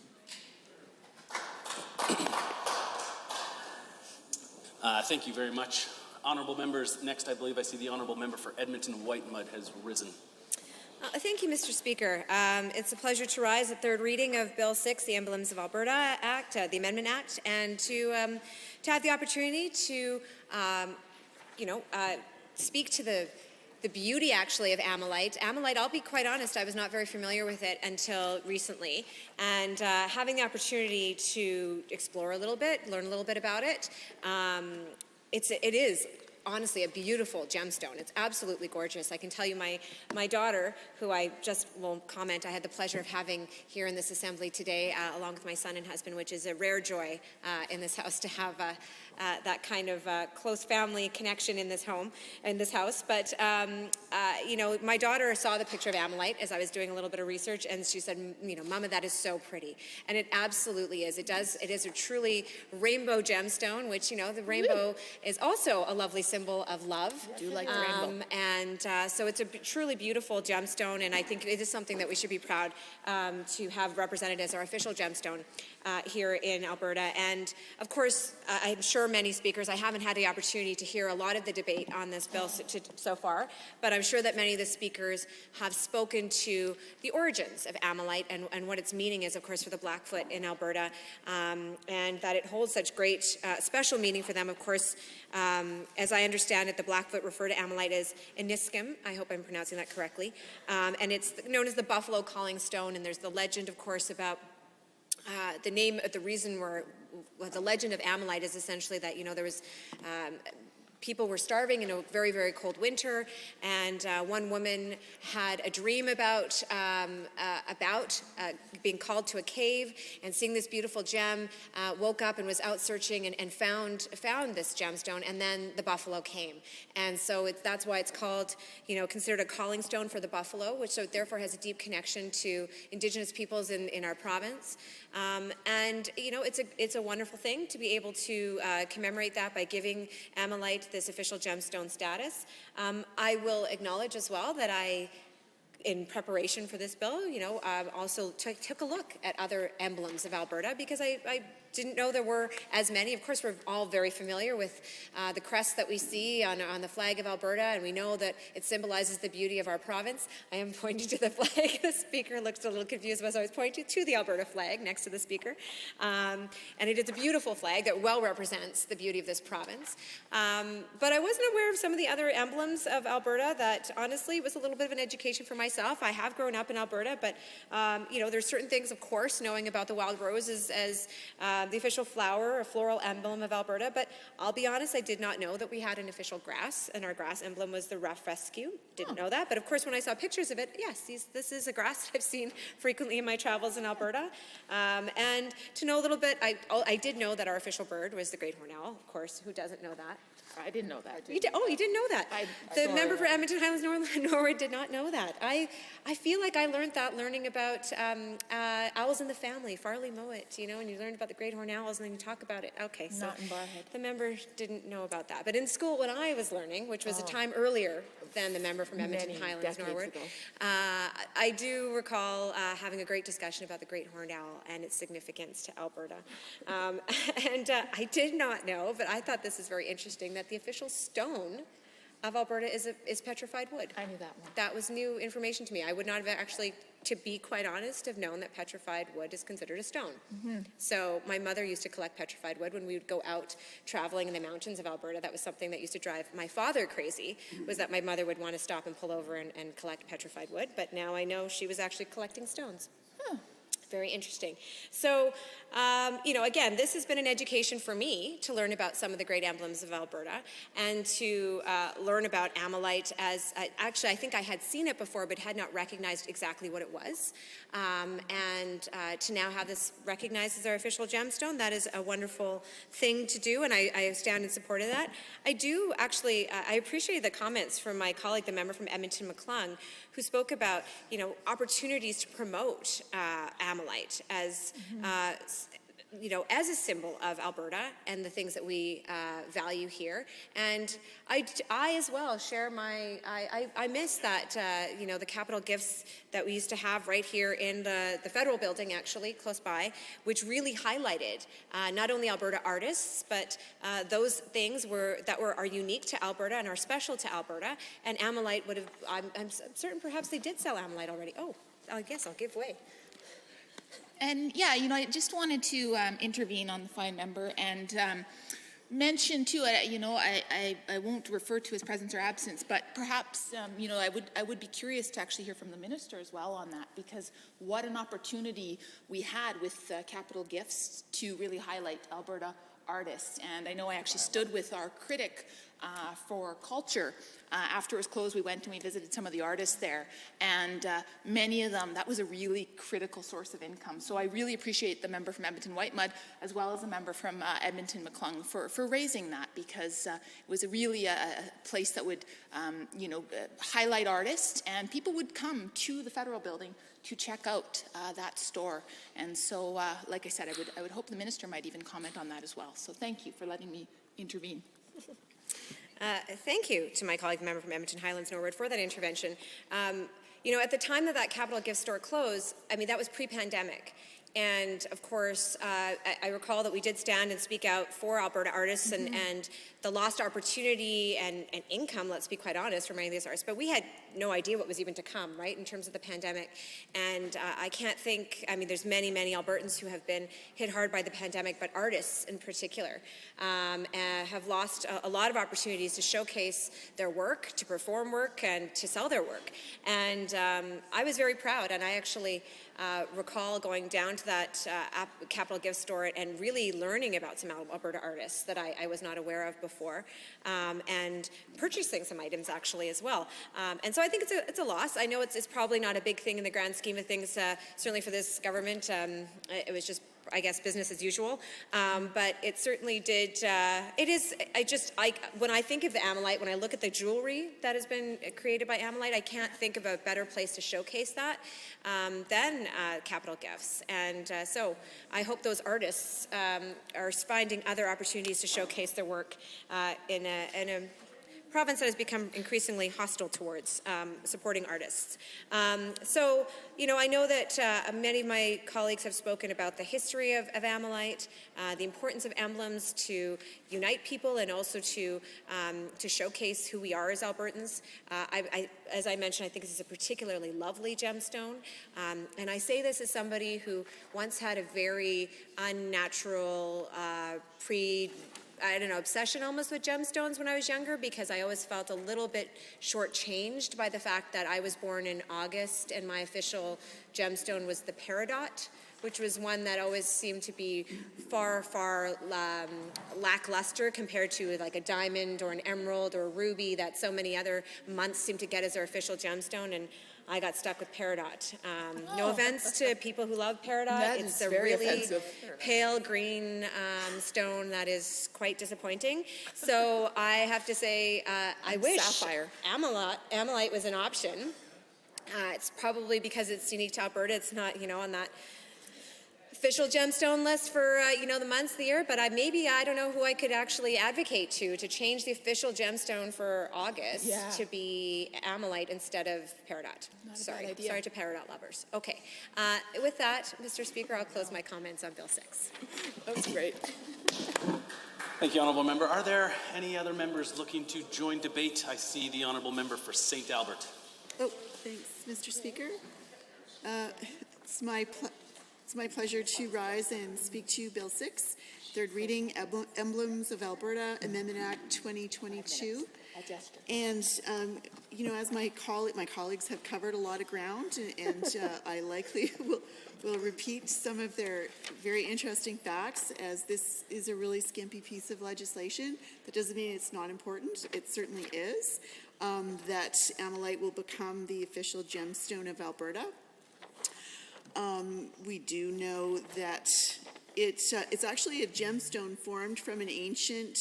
Thank you very much. Honourable members, next I believe I see the Honourable Member for Edmonton Whitemud has risen. Thank you, Mr. Speaker. It's a pleasure to rise at third reading of Bill 6, the Emblems of Alberta Act, the Amendment Act, and to have the opportunity to, speak to the beauty, actually, of Amylite. Amylite, I'll be quite honest, I was not very familiar with it until recently, and having the opportunity to explore a little bit, learn a little bit about it, it is honestly a beautiful gemstone. It's absolutely gorgeous. I can tell you my daughter, who I just won't comment, I had the pleasure of having here in this assembly today, along with my son and husband, which is a rare joy in this house to have that kind of close family connection in this house. But my daughter saw the picture of Amylite as I was doing a little bit of research, and she said, Mama, that is so pretty. And it absolutely is. It is a truly rainbow gemstone, which, the rainbow is also a lovely symbol of love. I do like the rainbow. And so it's a truly beautiful gemstone, and I think it is something that we should be proud to have represented as our official gemstone here in Alberta. And of course, I'm sure many speakers, I haven't had the opportunity to hear a lot of the debate on this bill so far, but I'm sure that many of the speakers have spoken to the origins of Amylite and what its meaning is, of course, for the Blackfoot in Alberta, and that it holds such great special meaning for them. Of course, as I understand it, the Blackfoot refer to Amylite as Iniskim. I hope I'm pronouncing that correctly. And it's known as the Buffalo Calling Stone, and there's the legend, of course, about the reason the legend of Amylite is essentially that, there was people were starving in a very, very cold winter, and one woman had a dream about being called to a cave and seeing this beautiful gem, woke up and was out searching and found this gemstone, and then the buffalo came. And so that's why it's called, considered a calling stone for the buffalo, which so therefore has a deep connection to Indigenous peoples in our province. And it's a wonderful thing to be able to commemorate that by giving Amylite this official gemstone status. I will acknowledge as well that in preparation for this bill, also took a look at other emblems of Alberta, because I didn't know there were as many. Of course, we're all very familiar with the crest that we see on the flag of Alberta, and we know that it symbolizes the beauty of our province. I am pointing to the flag. The speaker looks a little confused as I was pointing to the Alberta flag next to the speaker. And it is a beautiful flag that well represents the beauty of this province. But I wasn't aware of some of the other emblems of Alberta that honestly was a little bit of an education for myself. I have grown up in Alberta, but there's certain things, of course, knowing about the wild rose as the official flower or floral emblem of Alberta, but I'll be honest, I did not know that we had an official grass, and our grass emblem was the rough fescue. Didn't know that, but of course when I saw pictures of it, yes, this is a grass that I've seen frequently in my travels in Alberta. And to know a little bit, I did know that our official bird was the great horned owl, of course. Who doesn't know that? I didn't know that. You didn't know that? The member for Edmonton Highlands Norwood did not know that. I feel like I learned that learning about owls in the family, Farley Mowat, and you learned about the great horned owls, and then you talk about it. Okay, so Not in Barhead. the member didn't know about that. But in school, when I was learning, which was a time earlier than the member from Edmonton Highlands Norwood, I do recall having a great discussion about the great horned owl and its significance to Alberta. And I did not know, but I thought this is very interesting, that the official stone of Alberta is petrified wood. I knew that one. That was new information to me. I would not have actually, to be quite honest, have known that petrified wood is considered a stone. Mm-hmm. So my mother used to collect petrified wood when we would go out traveling in the mountains of Alberta. That was something that used to drive my father crazy, was that my mother would want to stop and pull over and collect petrified wood. But now I know she was actually collecting stones. Very interesting. So, again, this has been an education for me to learn about some of the great emblems of Alberta and to learn about Amylite as, actually, I think I had seen it before but had not recognized exactly what it was. And to now have this recognized as our official gemstone, that is a wonderful thing to do, and I stand in support of that. I do actually, I appreciate the comments from my colleague, the member from Edmonton McClung, who spoke about, opportunities to promote Amylite as as a symbol of Alberta and the things that we value here. And I as well share I miss that, the capital gifts that we used to have right here in the federal building, actually, close by, which really highlighted not only Alberta artists, but those things are unique to Alberta and are special to Alberta. And Ammonite would have, I'm certain perhaps they did sell Ammonite already. Oh, I guess I'll give way. And yeah, I just wanted to intervene on the fine member and mention too. I won't refer to his presence or absence, but perhaps I would be curious to actually hear from the minister as well on that, because what an opportunity we had with capital gifts to really highlight Alberta artists. And I know I actually stood with our critic for culture. After it was closed, we went and we visited some of the artists there, and many of them, that was a really critical source of income. So I really appreciate the member from Edmonton Whitemud, as well as the member from Edmonton McClung for raising that, because it was really a place that would highlight artists, and people would come to the federal building to check out that store. And so, like I said, I would hope the minister might even comment on that as well. So thank you for letting me intervene. Thank you to my colleague, the member from Edmonton Highlands Norwood, for that intervention. At the time that Capital Gift store closed, that was pre-pandemic. And of course, I recall that we did stand and speak out for Alberta artists and the lost opportunity and income, let's be quite honest, for many of these artists. But we had no idea what was even to come, right, in terms of the pandemic. And I can't think, there's many, many Albertans who have been hit hard by the pandemic, but artists in particular have lost a lot of opportunities to showcase their work, to perform work, and to sell their work. And I was very proud, and I actually recall going down to that Capital Gift store and really learning about some Alberta artists that I was not aware of before, and purchasing some items actually as well. And so I think it's a loss. I know it's probably not a big thing in the grand scheme of things, certainly for this government. It was just, I guess, business as usual. But it certainly did, when I think of the Ammonite, when I look at the jewelry that has been created by Ammonite, I can't think of a better place to showcase that than Capital Gifts. And so I hope those artists are finding other opportunities to showcase their work in a province that has become increasingly hostile towards supporting artists. So, I know that many of my colleagues have spoken about the history of Ammonite, the importance of emblems to unite people and also to showcase who we are as Albertans. As I mentioned, I think this is a particularly lovely gemstone. And I say this as somebody who once had a very unnatural obsession almost with gemstones when I was younger, because I always felt a little bit shortchanged by the fact that I was born in August and my official gemstone was the peridot, which was one that always seemed to be far, far lackluster compared to like a diamond or an emerald or a ruby that so many other months seem to get as their official gemstone. And I got stuck with peridot. No offense to people who love peridot. It's a really pale green stone that is quite disappointing. So I have to say, I wish sapphire. Ammonite was an option. It's probably because it's unique to Alberta. It's not, on that official gemstone list for the months of the year, but I don't know who I could actually advocate to change the official gemstone for August to be Ammonite instead of peridot. Sorry to peridot lovers. Okay, with that, Mr. Speaker, I'll close my comments on Bill 6. That was great. Thank you, Honourable Member. Are there any other members looking to join debate? I see the Honourable Member for St. Albert. Oh, thanks, Mr. Speaker. It's my pleasure to rise and speak to Bill 6, third reading, Emblems of Alberta, Amendment Act 2022. And, as my colleagues have covered a lot of ground, and I likely will repeat some of their very interesting facts, as this is a really skimpy piece of legislation. That doesn't mean it's not important. It certainly is. That Ammonite will become the official gemstone of Alberta. We do know that it's actually a gemstone formed from an ancient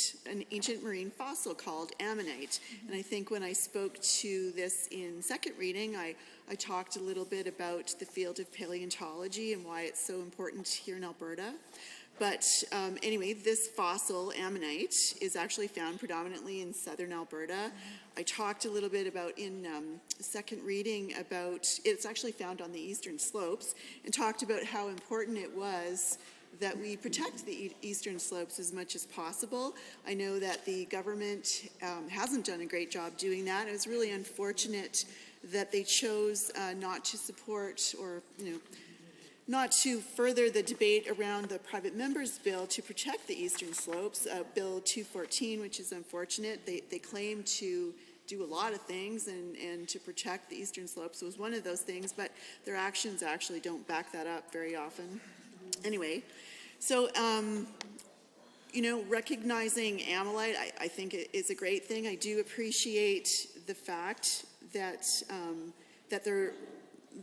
marine fossil called ammonite. And I think when I spoke to this in second reading, I talked a little bit about the field of paleontology and why it's so important here in Alberta. Anyway, this fossil ammonite is actually found predominantly in southern Alberta. I talked a little bit about in second reading about it's actually found on the eastern slopes, and talked about how important it was that we protect the eastern slopes as much as possible. I know that the government hasn't done a great job doing that. It was really unfortunate that they chose not to support or, not to further the debate around the private members bill to protect the eastern slopes, Bill 214, which is unfortunate. They claim to do a lot of things, and to protect the eastern slopes was one of those things, but their actions actually don't back that up very often. Anyway, so, recognizing Ammonite, I think it is a great thing. I do appreciate the fact that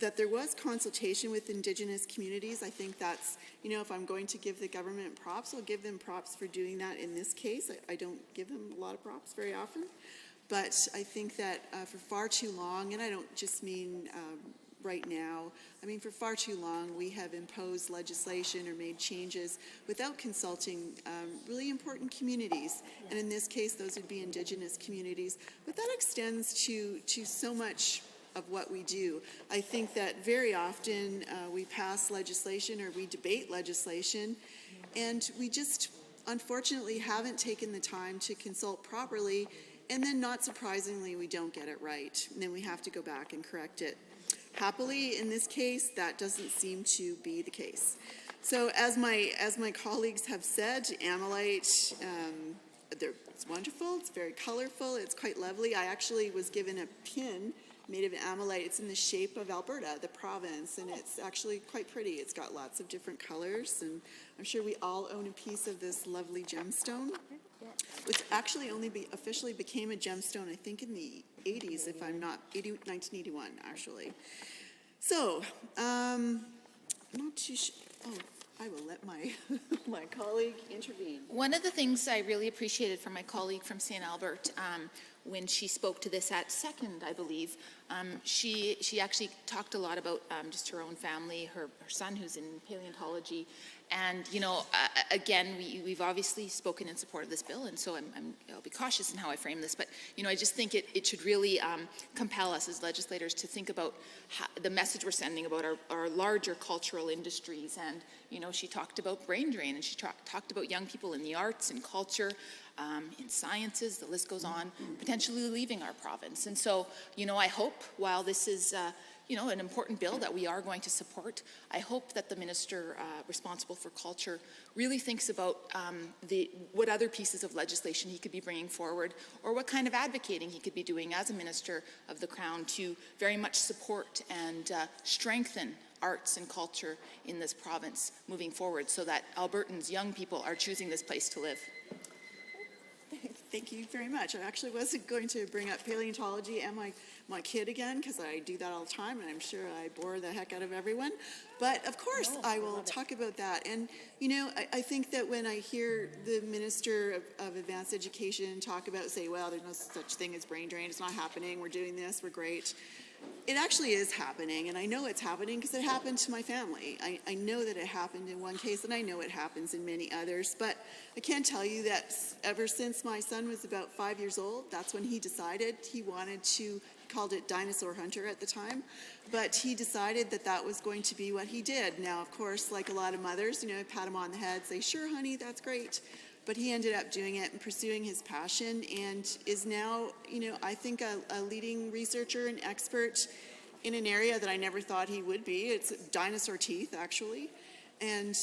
that there was consultation with Indigenous communities. I think that's, if I'm going to give the government props, I'll give them props for doing that in this case. I don't give them a lot of props very often. But I think that for far too long, and I don't just mean right now, I mean for far too long, we have imposed legislation or made changes without consulting really important communities. And in this case, those would be Indigenous communities. But that extends to so much of what we do. I think that very often we pass legislation or we debate legislation, and we just unfortunately haven't taken the time to consult properly, and then not surprisingly we don't get it right, and then we have to go back and correct it. Happily, in this case, that doesn't seem to be the case. So as my colleagues have said, Ammonite, it's wonderful, it's very colorful, it's quite lovely. I actually was given a pin made of ammonite. It's in the shape of Alberta, the province, and it's actually quite pretty. It's got lots of different colors, and I'm sure we all own a piece of this lovely gemstone, which actually only officially became a gemstone, I think, in the 80s, if I'm not, 1981, actually. So, I'm not too sure. Oh, I will let my my colleague intervene. One of the things I really appreciated from my colleague from St. Albert when she spoke to this at second, I believe, she actually talked a lot about just her own family, her son who's in paleontology, and again, we've obviously spoken in support of this bill, and so I'll be cautious in how I frame this, but I just think it should really compel us as legislators to think about the message we're sending about our larger cultural industries. And she talked about brain drain, and she talked about young people in the arts and culture, in sciences, the list goes on, potentially leaving our province. And so, I hope, while this is an important bill that we are going to support, I hope that the minister responsible for culture really thinks about what other pieces of legislation he could be bringing forward, or what kind of advocating he could be doing as a minister of the Crown to very much support and strengthen arts and culture in this province moving forward, so that Albertans, young people, are choosing this place to live. Thank you very much. I actually wasn't going to bring up paleontology and my kid again, because I do that all the time, and I'm sure I bore the heck out of everyone. But of course, I will talk about that. And I think that when I hear the Minister of Advanced Education talk about, say, well, there's no such thing as brain drain, it's not happening, we're doing this, we're great. It actually is happening, and I know it's happening because it happened to my family. I know that it happened in one case, and I know it happens in many others, but I can tell you that ever since my son was about 5 years old, that's when he decided he wanted to, he called it dinosaur hunter at the time, but he decided that that was going to be what he did. Now, of course, like a lot of mothers, pat him on the head, say, sure, honey, that's great. But he ended up doing it and pursuing his passion, and is now, I think a leading researcher and expert in an area that I never thought he would be. It's dinosaur teeth, actually. And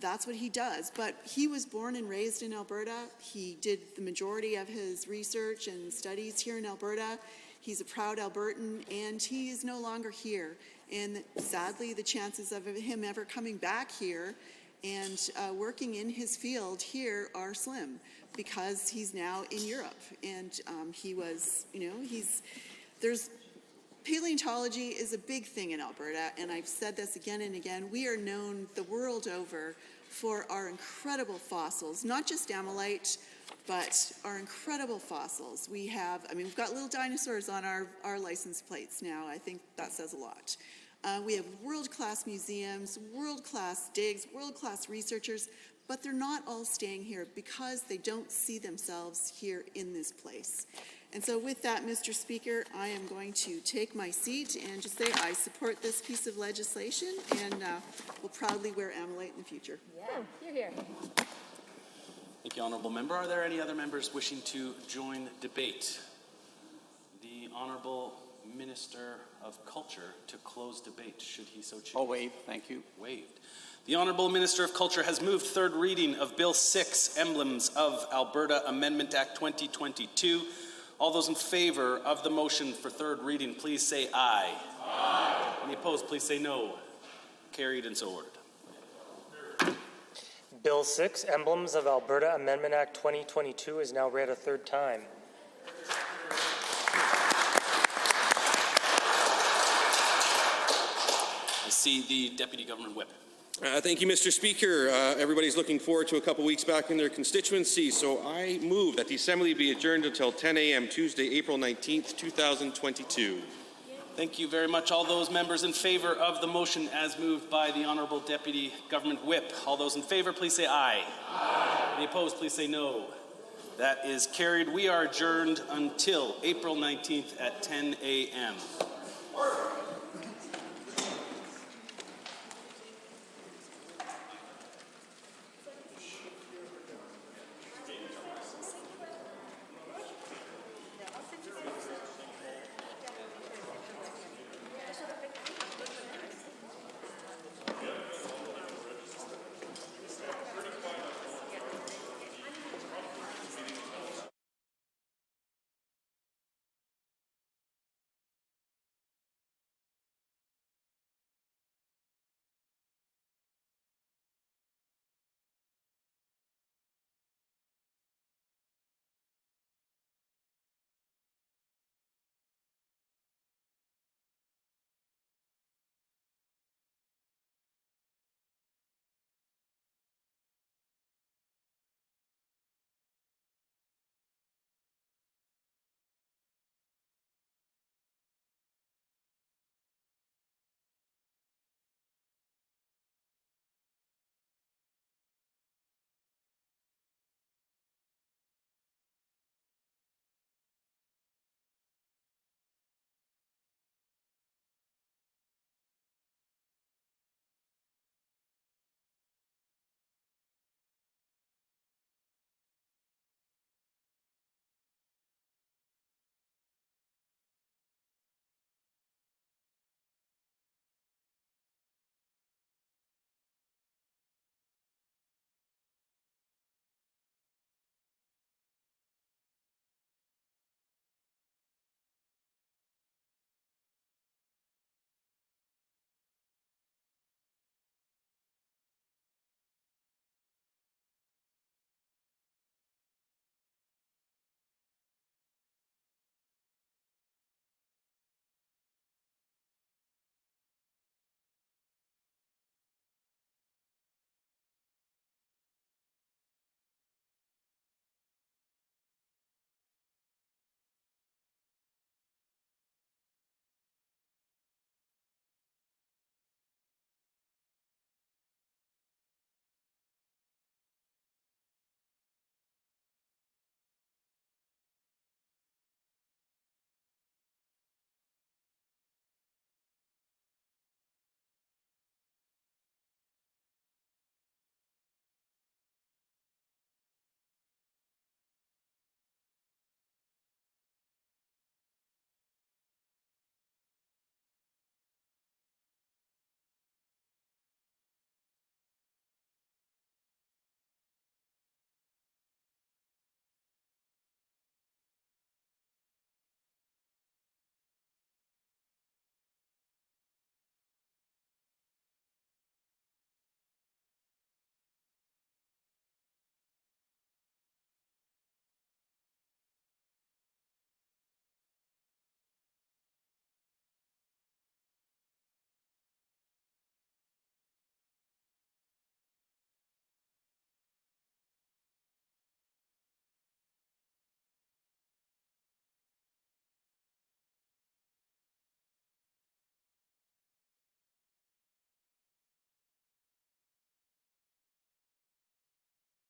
that's what he does. But he was born and raised in Alberta. He did the majority of his research and studies here in Alberta. He's a proud Albertan, and he is no longer here. And sadly, the chances of him ever coming back here and working in his field here are slim, because he's now in Europe. And he was, paleontology is a big thing in Alberta, and I've said this again and again. We are known the world over for our incredible fossils, not just ammonite, but our incredible fossils. We've got little dinosaurs on our license plates now. I think that says a lot. We have world-class museums, world-class digs, world-class researchers, but they're not all staying here because they don't see themselves here in this place. And so with that, Mr. Speaker, I am going to take my seat and just say I support this piece of legislation and will proudly wear Ammonite in the future. Yeah, you're here. Thank you, Honourable Member. Are there any other members wishing to join debate? The Honourable Minister of Culture to close debate, should he so choose. I'll waive. Thank you. Waived. The Honourable Minister of Culture has moved third reading of Bill 6, Emblems of Alberta Amendment Act 2022. All those in favour of the motion for third reading, please say aye. Aye. Any opposed, please say no. Carried and so ordered. Bill 6, Emblems of Alberta Amendment Act 2022 is now read a third time. I see the Deputy Government Whip. Thank you, Mr. Speaker. Everybody's looking forward to a couple weeks back in their constituency, so I move that the Assembly be adjourned until 10 a.m. Tuesday, April 19th, 2022. Thank you very much. All those members in favour of the motion as moved by the Honourable Deputy Government Whip. All those in favour, please say aye. Aye. Any opposed, please say no. That is carried. We are adjourned until April 19th at 10 a.m.